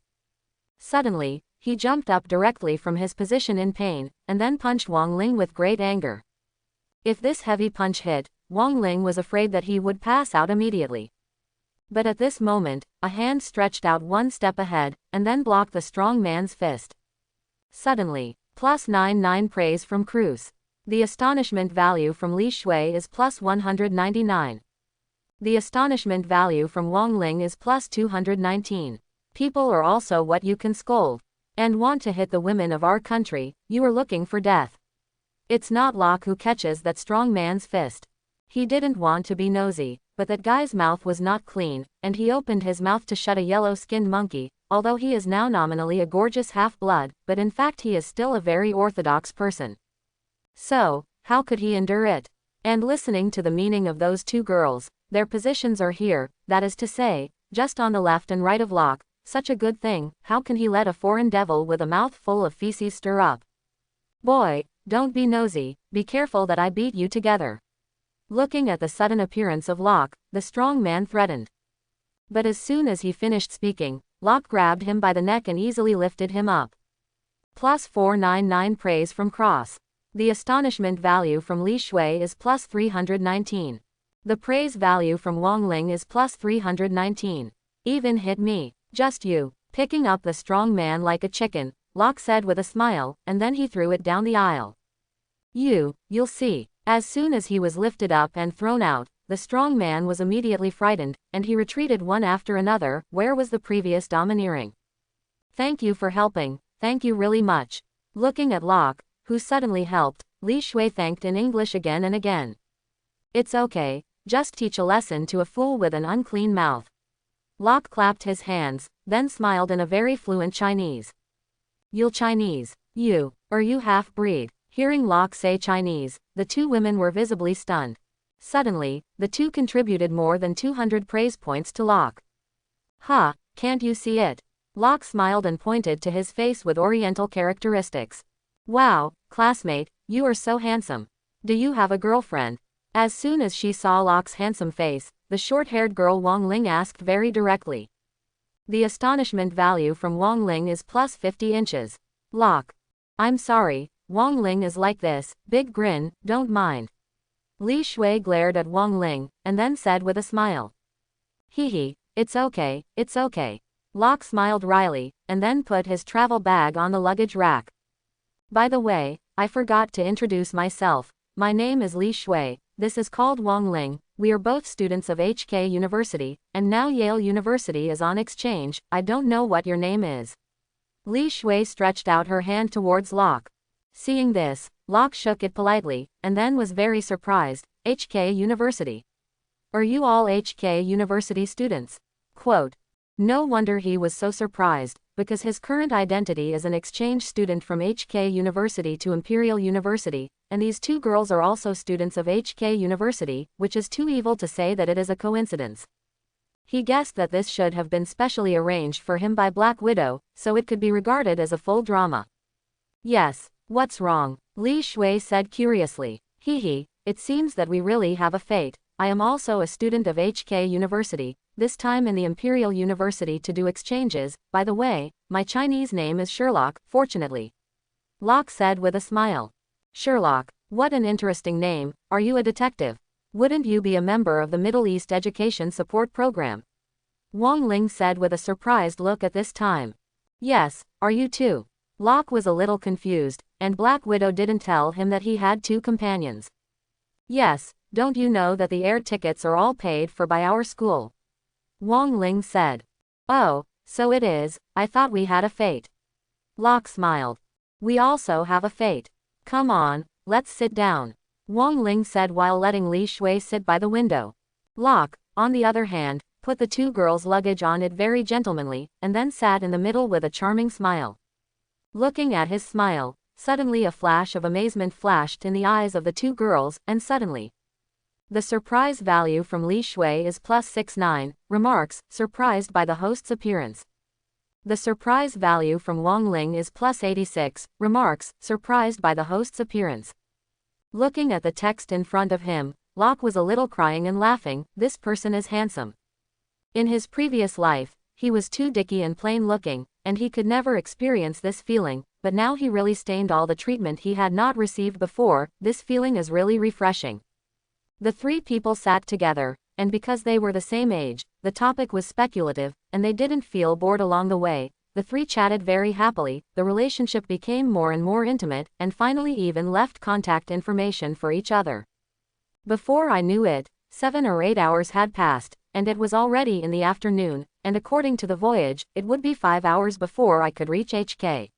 A: Suddenly, he jumped up directly from his position in pain, and then punched Wang Ling with great anger. If this heavy punch hit, Wang Ling was afraid that he would pass out immediately. But at this moment, a hand stretched out one step ahead, and then blocked the strong man's fist. Suddenly, +99 praise from Cruz. The astonishment value from Li Shui is +199. The astonishment value from Wang Ling is +219. People are also what you can scold. And want to hit the women of our country, you are looking for death. It's not Locke who catches that strong man's fist. He didn't want to be nosy, but that guy's mouth was not clean, and he opened his mouth to shut a yellow-skinned monkey, although he is now nominally a gorgeous half-blood, but in fact he is still a very orthodox person. So, how could he endure it? And listening to the meaning of those two girls, their positions are here, that is to say, just on the left and right of Locke. Such a good thing, how can he let a foreign devil with a mouth full of feces stir up? Boy, don't be nosy, be careful that I beat you together. Looking at the sudden appearance of Locke, the strong man threatened. But as soon as he finished speaking, Locke grabbed him by the neck and easily lifted him up. +499 praise from Cross. The astonishment value from Li Shui is +319. The praise value from Wang Ling is +319. Even hit me. Just you. Picking up the strong man like a chicken, Locke said with a smile, and then he threw it down the aisle. You'll see. As soon as he was lifted up and thrown out, the strong man was immediately frightened, and he retreated one after another. Where was the previous domineering? Thank you for helping, thank you really much. Looking at Locke, who suddenly helped, Li Shui thanked in English again and again. It's okay, just teach a lesson to a fool with an unclean mouth. Locke clapped his hands, then smiled in a very fluent Chinese. You'll Chinese, you half-breed. Hearing Locke say Chinese, the two women were visibly stunned. Suddenly, the two contributed more than 200 praise points to Locke. Can't you see it? Locke smiled and pointed to his face with oriental characteristics. Wow, classmate, you are so handsome. Do you have a girlfriend? As soon as she saw Locke's handsome face, the short-haired girl Wang Ling asked very directly. The astonishment value from Wang Ling is +50 inches. Locke. I'm sorry, Wang Ling is like this, big grin, don't mind. Li Shui glared at Wang Ling, and then said with a smile. Hee, it's okay, it's okay. Locke smiled wryly, and then put his travel bag on the luggage rack. By the way, I forgot to introduce myself. My name is Li Shui, this is called Wang Ling. We are both students of HK University, and now Yale University is on exchange. I don't know what your name is. Li Shui stretched out her hand towards Locke. Seeing this, Locke shook it politely, and then was very surprised. HK University. Are you all HK University students? Quote. No wonder he was so surprised, because his current identity is an exchange student from HK University to Imperial University, and these two girls are also students of HK University, which is too evil to say that it is a coincidence. He guessed that this should have been specially arranged for him by Black Widow, so it could be regarded as a full drama. Yes, what's wrong? Li Shui said curiously. It seems that we really have a fate. I am also a student of HK University, this time in the Imperial University to do exchanges. By the way, my Chinese name is Sherlock, fortunately. Locke said with a smile. Sherlock, what an interesting name. Are you a detective? Wouldn't you be a member of the Middle East Education Support Program? Wang Ling said with a surprised look at this time. Yes, are you too? Locke was a little confused, and Black Widow didn't tell him that he had two companions. Yes, don't you know that the air tickets are all paid for by our school? Wang Ling said. Oh, so it is, I thought we had a fate. Locke smiled. We also have a fate. Come on, let's sit down, Wang Ling said while letting Li Shui sit by the window. Locke, on the other hand, put the two girls' luggage on it very gentlemanly, and then sat in the middle with a charming smile. Looking at his smile, suddenly a flash of amazement flashed in the eyes of the two girls, and suddenly, the surprise value from Li Shui is +69, remarks, surprised by the host's appearance. The surprise value from Wang Ling is +86, remarks, surprised by the host's appearance. Looking at the text in front of him, Locke was a little crying and laughing, this person is handsome. In his previous life, he was too dicky and plain looking, and he could never experience this feeling, but now he really stained all the treatment he had not received before, this feeling is really refreshing. The three people sat together, and because they were the same age, the topic was speculative, and they didn't feel bored along the way. The three chatted very happily, the relationship became more and more intimate, and finally even left contact information for each other. Before I knew it, 7 or 8 hours had passed, and it was already in the afternoon, and according to the voyage, it would be 5 hours before I could reach HK.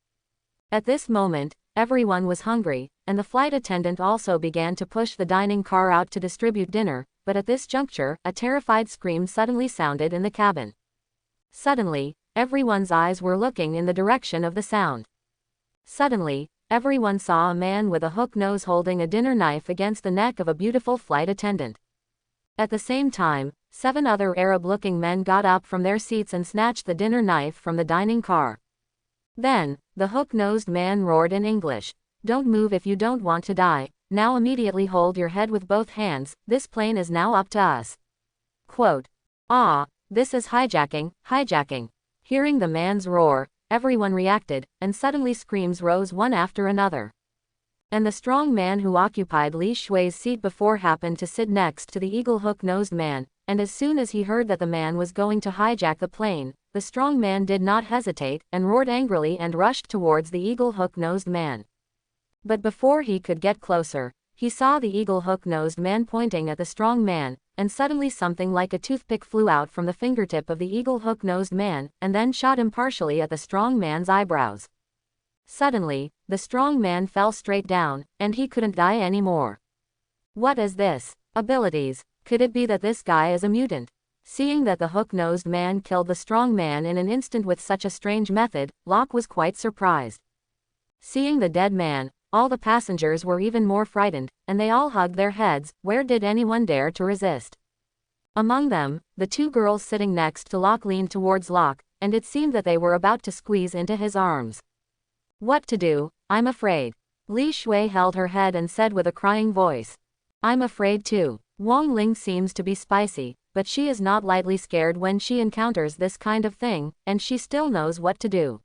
A: At this moment, everyone was hungry, and the flight attendant also began to push the dining car out to distribute dinner, but at this juncture, a terrified scream suddenly sounded in the cabin. Suddenly, everyone's eyes were looking in the direction of the sound. Suddenly, everyone saw a man with a hook nose holding a dinner knife against the neck of a beautiful flight attendant. At the same time, 7 other Arab-looking men got up from their seats and snatched the dinner knife from the dining car. Then, the hook-nosed man roared in English, "Don't move if you don't want to die, now immediately hold your head with both hands, this plane is now up to us." Quote, "Ah, this is hijacking, hijacking." Hearing the man's roar, everyone reacted, and suddenly screams rose one after another. And the strong man who occupied Li Shui's seat before happened to sit next to the eagle hook-nosed man, and as soon as he heard that the man was going to hijack the plane, the strong man did not hesitate, and roared angrily and rushed towards the eagle hook-nosed man. But before he could get closer, he saw the eagle hook-nosed man pointing at the strong man, and suddenly something like a toothpick flew out from the fingertip of the eagle hook-nosed man, and then shot impartially at the strong man's eyebrows. Suddenly, the strong man fell straight down, and he couldn't die anymore. What is this? Abilities? Could it be that this guy is a mutant? Seeing that the hook-nosed man killed the strong man in an instant with such a strange method, Locke was quite surprised. Seeing the dead man, all the passengers were even more frightened, and they all hugged their heads. Where did anyone dare to resist? Among them, the two girls sitting next to Locke leaned towards Locke, and it seemed that they were about to squeeze into his arms. What to do? I'm afraid. Li Shui held her head and said with a crying voice. I'm afraid too. Wang Ling seems to be spicy, but she is not lightly scared when she encounters this kind of thing, and she still knows what to do.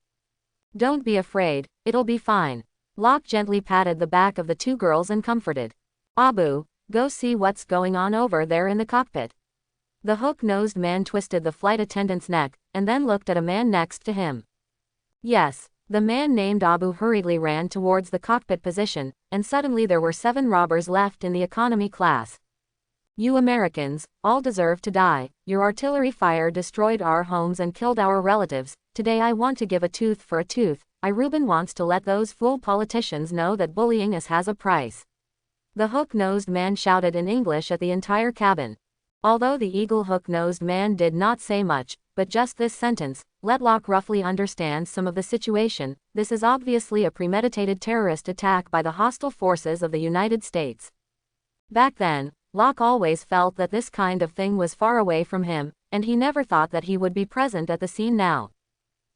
A: Don't be afraid, it'll be fine. Locke gently patted the back of the two girls and comforted. Abu, go see what's going on over there in the cockpit. The hook-nosed man twisted the flight attendant's neck, and then looked at a man next to him. Yes. The man named Abu hurriedly ran towards the cockpit position, and suddenly there were 7 robbers left in the economy class. You Americans, all deserve to die. Your artillery fire destroyed our homes and killed our relatives. Today I want to give a tooth for a tooth. Reuben wants to let those fool politicians know that bullying has a price. The hook-nosed man shouted in English at the entire cabin. Although the eagle hook-nosed man did not say much, but just this sentence, let Locke roughly understand some of the situation. This is obviously a premeditated terrorist attack by the hostile forces of the United States. Back then, Locke always felt that this kind of thing was far away from him, and he never thought that he would be present at the scene now.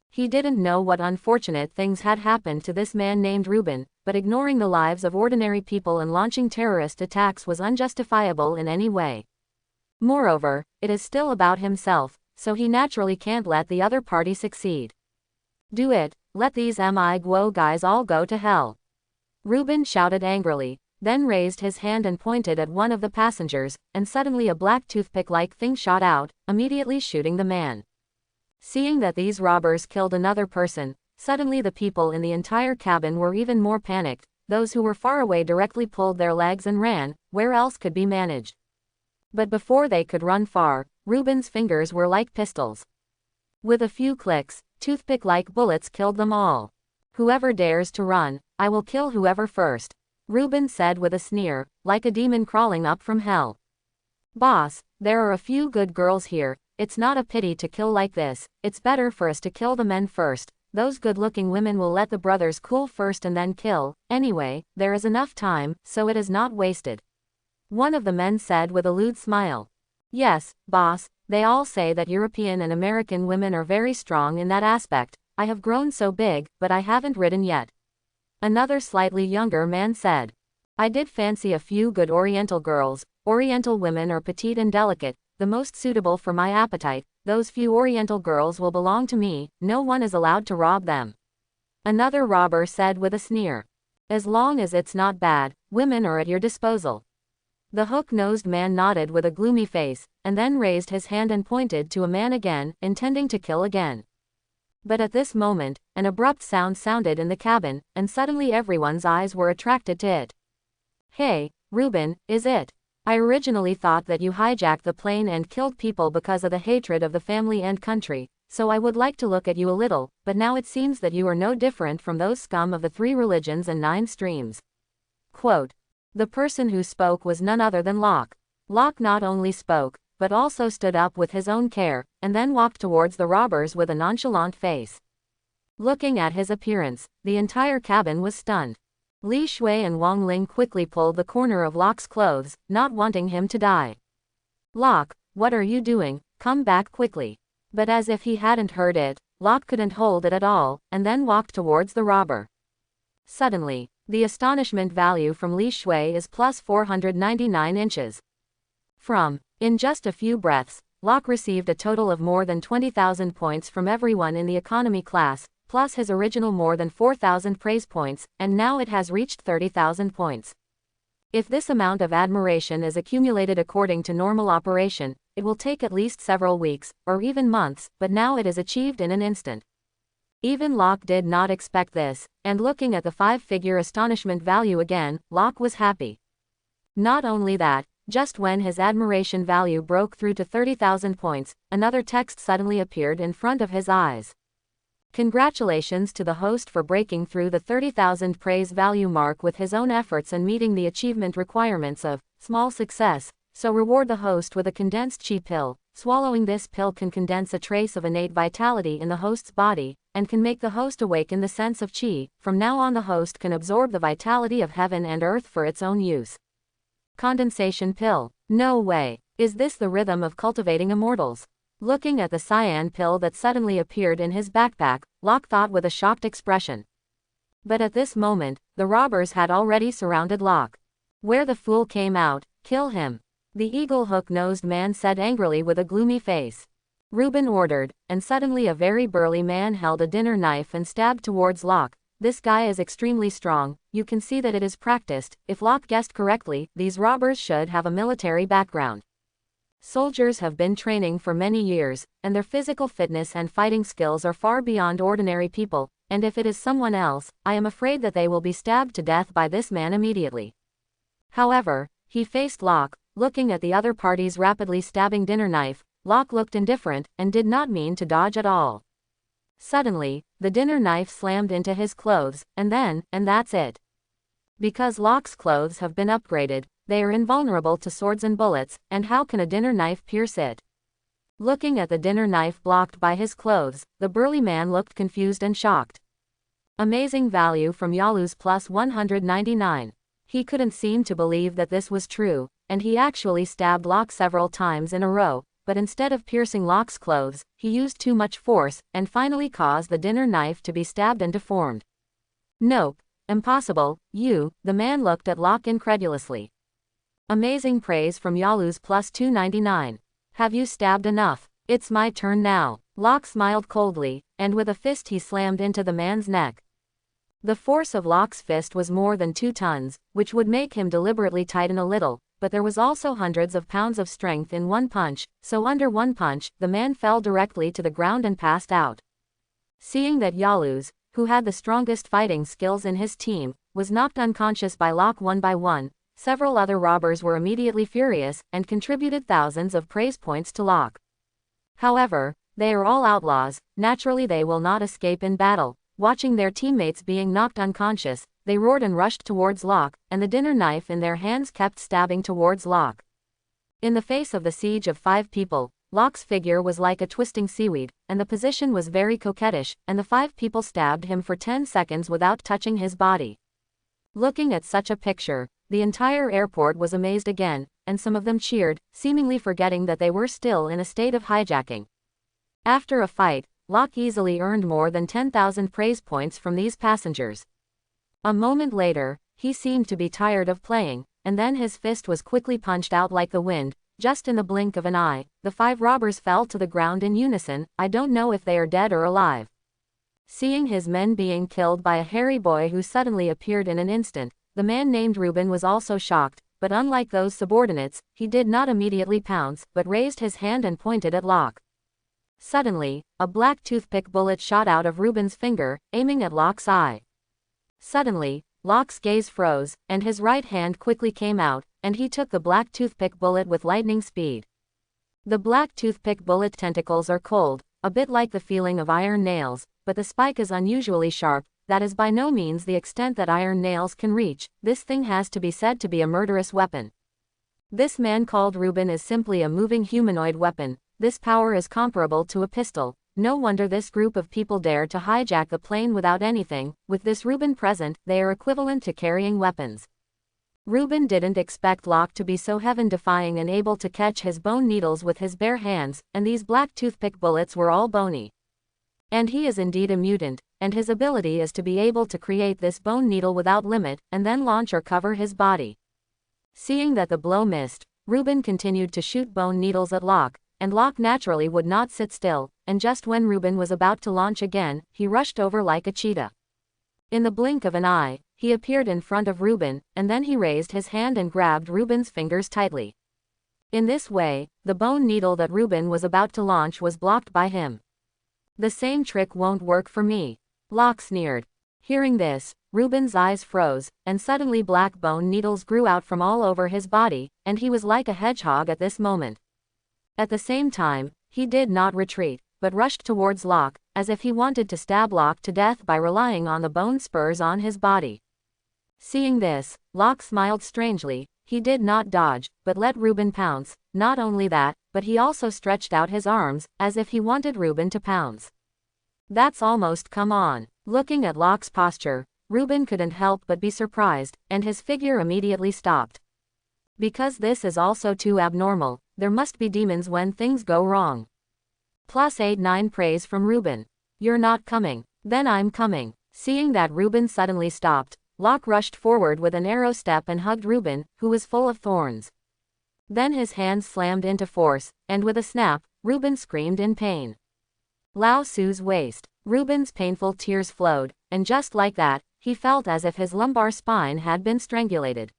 A: He didn't know what unfortunate things had happened to this man named Reuben, but ignoring the lives of ordinary people and launching terrorist attacks was unjustifiable in any way. Moreover, it is still about himself, so he naturally can't let the other party succeed. Do it, let these Mi Guo guys all go to hell. Reuben shouted angrily, then raised his hand and pointed at one of the passengers, and suddenly a black toothpick-like thing shot out, immediately shooting the man. Seeing that these robbers killed another person, suddenly the people in the entire cabin were even more panicked. Those who were far away directly pulled their legs and ran, where else could be managed. But before they could run far, Reuben's fingers were like pistols. With a few clicks, toothpick-like bullets killed them all. Whoever dares to run, I will kill whoever first. Reuben said with a sneer, like a demon crawling up from hell. Boss, there are a few good girls here, it's not a pity to kill like this, it's better for us to kill the men first, those good-looking women will let the brothers cool first and then kill, anyway, there is enough time, so it is not wasted. One of the men said with a lewd smile. Yes, boss, they all say that European and American women are very strong in that aspect, I have grown so big, but I haven't ridden yet. Another slightly younger man said. I did fancy a few good Oriental girls, Oriental women are petite and delicate, the most suitable for my appetite, those few Oriental girls will belong to me, no one is allowed to rob them. Another robber said with a sneer. As long as it's not bad, women are at your disposal. The hook-nosed man nodded with a gloomy face, and then raised his hand and pointed to a man again, intending to kill again. But at this moment, an abrupt sound sounded in the cabin, and suddenly everyone's eyes were attracted to it. Hey, Reuben, is it? I originally thought that you hijacked the plane and killed people because of the hatred of the family and country, so I would like to look at you a little, but now it seems that you are no different from those scum of the 3 religions and 9 streams. Quote. The person who spoke was none other than Locke. Locke not only spoke, but also stood up with his own care, and then walked towards the robbers with a nonchalant face. Looking at his appearance, the entire cabin was stunned. Li Shui and Wang Ling quickly pulled the corner of Locke's clothes, not wanting him to die. Locke, what are you doing? Come back quickly. But as if he hadn't heard it, Locke couldn't hold it at all, and then walked towards the robber. Suddenly, the astonishment value from Li Shui is plus 499 inches. In just a few breaths, Locke received a total of more than 20,000 points from everyone in the economy class, plus his original more than 4,000 praise points, and now it has reached 30,000 points. If this amount of admiration is accumulated according to normal operation, it will take at least several weeks, or even months, but now it is achieved in an instant. Even Locke did not expect this, and looking at the 5-figure astonishment value again, Locke was happy. Not only that, just when his admiration value broke through to 30,000 points, another text suddenly appeared in front of his eyes. Congratulations to the host for breaking through the 30,000 praise value mark with his own efforts and meeting the achievement requirements of small success, so reward the host with a condensed chi pill. Swallowing this pill can condense a trace of innate vitality in the host's body, and can make the host awaken the sense of chi. From now on the host can absorb the vitality of heaven and earth for its own use. Condensation pill. No way. Is this the rhythm of cultivating immortals? Looking at the cyan pill that suddenly appeared in his backpack, Locke thought with a shocked expression. But at this moment, the robbers had already surrounded Locke. Where the fool came out, kill him. The eagle hook-nosed man said angrily with a gloomy face. Reuben ordered, and suddenly a very burly man held a dinner knife and stabbed towards Locke. This guy is extremely strong, you can see that it is practiced. If Locke guessed correctly, these robbers should have a military background. Soldiers have been training for many years, and their physical fitness and fighting skills are far beyond ordinary people, and if it is someone else, I am afraid that they will be stabbed to death by this man immediately. However, he faced Locke, looking at the other party's rapidly stabbing dinner knife. Locke looked indifferent, and did not mean to dodge at all. Suddenly, the dinner knife slammed into his clothes, and that's it. Because Locke's clothes have been upgraded, they are invulnerable to swords and bullets, and how can a dinner knife pierce it? Looking at the dinner knife blocked by his clothes, the burly man looked confused and shocked. Amazing value from Yalu's plus 199. He couldn't seem to believe that this was true, and he actually stabbed Locke several times in a row, but instead of piercing Locke's clothes, he used too much force, and finally caused the dinner knife to be stabbed and deformed. Nope. Impossible, the man looked at Locke incredulously. Amazing praise from Yalu's plus 299. Have you stabbed enough? It's my turn now. Locke smiled coldly, and with a fist he slammed into the man's neck. The force of Locke's fist was more than 2 tons, which would make him deliberately tighten a little, but there was also hundreds of pounds of strength in one punch, so under one punch, the man fell directly to the ground and passed out. Seeing that Yalu's, who had the strongest fighting skills in his team, was knocked unconscious by Locke one by one, several other robbers were immediately furious, and contributed thousands of praise points to Locke. However, they are all outlaws, naturally they will not escape in battle. Watching their teammates being knocked unconscious, they roared and rushed towards Locke, and the dinner knife in their hands kept stabbing towards Locke. In the face of the siege of 5 people, Locke's figure was like a twisting seaweed, and the position was very coquettish, and the 5 people stabbed him for 10 seconds without touching his body. Looking at such a picture, the entire airport was amazed again, and some of them cheered, seemingly forgetting that they were still in a state of hijacking. After a fight, Locke easily earned more than 10,000 praise points from these passengers. A moment later, he seemed to be tired of playing, and then his fist was quickly punched out like the wind. Just in the blink of an eye, the 5 robbers fell to the ground in unison. I don't know if they are dead or alive. Seeing his men being killed by a hairy boy who suddenly appeared in an instant, the man named Reuben was also shocked, but unlike those subordinates, he did not immediately pounce, but raised his hand and pointed at Locke. Suddenly, a black toothpick bullet shot out of Reuben's finger, aiming at Locke's eye. Suddenly, Locke's gaze froze, and his right hand quickly came out, and he took the black toothpick bullet with lightning speed. The black toothpick bullet tentacles are cold, a bit like the feeling of iron nails, but the spike is unusually sharp. That is by no means the extent that iron nails can reach. This thing has to be said to be a murderous weapon. This man called Reuben is simply a moving humanoid weapon. This power is comparable to a pistol. No wonder this group of people dared to hijack the plane without anything. With this Reuben present, they are equivalent to carrying weapons. Reuben didn't expect Locke to be so heaven-defying and able to catch his bone needles with his bare hands, and these black toothpick bullets were all bony. And he is indeed a mutant, and his ability is to be able to create this bone needle without limit, and then launch or cover his body. Seeing that the blow missed, Reuben continued to shoot bone needles at Locke, and Locke naturally would not sit still, and just when Reuben was about to launch again, he rushed over like a cheetah. In the blink of an eye, he appeared in front of Reuben, and then he raised his hand and grabbed Reuben's fingers tightly. In this way, the bone needle that Reuben was about to launch was blocked by him. The same trick won't work for me, Locke sneered. Hearing this, Reuben's eyes froze, and suddenly black bone needles grew out from all over his body, and he was like a hedgehog at this moment. At the same time, he did not retreat, but rushed towards Locke, as if he wanted to stab Locke to death by relying on the bone spurs on his body. Seeing this, Locke smiled strangely. He did not dodge, but let Reuben pounce. Not only that, but he also stretched out his arms, as if he wanted Reuben to pounce. That's almost come on. Looking at Locke's posture, Reuben couldn't help but be surprised, and his figure immediately stopped. Because this is also too abnormal, there must be demons when things go wrong. +89 praise from Reuben. You're not coming. Then I'm coming. Seeing that Reuben suddenly stopped, Locke rushed forward with an arrow step and hugged Reuben, who was full of thorns. Then his hands slammed into force, and with a snap, Reuben screamed in pain. Lao Tzu's waist. Reuben's painful tears flowed, and just like that, he felt as if his lumbar spine had been strangulated.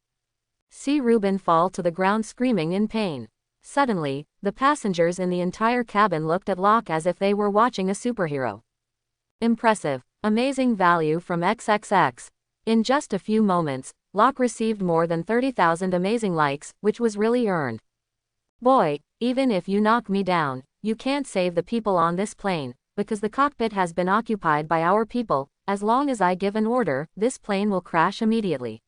A: See Reuben fall to the ground screaming in pain. Suddenly, the passengers in the entire cabin looked at Locke as if they were watching a superhero. Impressive. Amazing value from XXX. In just a few moments, Locke received more than 30,000 amazing likes, which was really earned. Boy, even if you knock me down, you can't save the people on this plane, because the cockpit has been occupied by our people. As long as I give an order, this plane will crash immediately.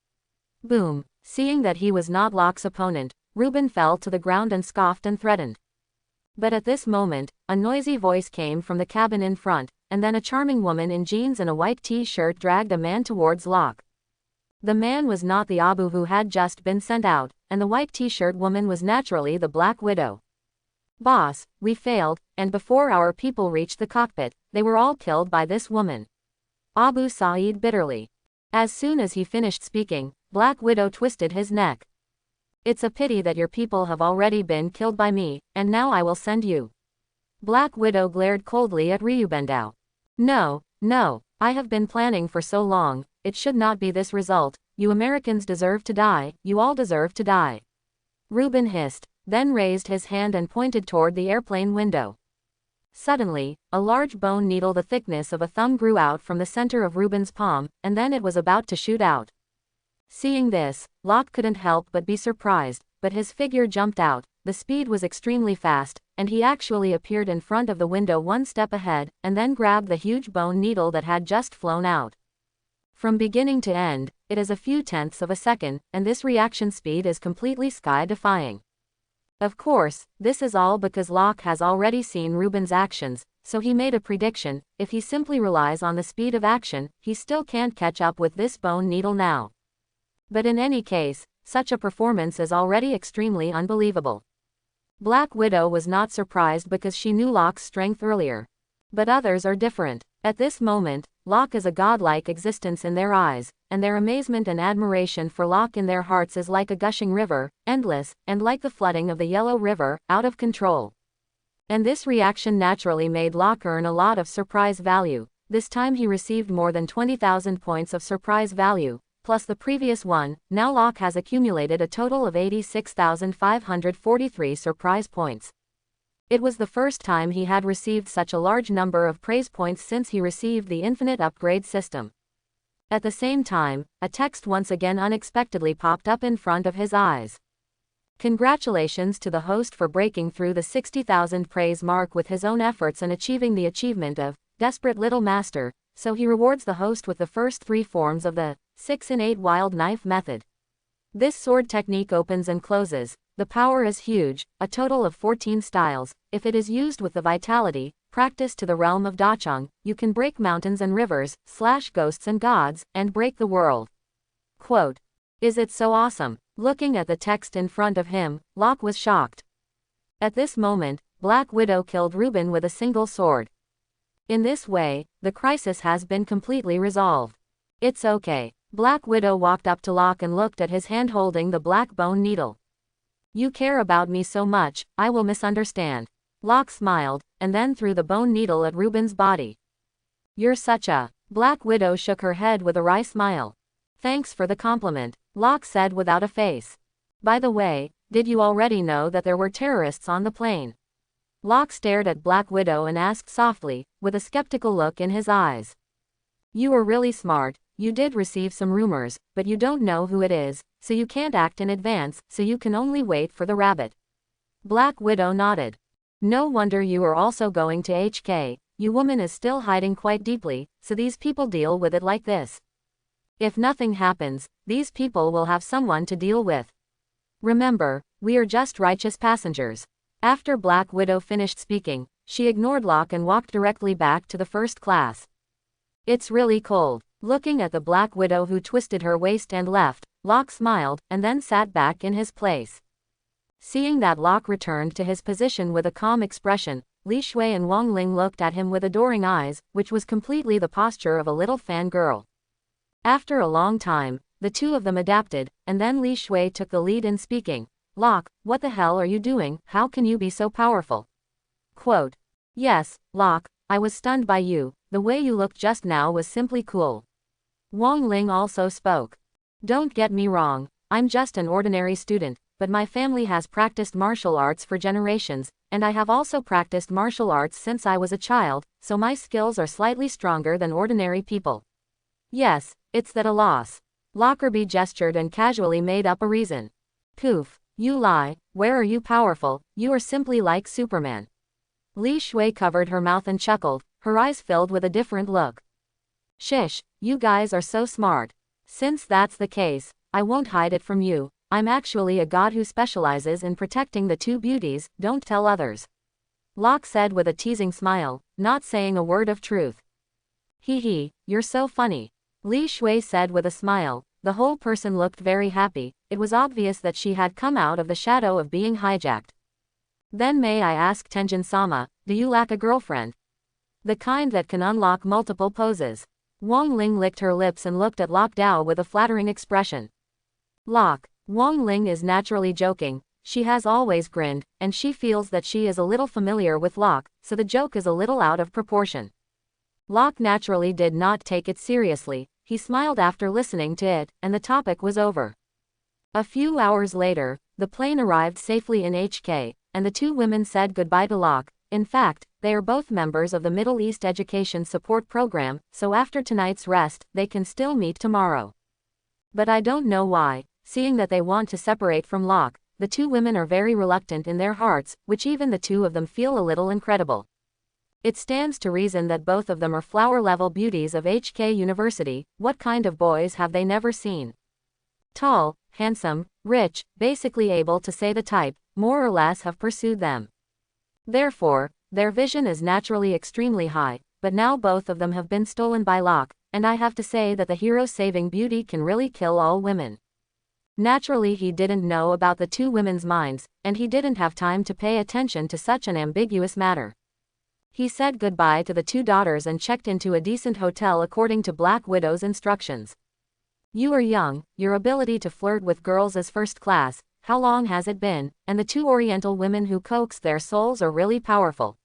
A: Boom. Seeing that he was not Locke's opponent, Reuben fell to the ground and scoffed and threatened. But at this moment, a noisy voice came from the cabin in front, and then a charming woman in jeans and a white t-shirt dragged a man towards Locke. The man was not the Abu who had just been sent out, and the white t-shirt woman was naturally the Black Widow. Boss, we failed, and before our people reached the cockpit, they were all killed by this woman. Abu sighed bitterly. As soon as he finished speaking, Black Widow twisted his neck. It's a pity that your people have already been killed by me, and now I will send you. Black Widow glared coldly at Ryubendao. No, no, I have been planning for so long, it should not be this result. You Americans deserve to die, you all deserve to die. Reuben hissed, then raised his hand and pointed toward the airplane window. Suddenly, a large bone needle the thickness of a thumb grew out from the center of Reuben's palm, and then it was about to shoot out. Seeing this, Locke couldn't help but be surprised, but his figure jumped out. The speed was extremely fast, and he actually appeared in front of the window one step ahead, and then grabbed the huge bone needle that had just flown out. From beginning to end, it is a few tenths of a second, and this reaction speed is completely sky-defying. Of course, this is all because Locke has already seen Reuben's actions, so he made a prediction: if he simply relies on the speed of action, he still can't catch up with this bone needle now. But in any case, such a performance is already extremely unbelievable. Black Widow was not surprised because she knew Locke's strength earlier. But others are different. At this moment, Locke is a godlike existence in their eyes, and their amazement and admiration for Locke in their hearts is like a gushing river, endless, and like the flooding of the Yellow River, out of control. And this reaction naturally made Locke earn a lot of surprise value. This time he received more than 20,000 points of surprise value, plus the previous one. Now Locke has accumulated a total of 86,543 surprise points. It was the first time he had received such a large number of praise points since he received the infinite upgrade system. At the same time, a text once again unexpectedly popped up in front of his eyes. Congratulations to the host for breaking through the 60,000 praise mark with his own efforts and achieving the achievement of Desperate Little Master, so he rewards the host with the first 3 forms of the 6-in-8 wild knife method. This sword technique opens and closes. The power is huge, a total of 14 styles. If it is used with the vitality, practice to the realm of Dachang, you can break mountains and rivers, slash ghosts and gods, and break the world. Quote. Is it so awesome? Looking at the text in front of him, Locke was shocked. At this moment, Black Widow killed Reuben with a single sword. In this way, the crisis has been completely resolved. It's okay. Black Widow walked up to Locke and looked at his hand holding the black bone needle. You care about me so much, I will misunderstand. Locke smiled, and then threw the bone needle at Reuben's body. You're such a... Black Widow shook her head with a wry smile. Thanks for the compliment, Locke said without a face. By the way, did you already know that there were terrorists on the plane? Locke stared at Black Widow and asked softly, with a skeptical look in his eyes. You were really smart. You did receive some rumors, but you don't know who it is, so you can't act in advance, so you can only wait for the rabbit. Black Widow nodded. No wonder you are also going to HK, you woman is still hiding quite deeply, so these people deal with it like this. If nothing happens, these people will have someone to deal with. Remember, we are just righteous passengers. After Black Widow finished speaking, she ignored Locke and walked directly back to the first class. It's really cold. Looking at the Black Widow who twisted her waist and left, Locke smiled, and then sat back in his place. Seeing that Locke returned to his position with a calm expression, Li Shui and Wang Ling looked at him with adoring eyes, which was completely the posture of a little fangirl. After a long time, the two of them adapted, and then Li Shui took the lead in speaking. Locke, what the hell are you doing? How can you be so powerful? Quote. Yes, Locke, I was stunned by you. The way you looked just now was simply cool. Wang Ling also spoke. Don't get me wrong, I'm just an ordinary student, but my family has practiced martial arts for generations, and I have also practiced martial arts since I was a child, so my skills are slightly stronger than ordinary people. Yes, it's that a loss. Lockerbie gestured and casually made up a reason. Poof, you lie, where are you powerful? You are simply like Superman. Li Shui covered her mouth and chuckled, her eyes filled with a different look. Shish, you guys are so smart. Since that's the case, I won't hide it from you. I'm actually a god who specializes in protecting the two beauties, don't tell others. Locke said with a teasing smile, not saying a word of truth. Hee hee, you're so funny. Li Shui said with a smile. The whole person looked very happy. It was obvious that she had come out of the shadow of being hijacked. Then may I ask Tenjin-sama, do you lack a girlfriend? The kind that can unlock multiple poses. Wang Ling licked her lips and looked at Locke Dao with a flattering expression. Locke. Wang Ling is naturally joking, she has always grinned, and she feels that she is a little familiar with Locke, so the joke is a little out of proportion. Locke naturally did not take it seriously, he smiled after listening to it, and the topic was over. A few hours later, the plane arrived safely in HK, and the two women said goodbye to Locke. In fact, they are both members of the Middle East Education Support Program, so after tonight's rest, they can still meet tomorrow. But I don't know why, seeing that they want to separate from Locke, the two women are very reluctant in their hearts, which even the two of them feel a little incredible. It stands to reason that both of them are flower-level beauties of HK University. What kind of boys have they never seen? Tall, handsome, rich, basically able to say the type, more or less have pursued them. Therefore, their vision is naturally extremely high, but now both of them have been stolen by Locke, and I have to say that the hero-saving beauty can really kill all women. Naturally he didn't know about the two women's minds, and he didn't have time to pay attention to such an ambiguous matter. He said goodbye to the two daughters and checked into a decent hotel according to Black Widow's instructions. You are young, your ability to flirt with girls is first class, how long has it been, and the two Oriental women who coax their souls are really powerful.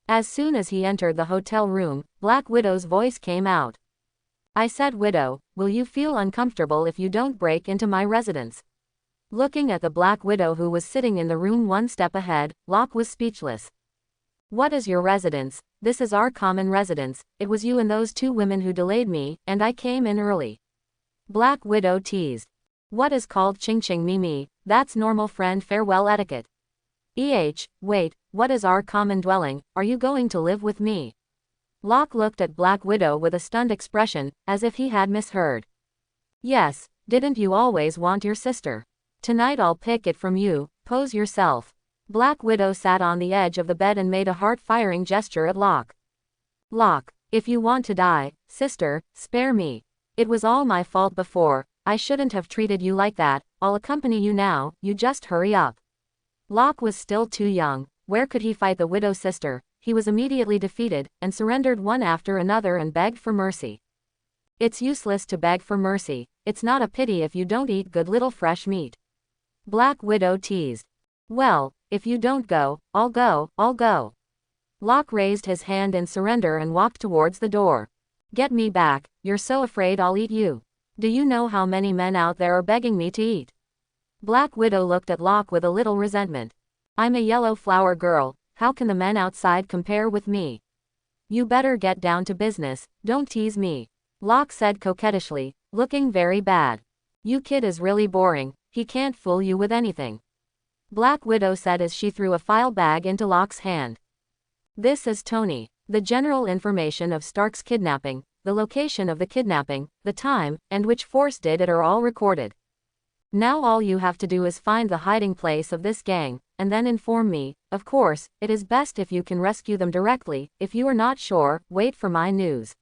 A: As soon as he entered the hotel room, Black Widow's voice came out. I said, Widow, will you feel uncomfortable if you don't break into my residence? Looking at the Black Widow who was sitting in the room one step ahead, Locke was speechless. What is your residence? This is our common residence. It was you and those two women who delayed me, and I came in early. Black Widow teased. What is called ching ching me me, that's normal friend farewell etiquette. Wait, what is our common dwelling, are you going to live with me? Locke looked at Black Widow with a stunned expression, as if he had misheard. Yes, didn't you always want your sister? Tonight I'll pick it from you, pose yourself. Black Widow sat on the edge of the bed and made a heart-firing gesture at Locke. Locke, if you want to die, sister, spare me. It was all my fault before, I shouldn't have treated you like that, I'll accompany you now, you just hurry up. Locke was still too young, where could he fight the widow's sister? He was immediately defeated, and surrendered one after another and begged for mercy. It's useless to beg for mercy, it's not a pity if you don't eat good little fresh meat. Black Widow teased. Well, if you don't go, I'll go. Locke raised his hand in surrender and walked towards the door. Get me back, you're so afraid I'll eat you. Do you know how many men out there are begging me to eat? Black Widow looked at Locke with a little resentment. I'm a yellow flower girl, how can the men outside compare with me? You better get down to business, don't tease me. Locke said coquettishly, looking very bad. You kid is really boring, he can't fool you with anything. Black Widow said as she threw a file bag into Locke's hand. This is Tony. The general information of Stark's kidnapping, the location of the kidnapping, the time, and which force did it are all recorded. Now all you have to do is find the hiding place of this gang, and then inform me. Of course, it is best if you can rescue them directly. If you are not sure, wait for my news.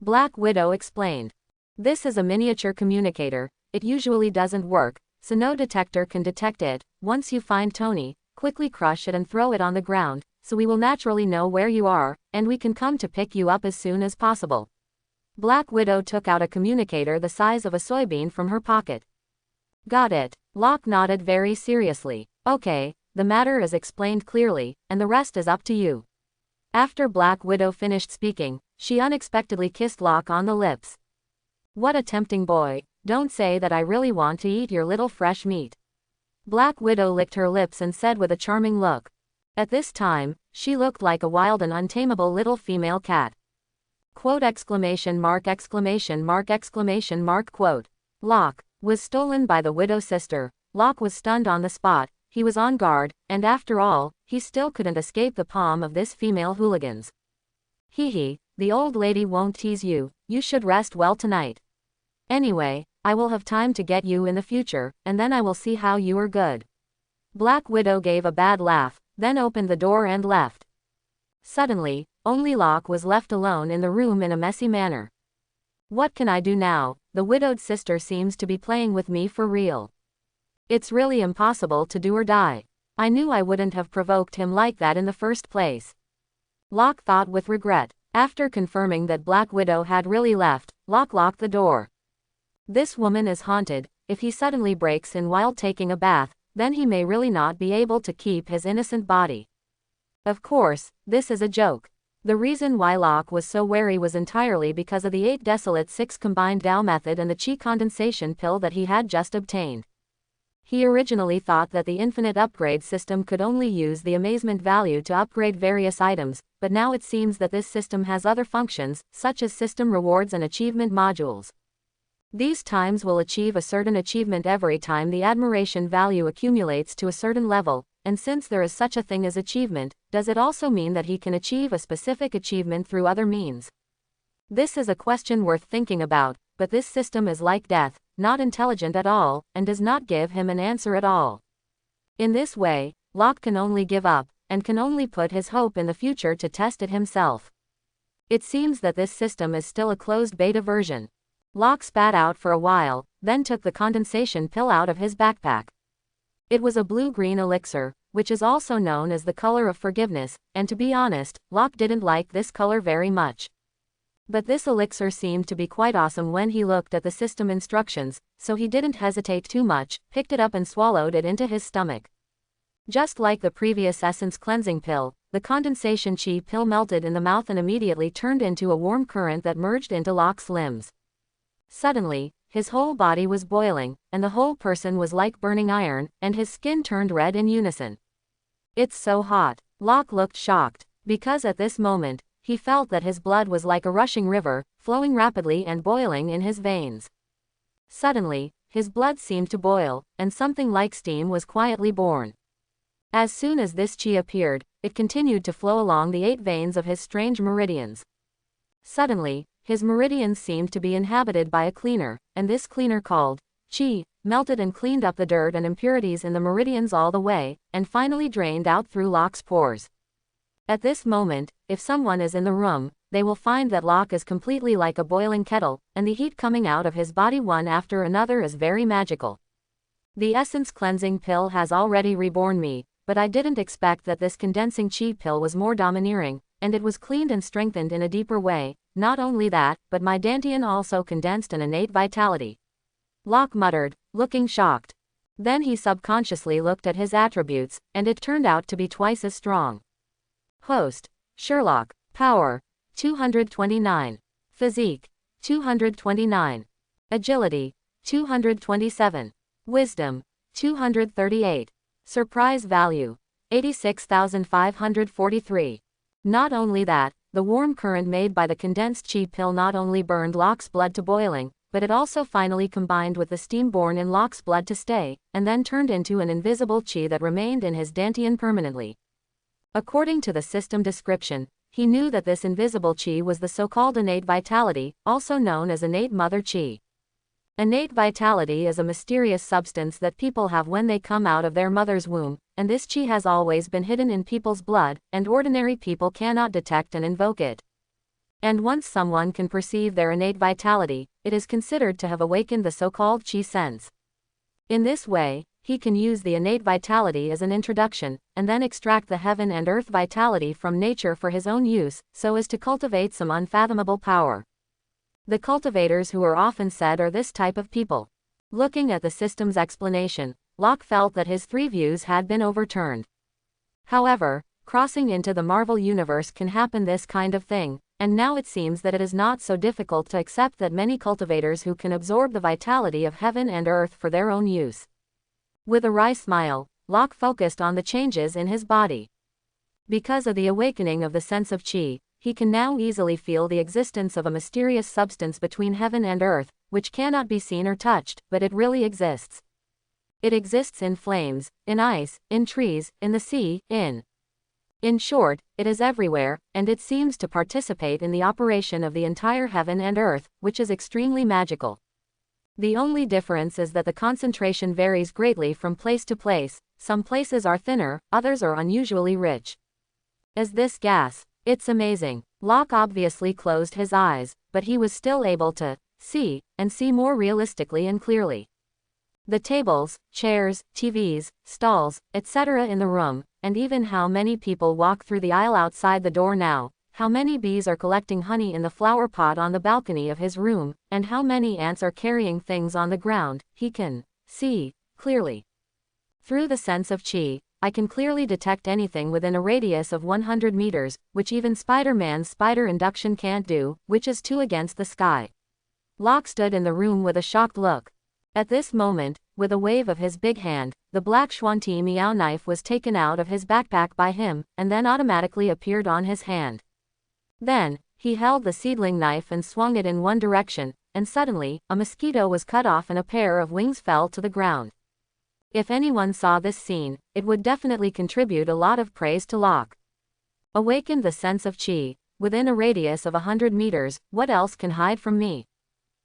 A: Black Widow explained. This is a miniature communicator, it usually doesn't work, so no detector can detect it. Once you find Tony, quickly crush it and throw it on the ground, so we will naturally know where you are, and we can come to pick you up as soon as possible. Black Widow took out a communicator the size of a soybean from her pocket. Got it. Locke nodded very seriously. Okay, the matter is explained clearly, and the rest is up to you. After Black Widow finished speaking, she unexpectedly kissed Locke on the lips. What a tempting boy, don't say that I really want to eat your little fresh meat. Black Widow licked her lips and said with a charming look. At this time, she looked like a wild and untamable little female cat. Quote exclamation mark. Quote. Locke was stolen by the widow's sister. Locke was stunned on the spot, he was on guard, and after all, he still couldn't escape the palm of this female hooligans. Hee, the old lady won't tease you, you should rest well tonight. Anyway, I will have time to get you in the future, and then I will see how you are good. Black Widow gave a bad laugh, then opened the door and left. Suddenly, only Locke was left alone in the room in a messy manner. What can I do now? The widowed sister seems to be playing with me for real. It's really impossible to do or die. I knew I wouldn't have provoked him like that in the first place. Locke thought with regret. After confirming that Black Widow had really left, Locke locked the door. This woman is haunted. If he suddenly breaks in while taking a bath, then he may really not be able to keep his innocent body. Of course, this is a joke. The reason why Locke was so wary was entirely because of the 8 desolate 6 combined Dow method and the chi condensation pill that he had just obtained. He originally thought that the infinite upgrade system could only use the amazement value to upgrade various items, but now it seems that this system has other functions, such as system rewards and achievement modules. These times will achieve a certain achievement every time the admiration value accumulates to a certain level, and since there is such a thing as achievement, does it also mean that he can achieve a specific achievement through other means? This is a question worth thinking about, but this system is like death, not intelligent at all, and does not give him an answer at all. In this way, Locke can only give up, and can only put his hope in the future to test it himself. It seems that this system is still a closed beta version. Locke spat out for a while, then took the condensation pill out of his backpack. It was a blue-green elixir, which is also known as the color of forgiveness, and to be honest, Locke didn't like this color very much. But this elixir seemed to be quite awesome when he looked at the system instructions, so he didn't hesitate too much, picked it up and swallowed it into his stomach. Just like the previous essence cleansing pill, the condensation chi pill melted in the mouth and immediately turned into a warm current that merged into Locke's limbs. Suddenly, his whole body was boiling, and the whole person was like burning iron, and his skin turned red in unison. "It's so hot." Locke looked shocked, because at this moment, he felt that his blood was like a rushing river, flowing rapidly and boiling in his veins. Suddenly, his blood seemed to boil, and something like steam was quietly born. As soon as this chi appeared, it continued to flow along the 8 veins of his strange meridians. Suddenly, his meridians seemed to be inhabited by a cleaner, and this cleaner called chi melted and cleaned up the dirt and impurities in the meridians all the way, and finally drained out through Locke's pores. At this moment, if someone is in the room, they will find that Locke is completely like a boiling kettle, and the heat coming out of his body one after another is very magical. The essence cleansing pill has already reborn me, but I didn't expect that this condensing chi pill was more domineering, and it was cleaned and strengthened in a deeper way. Not only that, but my dantian also condensed an innate vitality. Locke muttered, looking shocked. Then he subconsciously looked at his attributes, and it turned out to be twice as strong. Host, Sherlock, Power, 229. Physique, 229. Agility, 227. Wisdom, 238. Surprise value, 86,543. Not only that, the warm current made by the condensed chi pill not only burned Locke's blood to boiling, but it also finally combined with the steam born in Locke's blood to stay, and then turned into an invisible chi that remained in his dantian permanently. According to the system description, he knew that this invisible chi was the so-called innate vitality, also known as innate mother chi. Innate vitality is a mysterious substance that people have when they come out of their mother's womb, and this chi has always been hidden in people's blood, and ordinary people cannot detect and invoke it. And once someone can perceive their innate vitality, it is considered to have awakened the so-called chi sense. In this way, he can use the innate vitality as an introduction, and then extract the heaven and earth vitality from nature for his own use, so as to cultivate some unfathomable power. The cultivators who are often said are this type of people. Looking at the system's explanation, Locke felt that his 3 views had been overturned. However, crossing into the Marvel universe can happen this kind of thing, and now it seems that it is not so difficult to accept that many cultivators who can absorb the vitality of heaven and earth for their own use. With a wry smile, Locke focused on the changes in his body. Because of the awakening of the sense of chi, he can now easily feel the existence of a mysterious substance between heaven and earth, which cannot be seen or touched, but it really exists. It exists in flames, in ice, in trees, in the sea, in short, it is everywhere, and it seems to participate in the operation of the entire heaven and earth, which is extremely magical. The only difference is that the concentration varies greatly from place to place. Some places are thinner, others are unusually rich. Is this gas? It's amazing. Locke obviously closed his eyes, but he was still able to see, and see more realistically and clearly. The tables, chairs, TVs, stalls, etc. in the room, and even how many people walk through the aisle outside the door now, how many bees are collecting honey in the flower pot on the balcony of his room, and how many ants are carrying things on the ground, he can see clearly. Through the sense of chi, I can clearly detect anything within a radius of 100 meters, which even Spider-Man's spider induction can't do, which is 2 against the sky. Locke stood in the room with a shocked look. At this moment, with a wave of his big hand, the black Schwanti Meow knife was taken out of his backpack by him, and then automatically appeared on his hand. Then, he held the seedling knife and swung it in one direction, and suddenly, a mosquito was cut off and a pair of wings fell to the ground. If anyone saw this scene, it would definitely contribute a lot of praise to Locke. Awakened the sense of chi. Within a radius of 100 meters, what else can hide from me?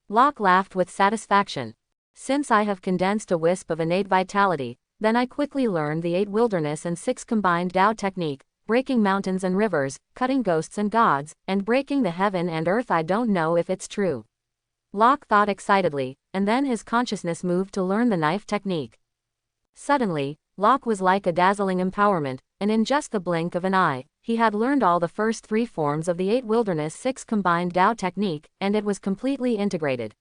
A: Locke laughed with satisfaction. Since I have condensed a wisp of innate vitality, then I quickly learned the 8 wilderness and 6 combined Tao technique, breaking mountains and rivers, cutting ghosts and gods, and breaking the heaven and earth. I don't know if it's true. Locke thought excitedly, and then his consciousness moved to learn the knife technique. Suddenly, Locke was like a dazzling empowerment, and in just the blink of an eye, he had learned all the first 3 forms of the 8 wilderness 6 combined Tao technique, and it was completely integrated.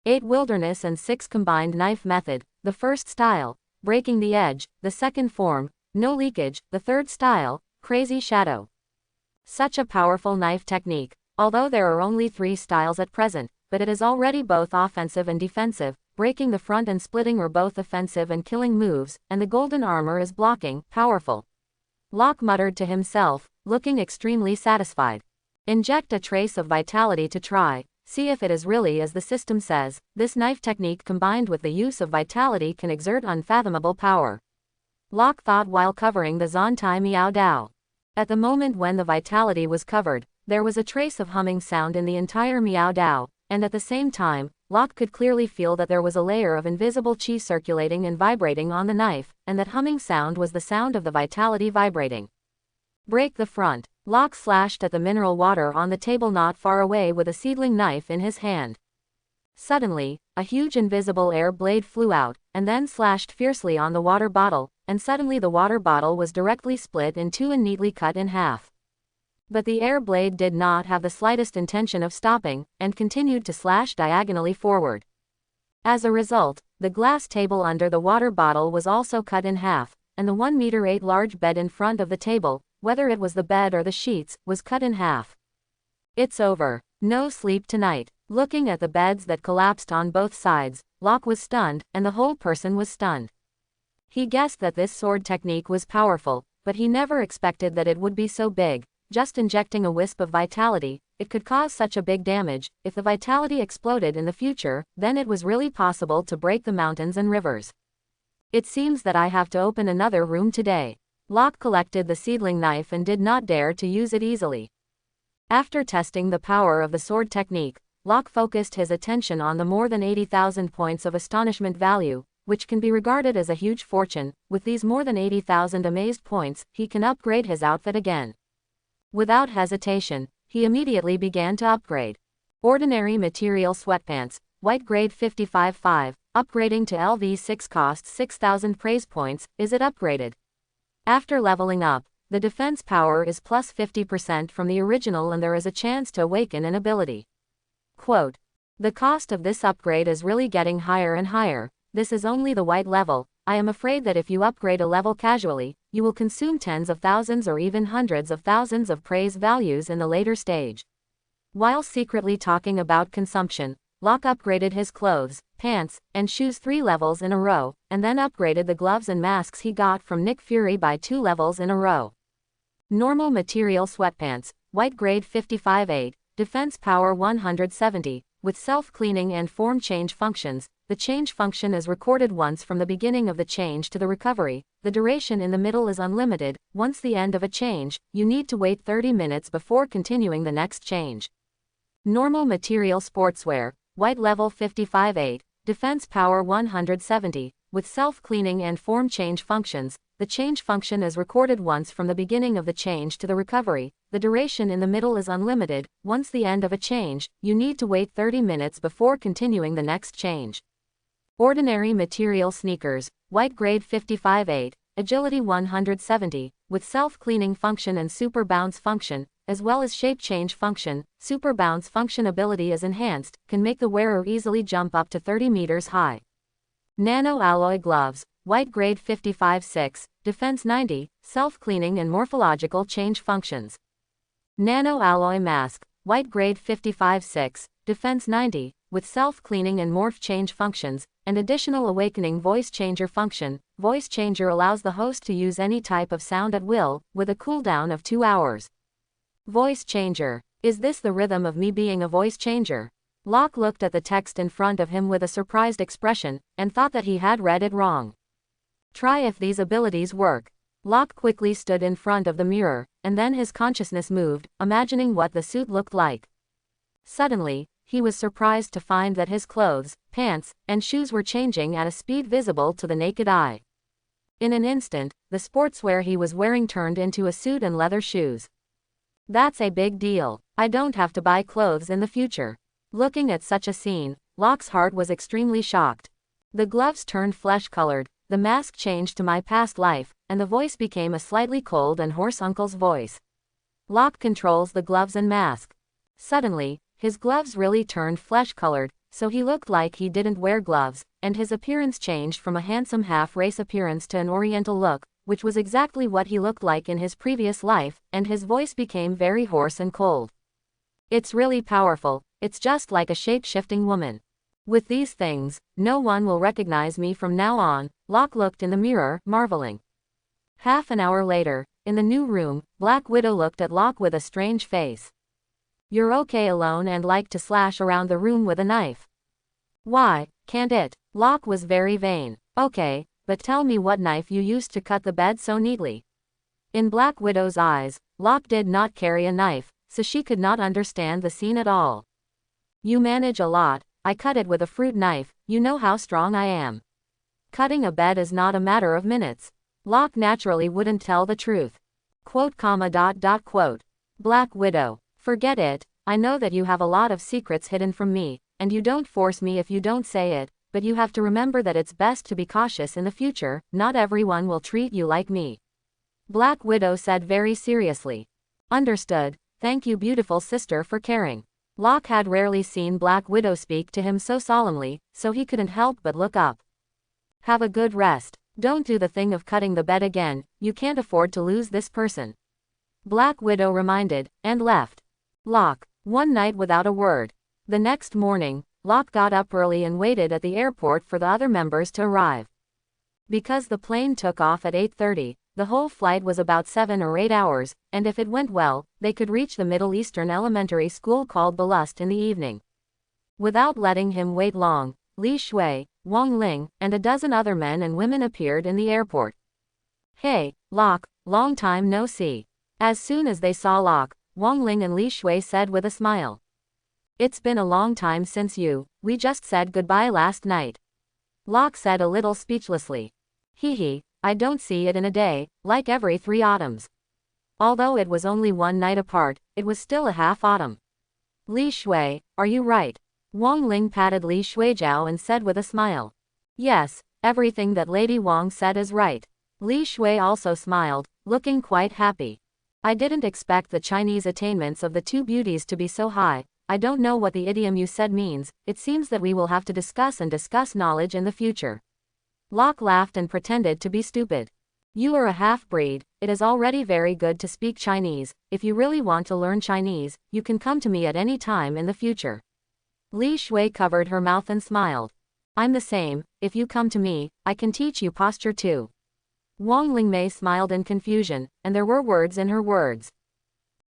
A: 8 wilderness and 6 combined knife method, the first style, breaking the edge, the second form, no leakage, the third style, crazy shadow. Such a powerful knife technique, although there are only 3 styles at present, but it is already both offensive and defensive. Breaking the front and splitting are both offensive and killing moves, and the golden armor is blocking, powerful. Locke muttered to himself, looking extremely satisfied. Inject a trace of vitality to try, see if it is really as the system says. This knife technique combined with the use of vitality can exert unfathomable power. Locke thought while covering the Zontai Miao Dao. At the moment when the vitality was covered, there was a trace of humming sound in the entire Miao Dao, and at the same time, Locke could clearly feel that there was a layer of invisible chi circulating and vibrating on the knife, and that humming sound was the sound of the vitality vibrating. Break the front. Locke slashed at the mineral water on the table not far away with a seedling knife in his hand. Suddenly, a huge invisible air blade flew out, and then slashed fiercely on the water bottle, and suddenly the water bottle was directly split in 2 and neatly cut in half. But the air blade did not have the slightest intention of stopping, and continued to slash diagonally forward. As a result, the glass table under the water bottle was also cut in half, and the 1-meter-8 large bed in front of the table, whether it was the bed or the sheets, was cut in half. It's over. No sleep tonight. Looking at the beds that collapsed on both sides, Locke was stunned, and the whole person was stunned. He guessed that this sword technique was powerful, but he never expected that it would be so big. Just injecting a wisp of vitality, it could cause such a big damage. If the vitality exploded in the future, then it was really possible to break the mountains and rivers. It seems that I have to open another room today. Locke collected the seedling knife and did not dare to use it easily. After testing the power of the sword technique, Locke focused his attention on the more than 80,000 points of astonishment value, which can be regarded as a huge fortune. With these more than 80,000 amazed points, he can upgrade his outfit again. Without hesitation, he immediately began to upgrade. Ordinary material sweatpants, white grade 55.5, upgrading to LV6 costs 6,000 praise points. Is it upgraded? After leveling up, the defense power is plus 50% from the original and there is a chance to awaken an ability. Quote, the cost of this upgrade is really getting higher and higher. This is only the white level. I am afraid that if you upgrade a level casually, you will consume tens of thousands or even hundreds of thousands of praise values in the later stage. While secretly talking about consumption, Locke upgraded his clothes, pants, and shoes 3 levels in a row, and then upgraded the gloves and masks he got from Nick Fury by 2 levels in a row. Normal material sweatpants, white grade 55.8, defense power 170, with self-cleaning and form change functions. The change function is recorded once from the beginning of the change to the recovery. The duration in the middle is unlimited. Once the end of a change, you need to wait 30 minutes before continuing the next change. Normal material sportswear, white level 55.8, defense power 170, with self-cleaning and form change functions. The change function is recorded once from the beginning of the change to the recovery. The duration in the middle is unlimited. Once the end of a change, you need to wait 30 minutes before continuing the next change. Ordinary material sneakers, white grade 55.8, agility 170, with self-cleaning function and super bounce function, as well as shape change function. Super bounce function ability is enhanced, can make the wearer easily jump up to 30 meters high. Nano alloy gloves, white grade 55.6, defense 90, self-cleaning and morphological change functions. Nano alloy mask, white grade 55.6, defense 90, with self-cleaning and morph change functions, and additional awakening voice changer function. Voice changer allows the host to use any type of sound at will, with a cooldown of 2 hours. Voice changer. Is this the rhythm of me being a voice changer? Locke looked at the text in front of him with a surprised expression, and thought that he had read it wrong. Try if these abilities work. Locke quickly stood in front of the mirror, and then his consciousness moved, imagining what the suit looked like. Suddenly, he was surprised to find that his clothes, pants, and shoes were changing at a speed visible to the naked eye. In an instant, the sportswear he was wearing turned into a suit and leather shoes. That's a big deal. I don't have to buy clothes in the future. Looking at such a scene, Locke's heart was extremely shocked. The gloves turned flesh-colored, the mask changed to my past life, and the voice became a slightly cold and hoarse uncle's voice. Locke controls the gloves and mask. Suddenly, his gloves really turned flesh-colored, so he looked like he didn't wear gloves, and his appearance changed from a handsome half-race appearance to an oriental look, which was exactly what he looked like in his previous life, and his voice became very hoarse and cold. It's really powerful, it's just like a shape-shifting woman. With these things, no one will recognize me from now on, Locke looked in the mirror, marveling. Half an hour later, in the new room, Black Widow looked at Locke with a strange face. You're okay alone and like to slash around the room with a knife. Why, can't it? Locke was very vain. Okay, but tell me what knife you used to cut the bed so neatly. In Black Widow's eyes, Locke did not carry a knife, so she could not understand the scene at all. You manage a lot, I cut it with a fruit knife, you know how strong I am. Cutting a bed is not a matter of minutes. Locke naturally wouldn't tell the truth. Quote. Black Widow. Forget it, I know that you have a lot of secrets hidden from me, and you don't force me if you don't say it, but you have to remember that it's best to be cautious in the future, not everyone will treat you like me. Black Widow said very seriously. Understood, thank you beautiful sister for caring. Locke had rarely seen Black Widow speak to him so solemnly, so he couldn't help but look up. Have a good rest, don't do the thing of cutting the bed again, you can't afford to lose this person. Black Widow reminded, and left. Locke, one night without a word. The next morning, Locke got up early and waited at the airport for the other members to arrive. Because the plane took off at 8:30, the whole flight was about 7 or 8 hours, and if it went well, they could reach the Middle Eastern elementary school called Belust in the evening. Without letting him wait long, Li Shui, Wang Ling, and a dozen other men and women appeared in the airport. Hey, Locke, long time no see. As soon as they saw Locke, Wang Ling and Li Shui said with a smile. It's been a long time since we just said goodbye last night. Locke said a little speechlessly. Hee, I don't see it in a day, like every 3 autumns. Although it was only 1 night apart, it was still a half autumn. Li Shui, are you right? Wang Ling patted Li Shuijiao and said with a smile. Yes, everything that Lady Wang said is right. Li Shui also smiled, looking quite happy. I didn't expect the Chinese attainments of the 2 beauties to be so high. I don't know what the idiom you said means, it seems that we will have to discuss knowledge in the future. Locke laughed and pretended to be stupid. You are a half-breed, it is already very good to speak Chinese, if you really want to learn Chinese, you can come to me at any time in the future. Li Shui covered her mouth and smiled. I'm the same, if you come to me, I can teach you posture too. Wang Lingmei smiled in confusion, and there were words in her words.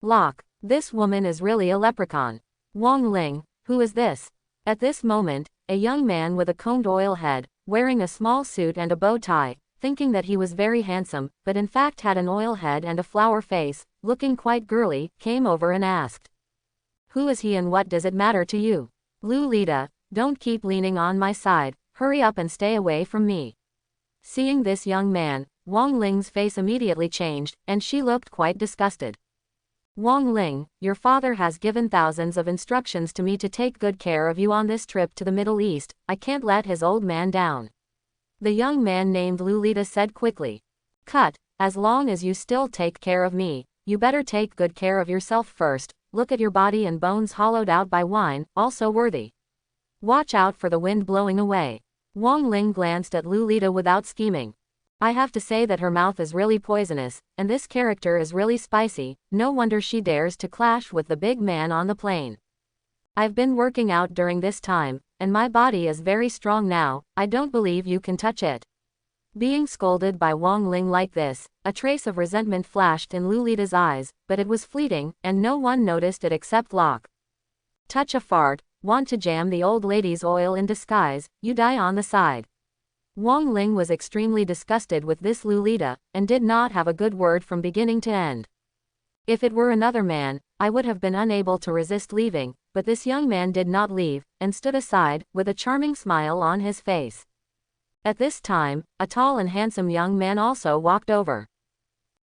A: Locke, this woman is really a leprechaun. Wang Ling, who is this? At this moment, a young man with a combed oil head, wearing a small suit and a bow tie, thinking that he was very handsome, but in fact had an oil head and a flower face, looking quite girly, came over and asked. Who is he and what does it matter to you? Lolita, don't keep leaning on my side, hurry up and stay away from me. Seeing this young man, Wang Ling's face immediately changed, and she looked quite disgusted. Wang Ling, your father has given thousands of instructions to me to take good care of you on this trip to the Middle East, I can't let his old man down. The young man named Lolita said quickly. Cut, as long as you still take care of me, you better take good care of yourself first, look at your body and bones hollowed out by wine, also worthy. Watch out for the wind blowing away. Wang Ling glanced at Lolita without scheming. I have to say that her mouth is really poisonous, and this character is really spicy, no wonder she dares to clash with the big man on the plane. I've been working out during this time, and my body is very strong now, I don't believe you can touch it. Being scolded by Wang Ling like this, a trace of resentment flashed in Lolita's eyes, but it was fleeting, and no one noticed it except Locke. Touch a fart, want to jam the old lady's oil in disguise, you die on the side. Wang Ling was extremely disgusted with this Lolita, and did not have a good word from beginning to end. If it were another man, I would have been unable to resist leaving, but this young man did not leave, and stood aside, with a charming smile on his face. At this time, a tall and handsome young man also walked over.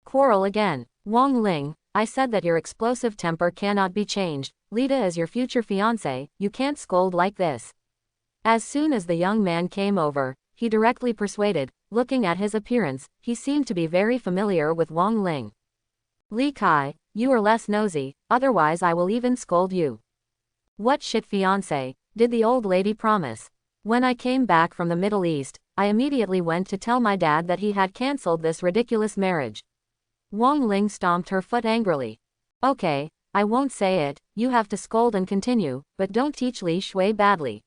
A: Quarrel again. Wang Ling, I said that your explosive temper cannot be changed. Lita is your future fiancé, you can't scold like this. As soon as the young man came over, he directly persuaded. Looking at his appearance, he seemed to be very familiar with Wang Ling. Li Kai, you are less nosy, otherwise I will even scold you. What shit fiancé, did the old lady promise? When I came back from the Middle East, I immediately went to tell my dad that he had cancelled this ridiculous marriage. Wang Ling stomped her foot angrily. Okay, I won't say it, you have to scold and continue, but don't teach Li Shui badly.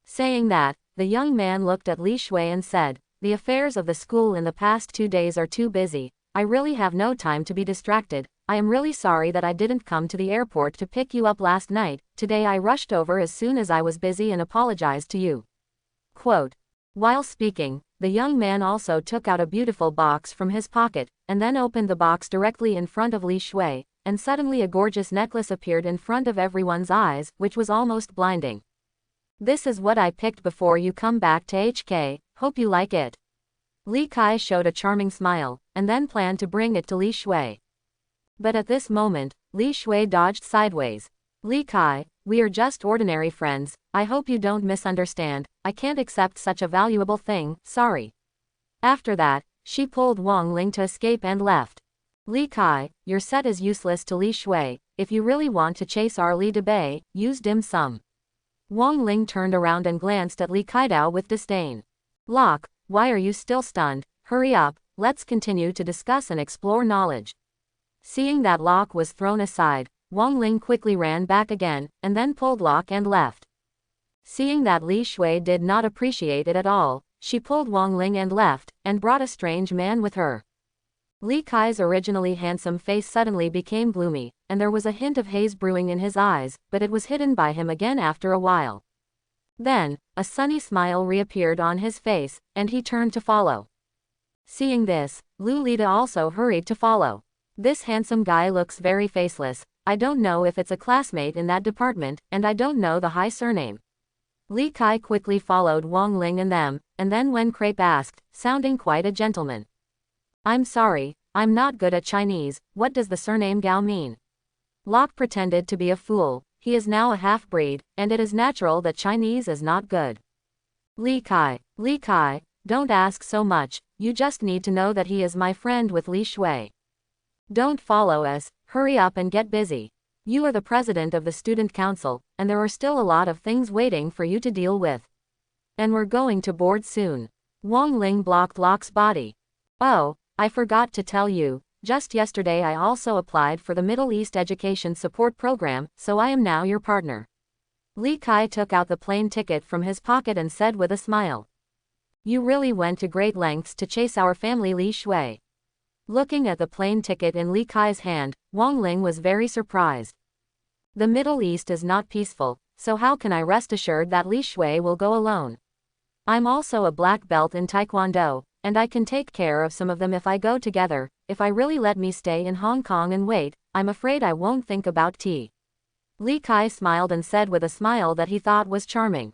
A: Saying that, the young man looked at Li Shui and said, the affairs of the school in the past 2 days are too busy, I really have no time to be distracted. I am really sorry that I didn't come to the airport to pick you up last night. Today I rushed over as soon as I was busy and apologized to you. Quote. While speaking, the young man also took out a beautiful box from his pocket, and then opened the box directly in front of Li Shui, and suddenly a gorgeous necklace appeared in front of everyone's eyes, which was almost blinding. This is what I picked before you come back to HK, hope you like it. Li Kai showed a charming smile, and then planned to bring it to Li Shui. But at this moment, Li Shui dodged sideways. Li Kai, we are just ordinary friends, I hope you don't misunderstand, I can't accept such a valuable thing, sorry. After that, she pulled Wang Ling to escape and left. Li Kai, your set is useless to Li Shui, if you really want to chase our Li Debei, use dim sum. Wang Ling turned around and glanced at Li Kaidao with disdain. Locke, why are you still stunned? Hurry up, let's continue to discuss and explore knowledge. Seeing that Locke was thrown aside, Wang Ling quickly ran back again, and then pulled Locke and left. Seeing that Li Shui did not appreciate it at all, she pulled Wang Ling and left, and brought a strange man with her. Li Kai's originally handsome face suddenly became gloomy, and there was a hint of haze brewing in his eyes, but it was hidden by him again after a while. Then, a sunny smile reappeared on his face, and he turned to follow. Seeing this, Lolita also hurried to follow. This handsome guy looks very faceless, I don't know if it's a classmate in that department, and I don't know the high surname. Li Kai quickly followed Wang Ling and them, and then when Crepe asked, sounding quite a gentleman. I'm sorry, I'm not good at Chinese, what does the surname Gao mean? Locke pretended to be a fool, he is now a half-breed, and it is natural that Chinese is not good. Li Kai, don't ask so much, you just need to know that he is my friend with Li Shui. Don't follow us, hurry up and get busy. You are the president of the student council, and there are still a lot of things waiting for you to deal with. And we're going to board soon. Wang Ling blocked Locke's body. Oh, I forgot to tell you, just yesterday I also applied for the Middle East Education Support Program, so I am now your partner. Li Kai took out the plane ticket from his pocket and said with a smile. You really went to great lengths to chase our family Li Shui. Looking at the plane ticket in Li Kai's hand, Wang Ling was very surprised. The Middle East is not peaceful, so how can I rest assured that Li Shui will go alone? I'm also a black belt in Taekwondo, and I can take care of some of them if I go together. If I really let me stay in Hong Kong and wait, I'm afraid I won't think about tea. Li Kai smiled and said with a smile that he thought was charming.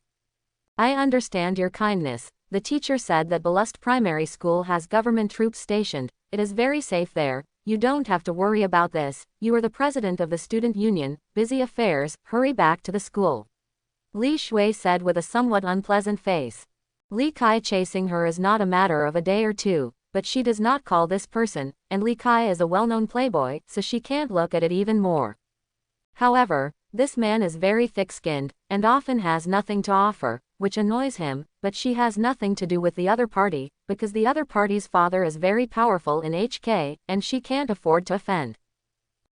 A: I understand your kindness. The teacher said that Belust Primary School has government troops stationed. It is very safe there. You don't have to worry about this. You are the president of the student union. Busy affairs, hurry back to the school. Li Shui said with a somewhat unpleasant face. Li Kai chasing her is not a matter of a day or two, but she does not call this person, and Li Kai is a well-known playboy, so she can't look at it even more. However, this man is very thick-skinned, and often has nothing to offer, which annoys him, but she has nothing to do with the other party, because the other party's father is very powerful in HK, and she can't afford to offend.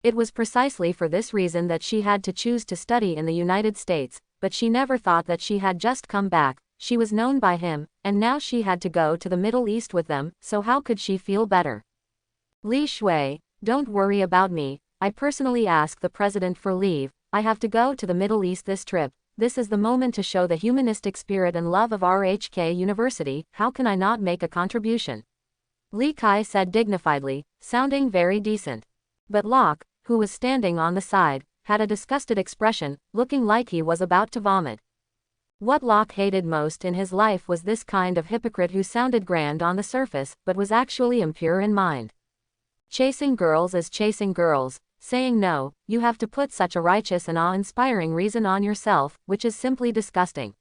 A: It was precisely for this reason that she had to choose to study in the United States, but she never thought that she had just come back. She was known by him, and now she had to go to the Middle East with them, so how could she feel better? Li Shui, don't worry about me, I personally asked the president for leave, I have to go to the Middle East this trip, this is the moment to show the humanistic spirit and love of RHK University. How can I not make a contribution? Li Kai said dignifiedly, sounding very decent. But Locke, who was standing on the side, had a disgusted expression, looking like he was about to vomit. What Locke hated most in his life was this kind of hypocrite who sounded grand on the surface, but was actually impure in mind. Chasing girls is chasing girls, saying no, you have to put such a righteous and awe-inspiring reason on yourself, which is simply disgusting.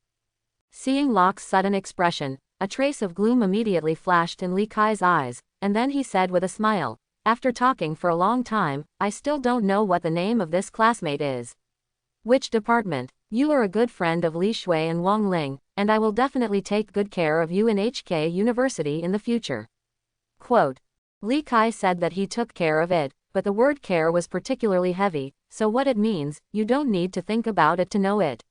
A: Seeing Locke's sudden expression, a trace of gloom immediately flashed in Li Kai's eyes, and then he said with a smile, after talking for a long time, I still don't know what the name of this classmate is. Which department? You are a good friend of Li Shui and Wang Ling, and I will definitely take good care of you in HK University in the future. Quote. Li Kai said that he took care of it, but the word care was particularly heavy, so what it means, you don't need to think about it to know it.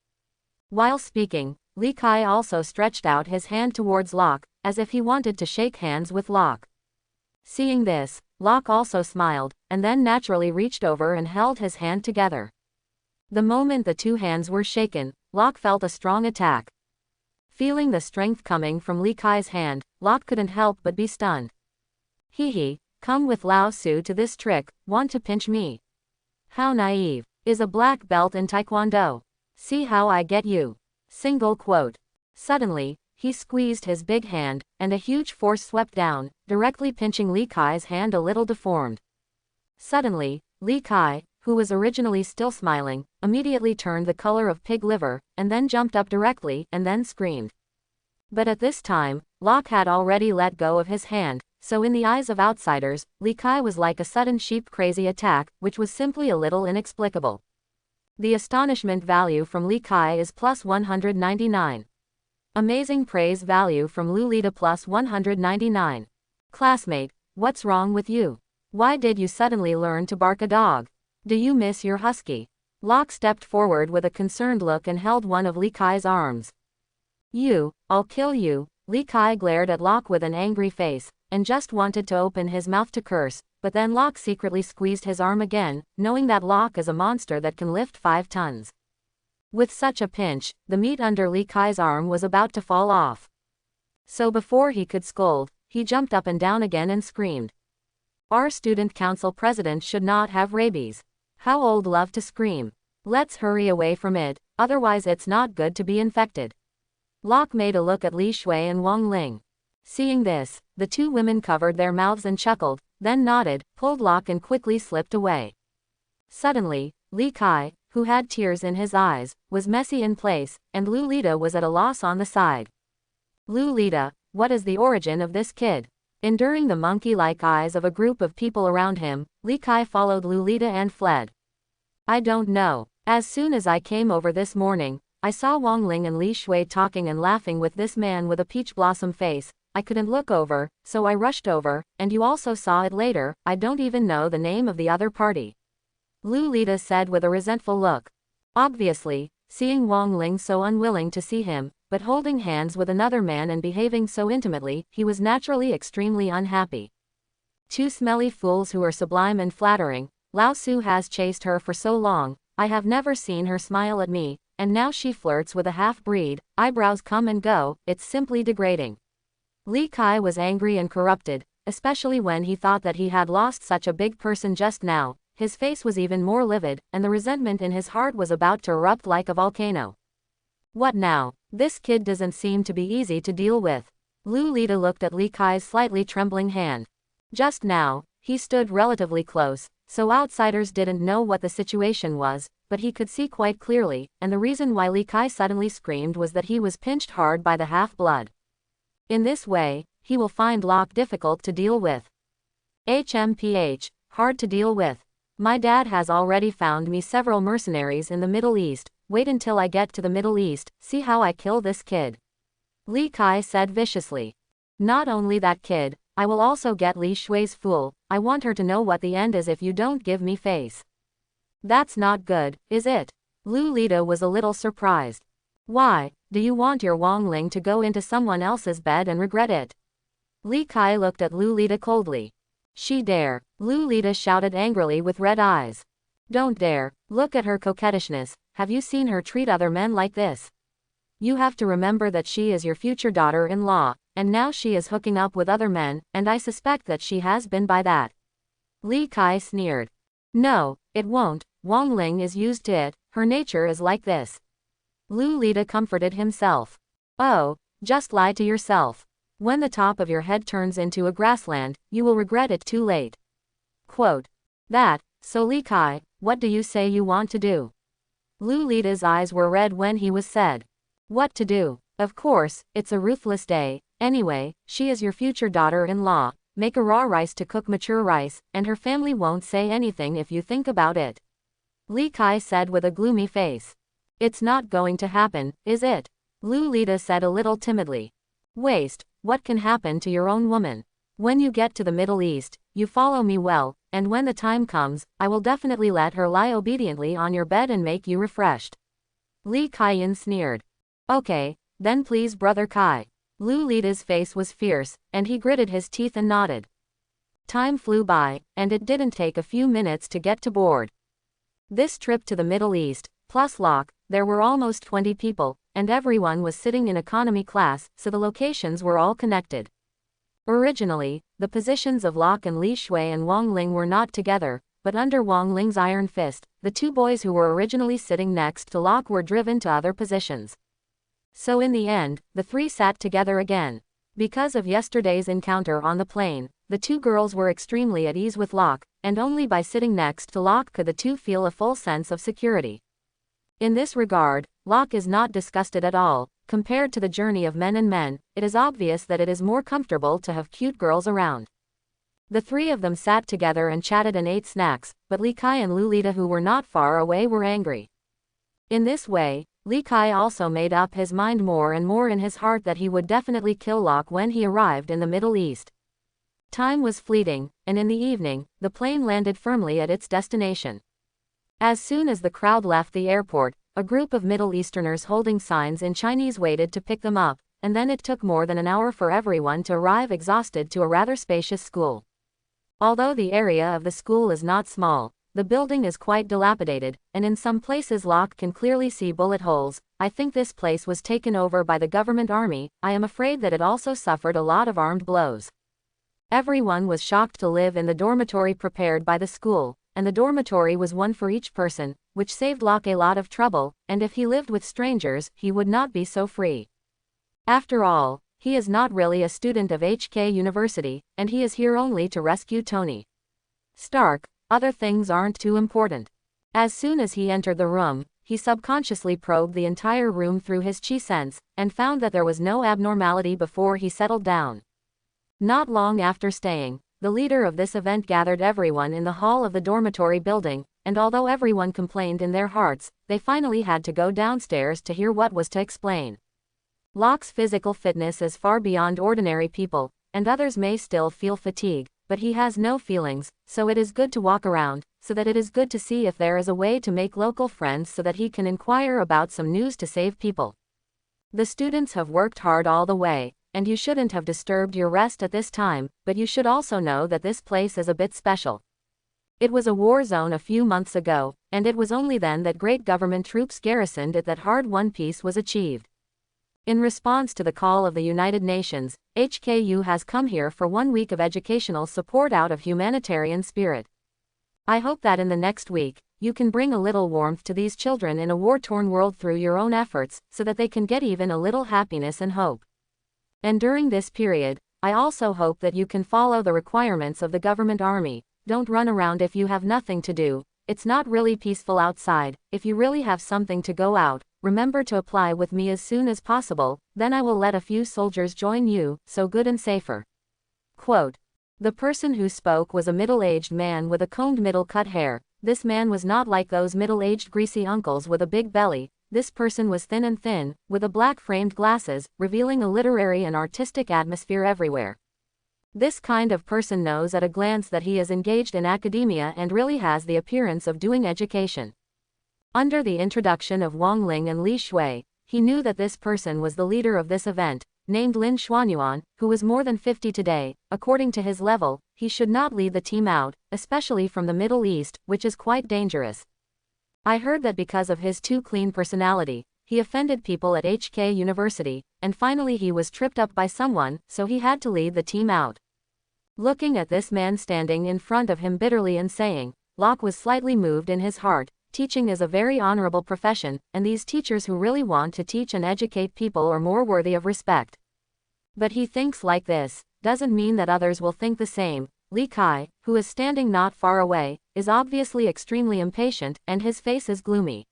A: While speaking, Li Kai also stretched out his hand towards Locke, as if he wanted to shake hands with Locke. Seeing this, Locke also smiled, and then naturally reached over and held his hand together. The moment the two hands were shaken, Locke felt a strong attack. Feeling the strength coming from Li Kai's hand, Locke couldn't help but be stunned. Hee, come with Lao Su to this trick, want to pinch me? How naive. Is a black belt in Taekwondo. See how I get you. Single quote. Suddenly, he squeezed his big hand, and a huge force swept down, directly pinching Li Kai's hand a little deformed. Suddenly, Li Kai, who was originally still smiling, immediately turned the color of pig liver, and then jumped up directly, and then screamed. But at this time, Locke had already let go of his hand, so in the eyes of outsiders, Li Kai was like a sudden sheep-crazy attack, which was simply a little inexplicable. The astonishment value from Li Kai is plus 199. Amazing praise value from Lolita plus 199. Classmate, what's wrong with you? Why did you suddenly learn to bark a dog? Do you miss your husky? Locke stepped forward with a concerned look and held one of Li Kai's arms. I'll kill you. Li Kai glared at Locke with an angry face, and just wanted to open his mouth to curse, but then Locke secretly squeezed his arm again, knowing that Locke is a monster that can lift 5 tons. With such a pinch, the meat under Li Kai's arm was about to fall off. So before he could scold, he jumped up and down again and screamed. Our student council president should not have rabies. How old love to scream. Let's hurry away from it, otherwise it's not good to be infected. Locke made a look at Li Shui and Wang Ling. Seeing this, the two women covered their mouths and chuckled, then nodded, pulled Locke and quickly slipped away. Suddenly, Li Kai, who had tears in his eyes, was messy in place, and Lolita was at a loss on the side. Lolita, what is the origin of this kid? Enduring the monkey-like eyes of a group of people around him, Li Kai followed Lolita and fled. I don't know. As soon as I came over this morning, I saw Wang Ling and Li Shui talking and laughing with this man with a peach blossom face. I couldn't look over, so I rushed over, and you also saw it later. I don't even know the name of the other party. Lolita said with a resentful look. Obviously, seeing Wang Ling so unwilling to see him, but holding hands with another man and behaving so intimately, he was naturally extremely unhappy. Two smelly fools who are sublime and flattering. Lao Su has chased her for so long, I have never seen her smile at me, and now she flirts with a half-breed, eyebrows come and go, it's simply degrading. Li Kai was angry and corrupted, especially when he thought that he had lost such a big person just now. His face was even more livid, and the resentment in his heart was about to erupt like a volcano. What now? This kid doesn't seem to be easy to deal with. Lolita looked at Li Kai's slightly trembling hand. Just now, he stood relatively close, so outsiders didn't know what the situation was, but he could see quite clearly, and the reason why Li Kai suddenly screamed was that he was pinched hard by the half-blood. In this way, he will find Locke difficult to deal with. HMPH, hard to deal with. My dad has already found me several mercenaries in the Middle East. Wait until I get to the Middle East, see how I kill this kid. Li Kai said viciously. Not only that kid, I will also get Li Shui's fool. I want her to know what the end is if you don't give me face. That's not good, is it? Lolita was a little surprised. Why, do you want your Wang Ling to go into someone else's bed and regret it? Li Kai looked at Lolita coldly. She dare. Lolita shouted angrily with red eyes. Don't dare. Look at her coquettishness. have you seen her treat other men like this? You have to remember that she is your future daughter-in-law, and now she is hooking up with other men, and I suspect that she has been by that. Li Kai sneered. No, it won't, Wang Ling is used to it, her nature is like this. Lu Lida comforted himself. Oh, just lie to yourself. When the top of your head turns into a grassland, you will regret it too late. Quote. That, so Li Kai, what do you say you want to do? Lu Lida's eyes were red when he was said. What to do? Of course, it's a ruthless day, anyway, she is your future daughter-in-law, make a raw rice to cook mature rice, and her family won't say anything if you think about it. Li Kai said with a gloomy face. It's not going to happen, is it? Lu Lida said a little timidly. Waste, what can happen to your own woman? When you get to the Middle East, you follow me well, and when the time comes, I will definitely let her lie obediently on your bed and make you refreshed. Li Kaiyan sneered. Okay, then please brother Kai. Lu Lida's face was fierce, and he gritted his teeth and nodded. Time flew by, and it didn't take a few minutes to get to board. This trip to the Middle East, plus Locke, there were almost 20 people, and everyone was sitting in economy class, so the locations were all connected. Originally, the positions of Locke and Li Shui and Wang Ling were not together, but under Wang Ling's iron fist, the two boys who were originally sitting next to Locke were driven to other positions. So in the end, the three sat together again. Because of yesterday's encounter on the plane, the two girls were extremely at ease with Locke, and only by sitting next to Locke could the two feel a full sense of security. In this regard, Locke is not disgusted at all. Compared to the journey of men and men, it is obvious that it is more comfortable to have cute girls around. The three of them sat together and chatted and ate snacks, but Li Kai and Lu Lida, who were not far away, were angry. In this way, Li Kai also made up his mind more and more in his heart that he would definitely kill Locke when he arrived in the Middle East. Time was fleeting, and in the evening, the plane landed firmly at its destination. As soon as the crowd left the airport, a group of Middle Easterners holding signs in Chinese waited to pick them up, and then it took more than an hour for everyone to arrive exhausted to a rather spacious school. Although the area of the school is not small, the building is quite dilapidated, and in some places Locke can clearly see bullet holes. I think this place was taken over by the government army. I am afraid that it also suffered a lot of armed blows. Everyone was shocked to live in the dormitory prepared by the school, and the dormitory was one for each person, which saved Locke a lot of trouble, and if he lived with strangers, he would not be so free. After all, he is not really a student of HK University, and he is here only to rescue Tony Stark. Other things aren't too important. As soon as he entered the room, he subconsciously probed the entire room through his chi sense, and found that there was no abnormality before he settled down. Not long after staying, the leader of this event gathered everyone in the hall of the dormitory building, and although everyone complained in their hearts, they finally had to go downstairs to hear what was to explain. Locke's physical fitness is far beyond ordinary people, and others may still feel fatigue, but he has no feelings, so it is good to walk around, so that it is good to see if there is a way to make local friends so that he can inquire about some news to save people. The students have worked hard all the way, and you shouldn't have disturbed your rest at this time, but you should also know that this place is a bit special. It was a war zone a few months ago, and it was only then that great government troops garrisoned it that hard-won peace was achieved. In response to the call of the United Nations, HKU has come here for 1 week of educational support out of humanitarian spirit. I hope that in the next week, you can bring a little warmth to these children in a war-torn world through your own efforts, so that they can get even a little happiness and hope. And during this period, I also hope that you can follow the requirements of the government army. Don't run around if you have nothing to do. It's not really peaceful outside. If you really have something to go out, remember to apply with me as soon as possible, then I will let a few soldiers join you, so good and safer. Quote. The person who spoke was a middle-aged man with a combed middle-cut hair. This man was not like those middle-aged greasy uncles with a big belly. This person was thin and thin, with a black-framed glasses, revealing a literary and artistic atmosphere everywhere. This kind of person knows at a glance that he is engaged in academia and really has the appearance of doing education. Under the introduction of Wang Ling and Li Shui, he knew that this person was the leader of this event, named Lin Xuanyuan, who was more than 50 today. According to his level, he should not lead the team out, especially from the Middle East, which is quite dangerous. I heard that because of his too clean personality, he offended people at HK University, and finally he was tripped up by someone, so he had to lead the team out. Looking at this man standing in front of him bitterly and saying, Locke was slightly moved in his heart. Teaching is a very honorable profession, and these teachers who really want to teach and educate people are more worthy of respect. But he thinks like this, doesn't mean that others will think the same. Li Kai, who is standing not far away, is obviously extremely impatient, and his face is gloomy.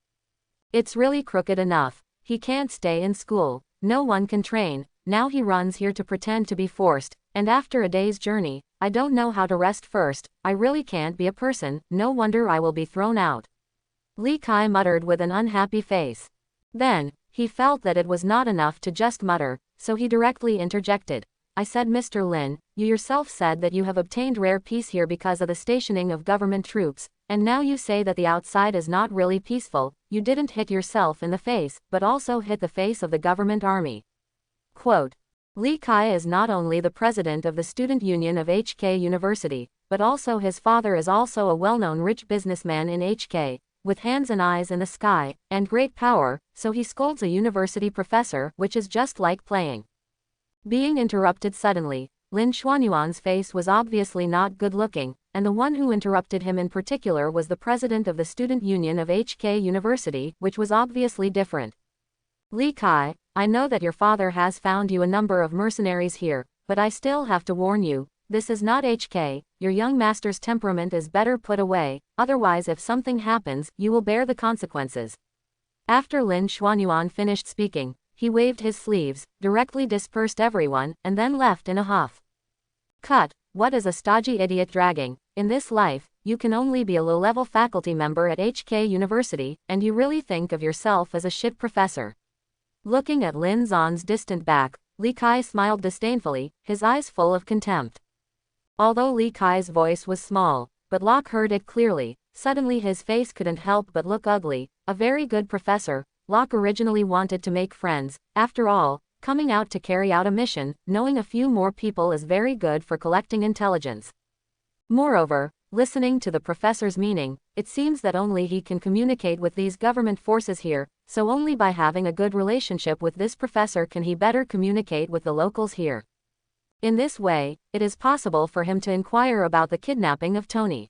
A: It's really crooked enough. He can't stay in school. No one can train. Now he runs here to pretend to be forced, and after a day's journey, I don't know how to rest first. I really can't be a person, no wonder I will be thrown out. Li Kai muttered with an unhappy face. Then, he felt that it was not enough to just mutter, so he directly interjected. I said, Mr. Lin, you yourself said that you have obtained rare peace here because of the stationing of government troops, and now you say that the outside is not really peaceful. You didn't hit yourself in the face, but also hit the face of the government army. Quote. Li Kai is not only the president of the student union of HK University, but also his father is also a well-known rich businessman in HK. With hands and eyes in the sky, and great power, so he scolds a university professor, which is just like playing. Being interrupted suddenly, Lin Xuanyuan's face was obviously not good-looking, and the one who interrupted him in particular was the president of the student union of HK University, which was obviously different. Li Kai, I know that your father has found you a number of mercenaries here, but I still have to warn you, this is not HK, your young master's temperament is better put away, otherwise if something happens, you will bear the consequences. After Lin Xuanyuan finished speaking, he waved his sleeves, directly dispersed everyone, and then left in a huff. Cut, what is a stodgy idiot dragging? In this life, you can only be a low-level faculty member at HK University, and you really think of yourself as a shit professor. Looking at Lin Zan's distant back, Li Kai smiled disdainfully, his eyes full of contempt. Although Li Kai's voice was small, but Locke heard it clearly, suddenly his face couldn't help but look ugly. A very good professor. Locke originally wanted to make friends. After all, coming out to carry out a mission, knowing a few more people is very good for collecting intelligence. Moreover, listening to the professor's meaning, it seems that only he can communicate with these government forces here, so only by having a good relationship with this professor can he better communicate with the locals here. In this way, it is possible for him to inquire about the kidnapping of Tony.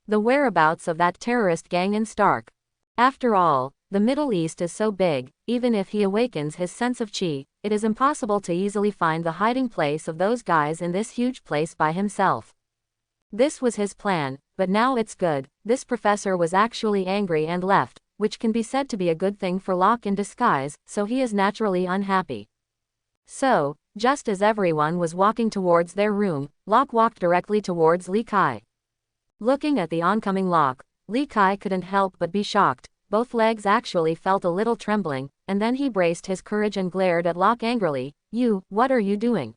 A: The whereabouts of that terrorist gang in Stark. After all, the Middle East is so big, even if he awakens his sense of chi, it is impossible to easily find the hiding place of those guys in this huge place by himself. This was his plan, but now it's good. This professor was actually angry and left, which can be said to be a good thing for Locke in disguise, so he is naturally unhappy. So, just as everyone was walking towards their room, Locke walked directly towards Li Kai. Looking at the oncoming Locke, Li Kai couldn't help but be shocked. Both legs actually felt a little trembling, and then he braced his courage and glared at Locke angrily. You, what are you doing?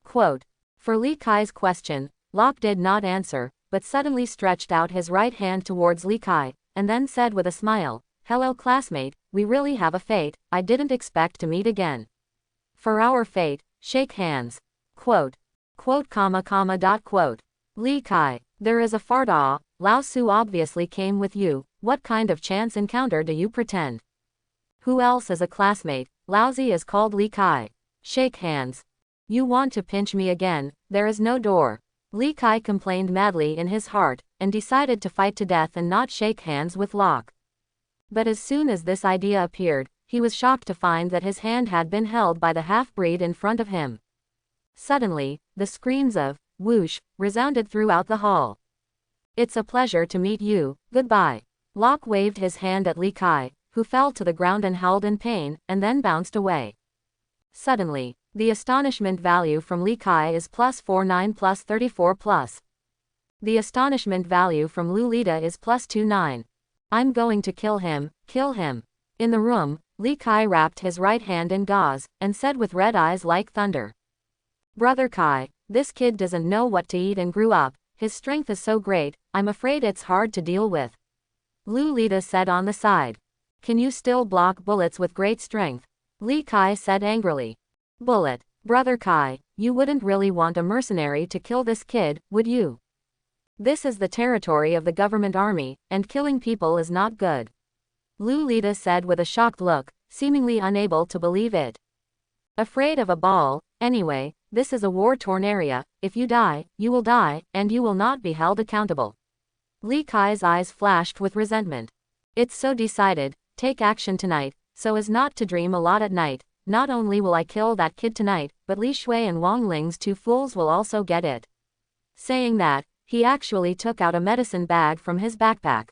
A: Quote. For Li Kai's question, Locke did not answer, but suddenly stretched out his right hand towards Li Kai, and then said with a smile, Hello classmate, we really have a fate, I didn't expect to meet again. For our fate, shake hands. Quote. Quote comma comma dot quote. Li Kai, there is a fart ah, Lao Su obviously came with you, what kind of chance encounter do you pretend? Who else is a classmate? Laozi is called Li Kai. Shake hands. You want to pinch me again, there is no door. Li Kai complained madly in his heart, and decided to fight to death and not shake hands with Locke. But as soon as this idea appeared, he was shocked to find that his hand had been held by the half-breed in front of him. Suddenly, the screams of, whoosh, resounded throughout the hall. It's a pleasure to meet you, goodbye. Locke waved his hand at Li Kai, who fell to the ground and howled in pain, and then bounced away. Suddenly, the astonishment value from Li Kai is +49 +34 The astonishment value from Lulita is +29. I'm going to kill him, kill him. In the room, Li Kai wrapped his right hand in gauze, and said with red eyes like thunder. Brother Kai, this kid doesn't know what to eat and grew up, his strength is so great, I'm afraid it's hard to deal with. Lulita said on the side. Can you still block bullets with great strength? Li Kai said angrily. Bullet, Brother Kai, you wouldn't really want a mercenary to kill this kid, would you? This is the territory of the government army, and killing people is not good. Lolita said with a shocked look, seemingly unable to believe it. Afraid of a ball? Anyway, this is a war-torn area. If you die, you will die, and you will not be held accountable. Li Kai's eyes flashed with resentment. It's so decided, take action tonight, so as not to dream a lot at night. Not only will I kill that kid tonight, but Li Shui and Wang Ling's two fools will also get it. Saying that, he actually took out a medicine bag from his backpack.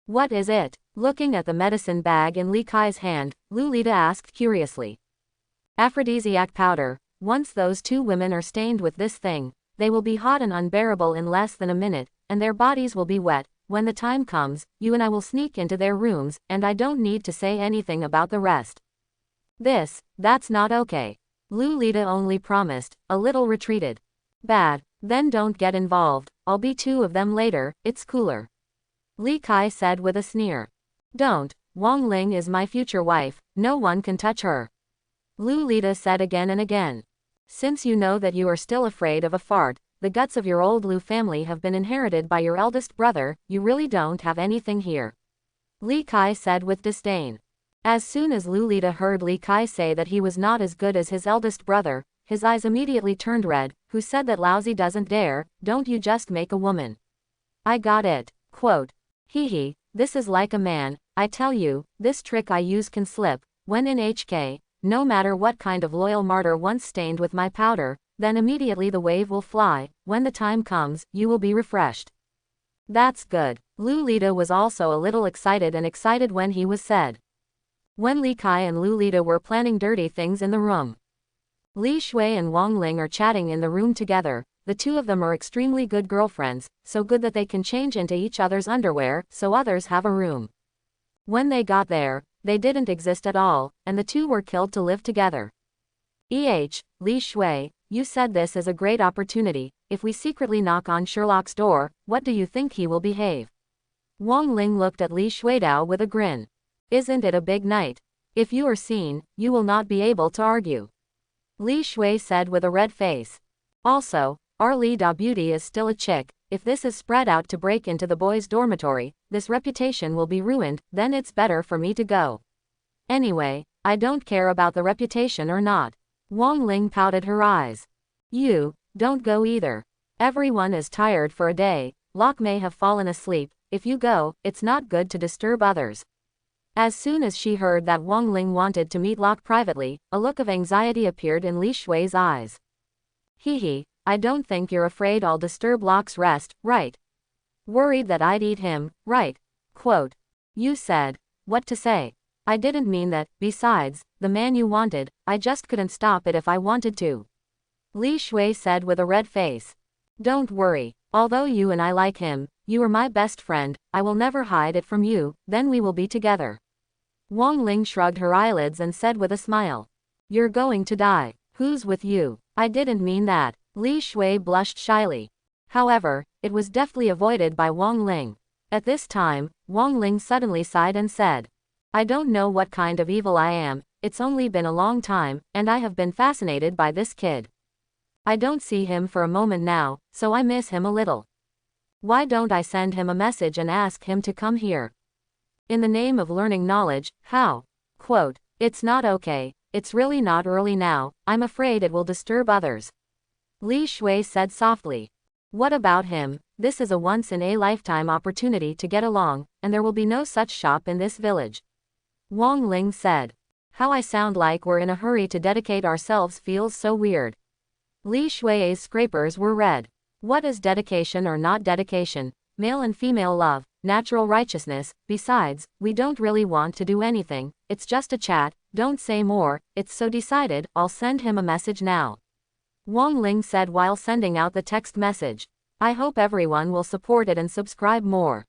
A: What is it? Looking at the medicine bag in Li Kai's hand, Lolita asked curiously. Aphrodisiac powder. Once those two women are stained with this thing, they will be hot and unbearable in less than a minute, and their bodies will be wet. When the time comes, you and I will sneak into their rooms, and I don't need to say anything about the rest. That's not okay. Lolita only promised, a little retreated. Bad, then don't get involved, I'll be two of them later, it's cooler. Li Kai said with a sneer. Don't, Wang Ling is my future wife, no one can touch her. Lolita said again and again. Since you know that you are still afraid of a fart, the guts of your old Lu family have been inherited by your eldest brother, you really don't have anything here. Li Kai said with disdain. As soon as Lolita heard Li Kai say that he was not as good as his eldest brother, his eyes immediately turned red. Who said that lousy doesn't dare, don't you just make a woman? I got it. Quote. Hee, this is like a man, I tell you, this trick I use can slip, when in HK, no matter what kind of loyal martyr once stained with my powder, then immediately the wave will fly, when the time comes, you will be refreshed. That's good. Lolita was also a little excited when he was said. When Li Kai and Lolita were planning dirty things in the room. Li Shui and Wang Ling are chatting in the room together. The two of them are extremely good girlfriends, so good that they can change into each other's underwear, so others have a room. When they got there, they didn't exist at all, and the two were killed to live together. Li Shui, you said this is a great opportunity. If we secretly knock on Sherlock's door, what do you think he will behave? Wang Ling looked at Li Shuidao with a grin. Isn't it a big night? If you are seen, you will not be able to argue. Li Shui said with a red face. Also, our Li Da Beauty is still a chick. If this is spread out to break into the boys' dormitory, this reputation will be ruined, then it's better for me to go. Anyway, I don't care about the reputation or not. Wang Ling pouted her eyes. You, don't go either. Everyone is tired for a day, Locke may have fallen asleep, if you go, it's not good to disturb others. As soon as she heard that Wang Ling wanted to meet Locke privately, a look of anxiety appeared in Li Shui's eyes. Hee, I don't think you're afraid I'll disturb Locke's rest, right? Worried that I'd eat him, right? Quote. You said, what to say? I didn't mean that, besides, the man you wanted, I just couldn't stop it if I wanted to. Li Shui said with a red face. Don't worry, although you and I like him, you are my best friend, I will never hide it from you, then we will be together. Wang Ling shrugged her eyelids and said with a smile. You're going to die. Who's with you? I didn't mean that. Li Shui blushed shyly. However, it was deftly avoided by Wang Ling. At this time, Wang Ling suddenly sighed and said, I don't know what kind of evil I am, it's only been a long time, and I have been fascinated by this kid. I don't see him for a moment now, so I miss him a little. Why don't I send him a message and ask him to come here? In the name of learning knowledge, how? Quote, it's not okay, it's really not early now, I'm afraid it will disturb others. Li Shui said softly. What about him? This is a once-in-a-lifetime opportunity to get along, and there will be no such shop in this village. Wang Ling said. How I sound like we're in a hurry to dedicate ourselves feels so weird. Li Shui's scrapers were red. What is dedication or not dedication? Male and female love, natural righteousness, besides, we don't really want to do anything, it's just a chat, don't say more, it's so decided, I'll send him a message now. Wang Ling said while sending out the text message. I hope everyone will support it and subscribe more.